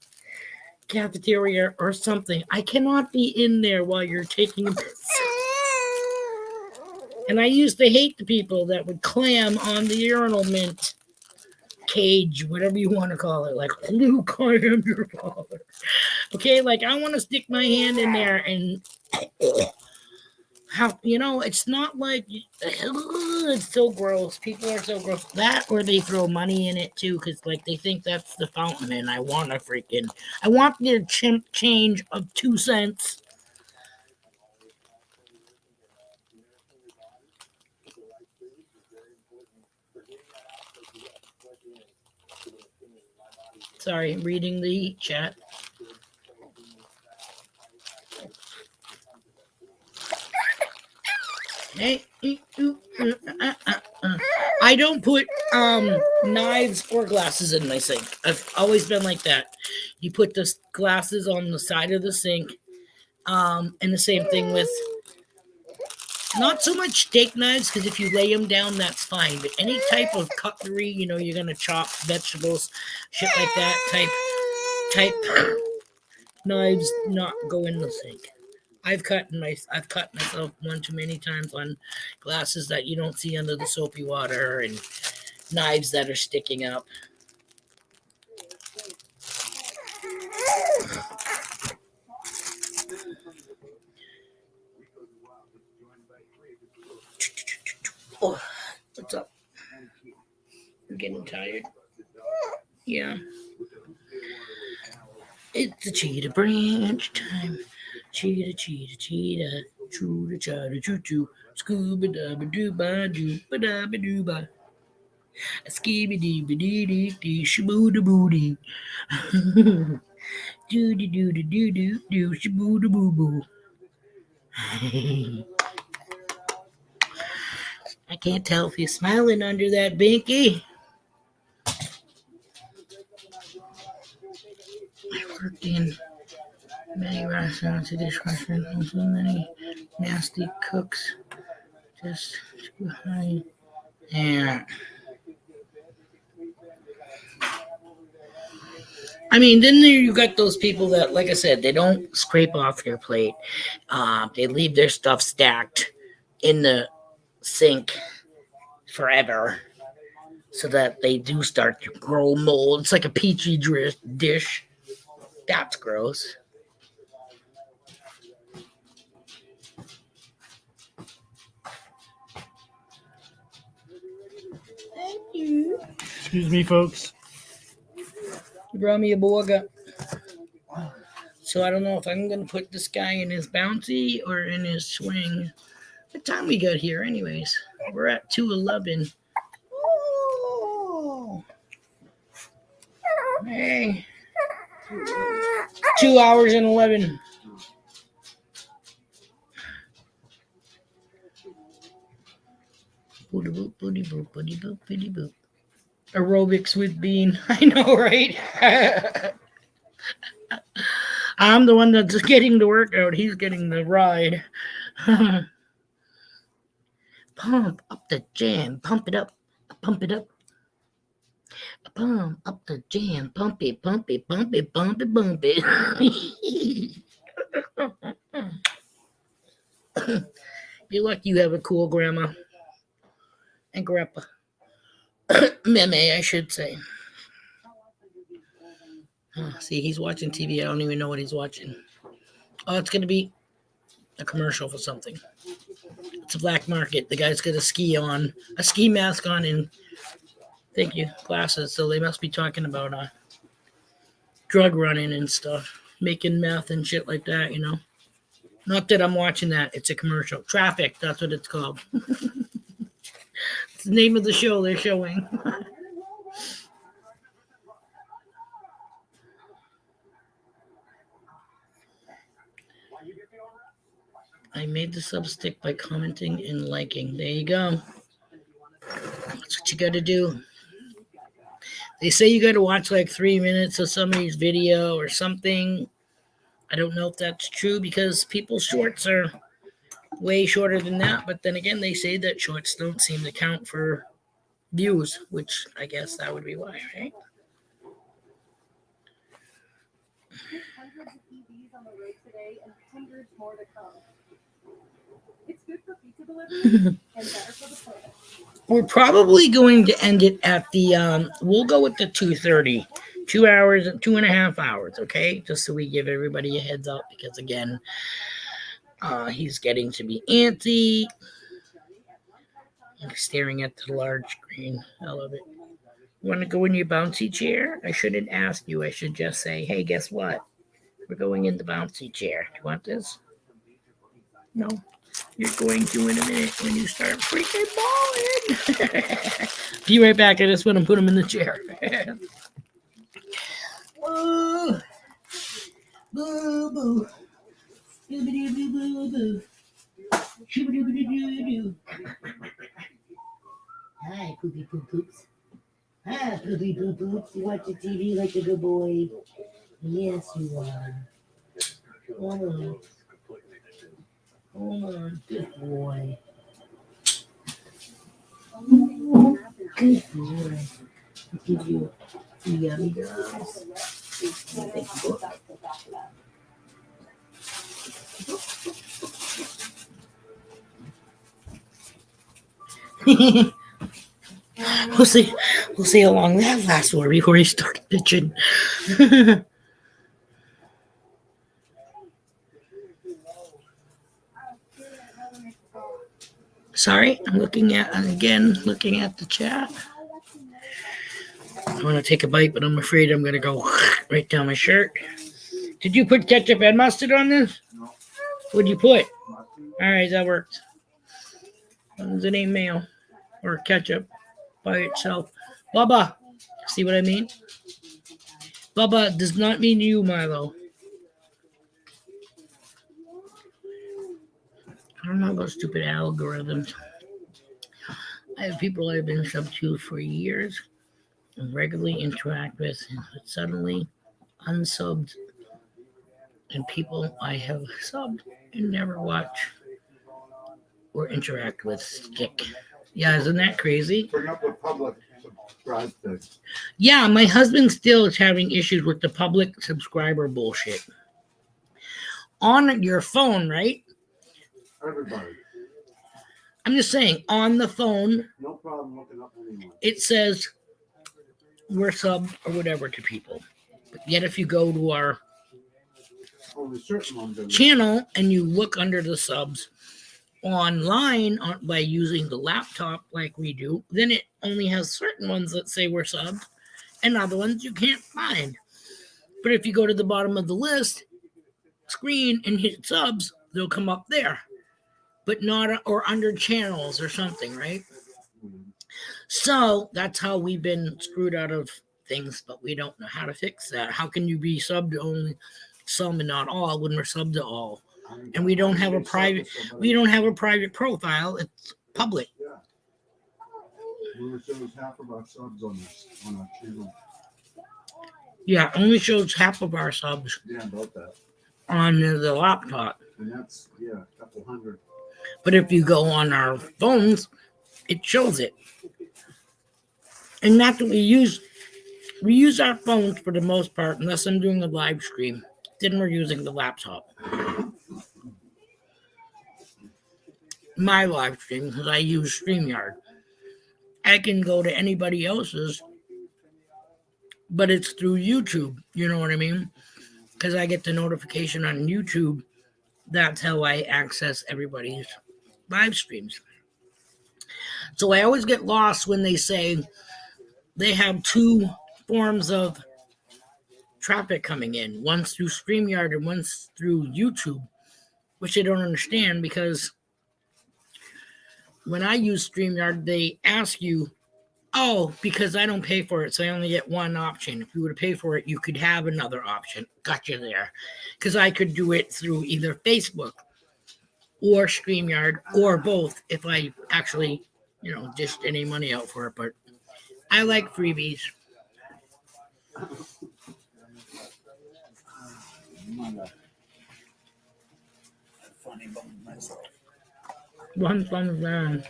cafeteria or something. I cannot be in there while you're taking a piss. And I used to hate the people that would clam on the urinal mint cage, whatever you want to call it. Like, Luke, I am your father. Okay, I want to stick my hand in there and it's not like it's so gross. People are so gross. That or they throw money in it too, because they think that's the fountain, and I want their chimp change of 2 cents. Sorry, reading the chat. I don't put knives or glasses in my sink. I've always been like that. You put the glasses on the side of the sink. And the same thing with not so much steak knives, because if you lay them down, that's fine. But any type of cutlery, you're going to chop vegetables, shit like that, type knives not go in the sink. I've cut myself one too many times on glasses that you don't see under the soapy water and knives that are sticking up. Oh, what's up? You're getting tired? Yeah. It's the cheetah branch time. Cheetah, cheetah, cheetah. Choo cha choo choo. Scooba dabba doo ba doo ba dabba doo ba. Skibby dee ba dee dee dee shaboo da boo dee. Doo doo doo doo doo doo doo shaboo da boo boo. I can't tell if he's smiling under that binky. I worked in many restaurants, a dishwasher, and so many nasty cooks. Just too high. Yeah. I mean, then there you got those people that, like I said, they don't scrape off your plate. They leave their stuff stacked in the sink forever so that they do start to grow mold. It's like a petri dish. That's gross. Thank you. Excuse me, folks. You brought me a burger. So I don't know if I'm going to put this guy in his bouncy or in his swing. What time we got here anyways? We're at 2:11. Oh. Hey. 2 hours and 11. Booty boop, booty boop, booty boop, booty boop. Aerobics with Bean. I know, right? I'm the one that's getting the workout. He's getting the ride. Pump up the jam. Pump it up. Pump it up. Pump up the jam. Pump it, pump it, pump it, pump it, pump it. You're lucky you have a cool grandma and grandpa. Meme, I should say. Oh, see, he's watching TV. I don't even know what he's watching. Oh, it's going to be a commercial for something. It's a black market. The guy's got a ski mask on, and thank you, glasses. So they must be talking about drug running and stuff, making meth and shit like that, you know. Not that I'm watching that. It's a commercial. Traffic, that's what it's called. It's the name of the show they're showing. I made the sub stick by commenting and liking. There you go. That's what you got to do. They say you got to watch like 3 minutes of somebody's video or something. I don't know if that's true because people's shorts are way shorter than that. But then again, they say that shorts don't seem to count for views, which I guess that would be why, right? Hundreds of EVs on the road today and hundreds more to come. It's good for pizza delivery and better for the planet. We're probably going to end it at the, we'll go with the 2:30. 2 hours, 2.5 hours, okay? Just so we give everybody a heads up because, again, he's getting to be antsy. I'm staring at the large screen. I love it. You want to go in your bouncy chair? I shouldn't ask you. I should just say, hey, guess what? We're going in the bouncy chair. Do you want this? No. You're going to in a minute when you start freaking balling. Be right back. I just want to put him in the chair. Boo. Boo boo. Doobity boo boo boo. Shoo-ba-doo-ba-doo-doo-doo. Hi, poopy poop poops. Hi, poopy poop poops. You watch the TV like a good boy. Yes, you are. Hold on. Hold on, good boy. Good boy. I'll give you some yummy girls. Thank you. We'll see. We'll see how long that lasts for before he starts bitching. Sorry, I'm looking at the chat. I want to take a bite, but I'm afraid I'm gonna go right down my shirt. Did you put ketchup and mustard on this? No. What'd you put? All right, that works. As long as it ain't mayo or ketchup by itself. Bubba, see what I mean? Bubba does not mean you, Milo. I don't know about stupid algorithms. I have people I've been subbed to for years and regularly interact with, but suddenly unsubbed, and people I have subbed and never watch or interact with stick. Yeah, isn't that crazy? Bring up the public subscribe thing. Yeah, my husband still is having issues with the public subscriber bullshit. On your phone, right? Everybody. I'm just saying, on the phone, No problem looking up anyone. it says we're subbed or whatever to people. But yet if you go to our Only certain ones are. channel and you look under the subs online by using the laptop like we do, then it only has certain ones that say we're subbed and other ones you can't find. But if you go to the bottom of the list screen and hit subs, they'll come up there, but not or under channels or something, right? So that's how we've been screwed out of things, but we don't know how to fix that. How can you be subbed to only some and not all when we're subbed to all? And we don't have a private profile. It's public. Yeah. We shows half of our subs on our channel. Yeah, only shows half of our subs Yeah, about that. on the laptop. And that's a couple hundred. But if you go on our phones, it shows it. And that's what we use. We use our phones for the most part, unless I'm doing a live stream. Then we're using the laptop. My live stream, because I use StreamYard. I can go to anybody else's, but it's through YouTube. You know what I mean? Because I get the notification on YouTube. That's how I access everybody's live streams. So I always get lost when they say they have two forms of traffic coming in. One's through StreamYard and one's through YouTube, which I don't understand because when I use StreamYard, they ask you, oh, because I don't pay for it, so I only get one option. If you were to pay for it, you could have another option. Gotcha there. Because I could do it through either Facebook or StreamYard or both if I actually, dished any money out for it. But I like freebies. One thumbs down.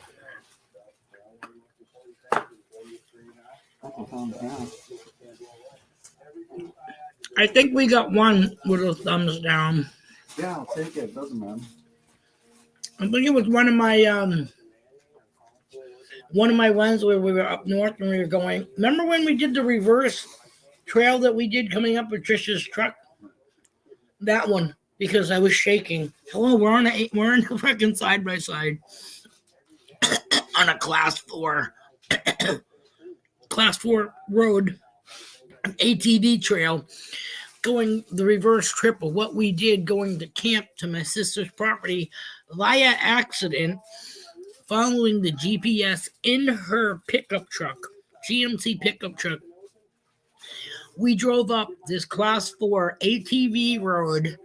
I think we got one with a thumbs down. Yeah, I'll take it. Doesn't matter. I think it was one of my ones where we were up north and we were going. Remember when we did the reverse trail that we did coming up with Trisha's truck? That one, because I was shaking. Hello, we're in a fucking side by side on a class 4 road, an ATV trail, going the reverse trip of what we did going to camp to my sister's property via accident, following the GPS in her pickup truck, GMC pickup truck. We drove up this class 4 ATV road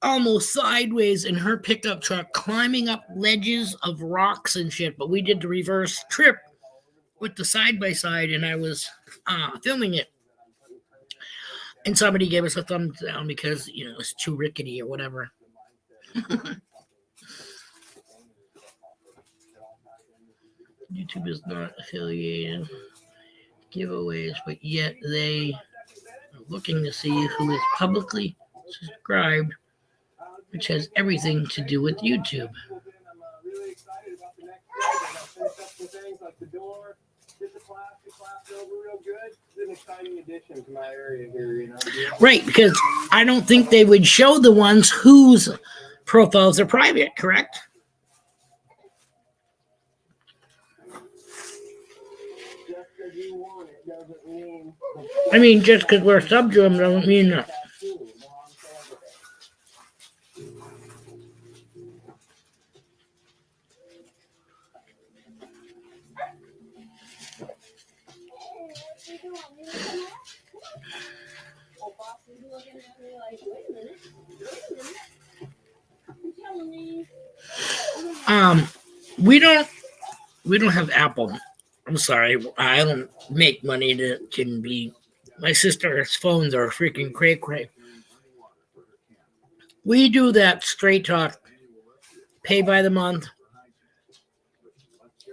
almost sideways in her pickup truck, climbing up ledges of rocks and shit. But we did the reverse trip with the side-by-side, and I was filming it. And somebody gave us a thumbs down because, it's too rickety or whatever. YouTube is not affiliated giveaways, but yet they are looking to see who is publicly subscribed, which has everything to do with YouTube. an exciting addition to my area here, you know. Right, because I don't think they would show the ones whose profiles are private, correct? Just because you want it doesn't mean. I mean, just because we're sub to them doesn't mean that. We don't have Apple. I'm sorry, I don't make money that can be. My sister's phones are freaking cray. We do that straight talk, pay by the month,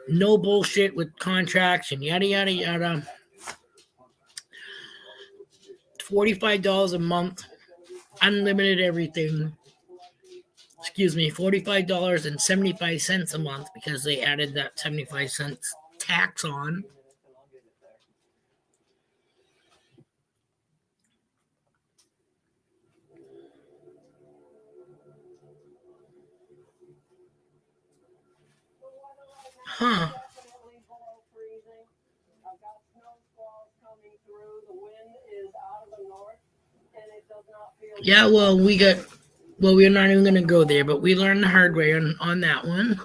no bullshit with contracts and yada yada yada. $45 a month, unlimited everything. Excuse me, $45.75 a month because they added that 75 cents tax on. Huh. Yeah, well, we're not even going to go there, but we learned the hard way on that one.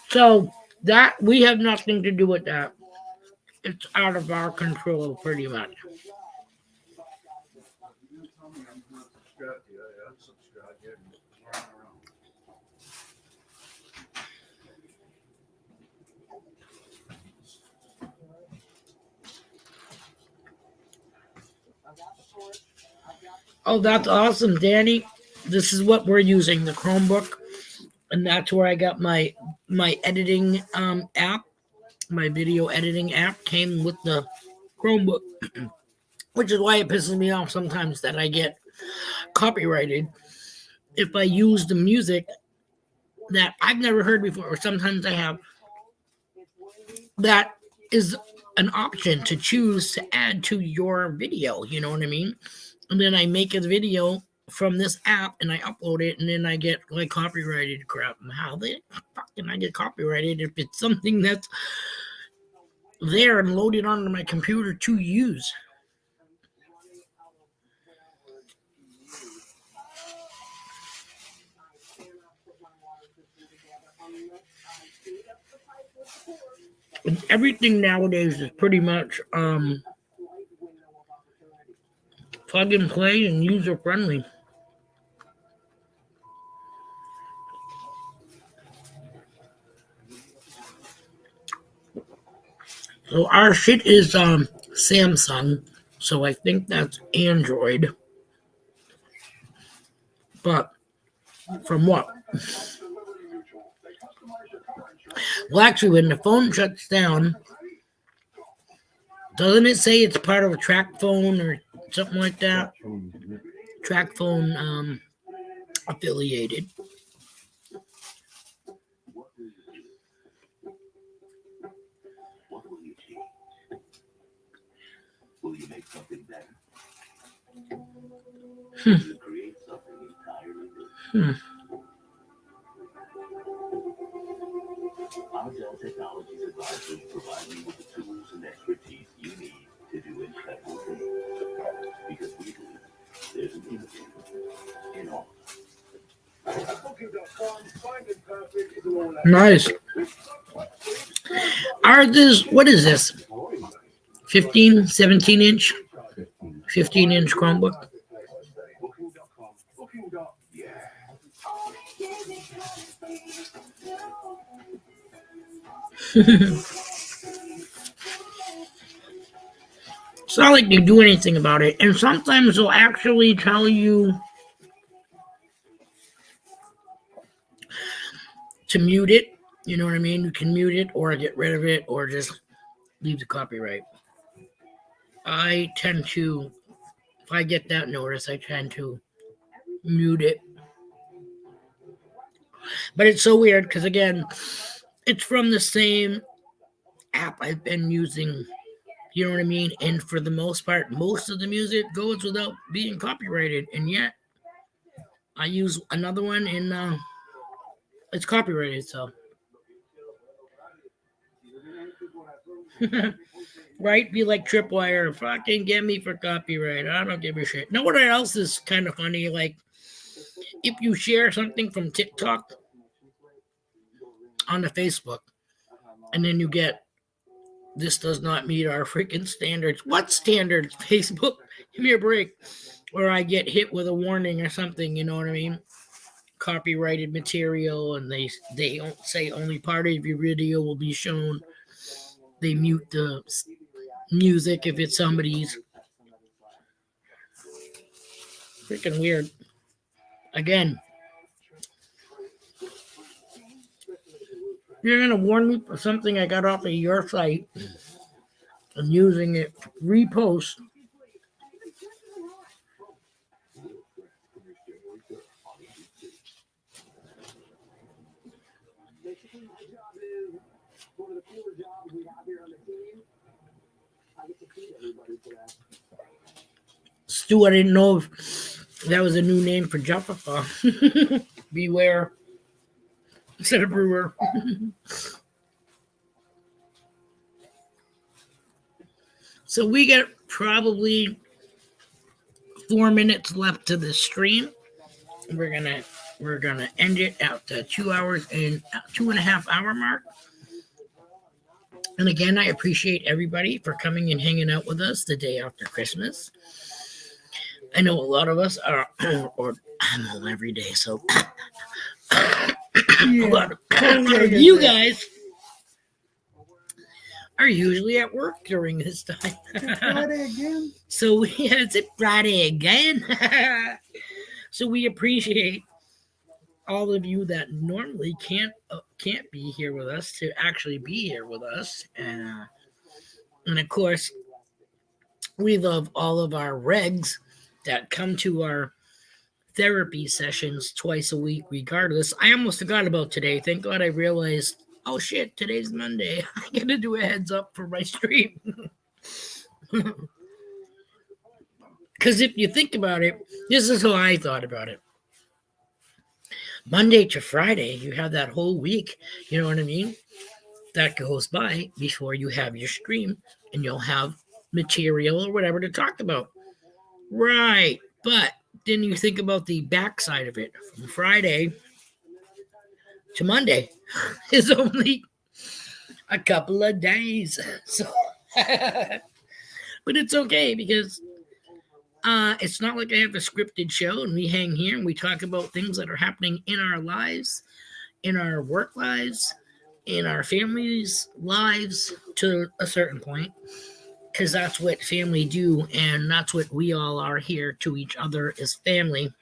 So that we have nothing to do with that. It's out of our control, pretty much. Oh, that's awesome, Danny. This is what we're using, the Chromebook. And that's where I got my editing app. My video editing app came with the Chromebook, which is why it pisses me off sometimes that I get copyrighted if I use the music that I've never heard before, or sometimes I have. That is an option to choose to add to your video, you know what I mean? And then I make a video from this app and I upload it, and then I get like copyrighted crap. How the fuck can I get copyrighted if it's something that's there and loaded onto my computer to use? And everything nowadays is pretty much plug and play and user friendly. So our shit is Samsung, so I think that's Android. But from what? Well, actually, when the phone shuts down, doesn't it say it's part of a track phone or something like that? Track phone affiliated. Will you make something better? Hmm. Will you create something entirely new? Our Dell Technologies advisors provide you with the tools and expertise you need to do incredible things. Because we believe there's an innovator in all. Nice. Ours is, what is this? 15, 17 inch? 15 inch Chromebook. It's not like they do anything about it. And sometimes they'll actually tell you to mute it. You know what I mean? You can mute it or get rid of it or just leave the copyright. I tend to, if I get that notice, I tend to mute it. But it's so weird because, again, it's from the same app I've been using. You know what I mean? And for the most part, most of the music goes without being copyrighted. And yet, I use another one and it's copyrighted. So, right? Be like Tripwire. Fucking get me for copyright. I don't give a shit. Know what else is kind of funny? Like, if you share something from TikTok onto Facebook, and then you get, this does not meet our freaking standards. What standards? Facebook, give me a break. Or I get hit with a warning or something, you know what I mean? Copyrighted material, and they don't say only part of your video will be shown. They mute the music if it's somebody's. Freaking weird. Again, you're gonna warn me for something I got off of your site and using it to repost. Basically, my job is one of the cooler jobs we have here on the team. I get to feed everybody today. Stu, I didn't know if that was a new name for Jaffa. Beware. Instead of brewer. So we got probably 4 minutes left to the stream. We're gonna end it at the 2 hours and 2.5 hour mark. And again, I appreciate everybody for coming and hanging out with us the day after Christmas. I know a lot of us are, or I'm home every day, so a lot of you guys are usually at work during this time. Friday again? So it's a Friday again. So we appreciate all of you that normally can't be here with us to actually be here with us, and of course, we love all of our regs that come to our therapy sessions twice a week, regardless. I almost forgot about today. Thank God I realized, oh shit, today's Monday. I gotta do a heads up for my stream. Because if you think about it, this is how I thought about it. Monday to Friday, you have that whole week, you know what I mean? That goes by before you have your stream, and you'll have material or whatever to talk about. Right. But then you think about the backside of it. From Friday to Monday is only a couple of days. So, but it's okay because it's not like I have a scripted show and we hang here and we talk about things that are happening in our lives, in our work lives, in our families' lives to a certain point, because that's what family do, and that's what we all are here to each other as family.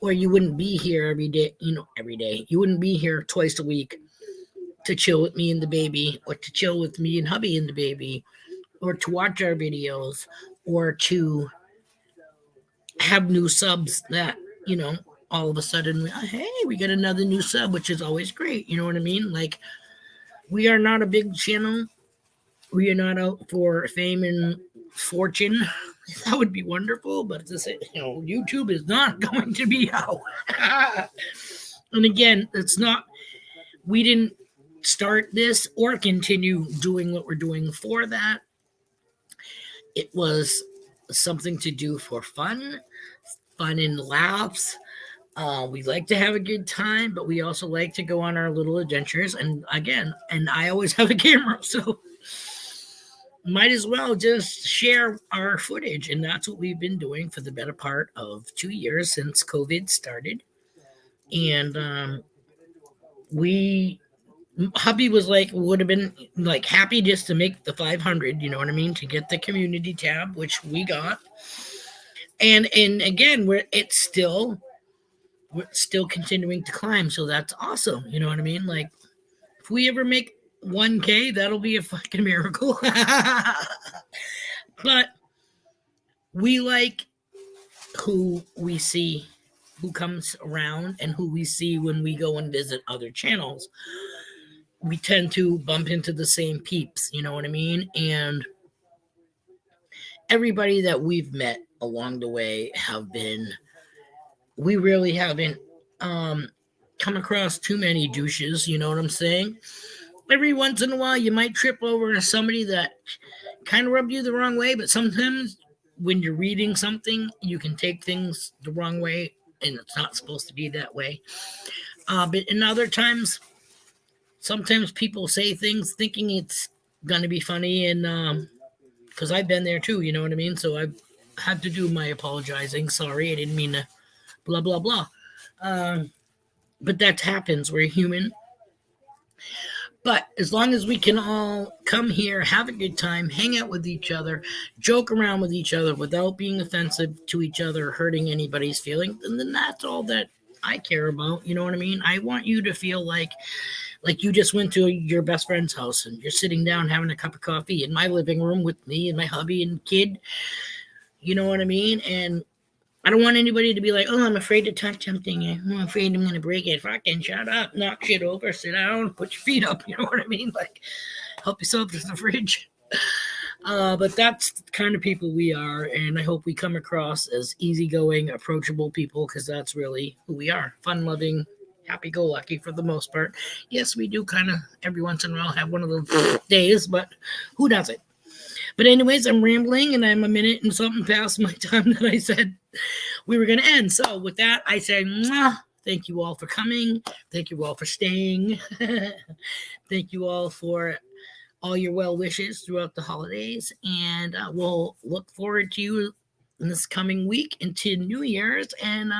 Or you wouldn't be here every day, every day. You wouldn't be here twice a week to chill with me and the baby, or to chill with me and hubby and the baby, or to watch our videos, or to have new subs that, all of a sudden, hey, we got another new sub, which is always great. You know what I mean? Like, we are not a big channel. We are not out for fame and fortune. That would be wonderful, but YouTube is not going to be out. And again, it's not, we didn't start this or continue doing what we're doing for that. It was something to do for fun and laughs. We like to have a good time, but we also like to go on our little adventures. And again, I always have a camera, so might as well just share our footage. And that's what we've been doing for the better part of 2 years since COVID started. And hubby was would have been happy just to make the 500, you know what I mean, to get the community tab, which we got. And again, we're still continuing to climb, so that's awesome, you know what I mean? Like, if we ever make 1K, that'll be a fucking miracle. But we like who we see, who comes around, and who we see when we go and visit other channels. we tend to bump into the same peeps, you know what I mean? And everybody that we've met along the way we really haven't come across too many douches, you know what I'm saying? Every once in a while, you might trip over somebody that kind of rubbed you the wrong way, but sometimes when you're reading something, you can take things the wrong way, and it's not supposed to be that way. But in other times, sometimes people say things thinking it's going to be funny, and because I've been there too, you know what I mean? So I've had to do my apologizing. Sorry, I didn't mean to blah, blah, blah. But that happens. We're human. But as long as we can all come here, have a good time, hang out with each other, joke around with each other without being offensive to each other, hurting anybody's feelings, and then that's all that I care about. You know what I mean? I want you to feel like you just went to your best friend's house and you're sitting down having a cup of coffee in my living room with me and my hubby and kid. You know what I mean? And I don't want anybody to be like, oh, I'm afraid to touch something. I'm afraid I'm going to break it. Fucking shut up, knock shit over, sit down, put your feet up. You know what I mean? Like, help yourself to the fridge. But that's the kind of people we are. And I hope we come across as easygoing, approachable people, because that's really who we are. Fun-loving, happy-go-lucky for the most part. Yes, we do kind of every once in a while have one of those days, but who doesn't? But anyways, I'm rambling, and I'm a minute and something past my time that I said we were going to end. So with that, I say, mwah, thank you all for coming. Thank you all for staying. Thank you all for all your well wishes throughout the holidays. And we'll look forward to you in this coming week into New Year's, and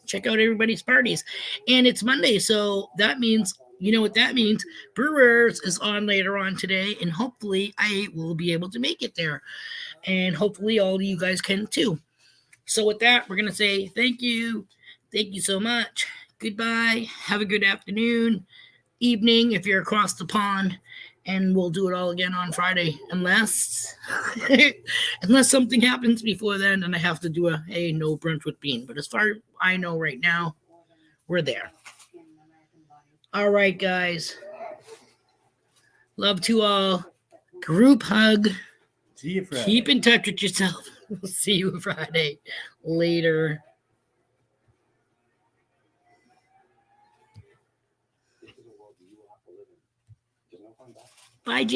check out everybody's parties. And it's Monday, so that means, you know what that means? Brewers is on later on today, and hopefully I will be able to make it there. And hopefully all of you guys can too. So with that, we're going to say thank you. Thank you so much. Goodbye. Have a good afternoon, evening if you're across the pond. And we'll do it all again on Friday, unless something happens before then and I have to do a no brunch with Bean. But as far as I know right now, we're there. All right, guys. Love to all. Group hug. See you Friday. Keep in touch with yourself. We'll see you Friday. Later. Bye, Jay.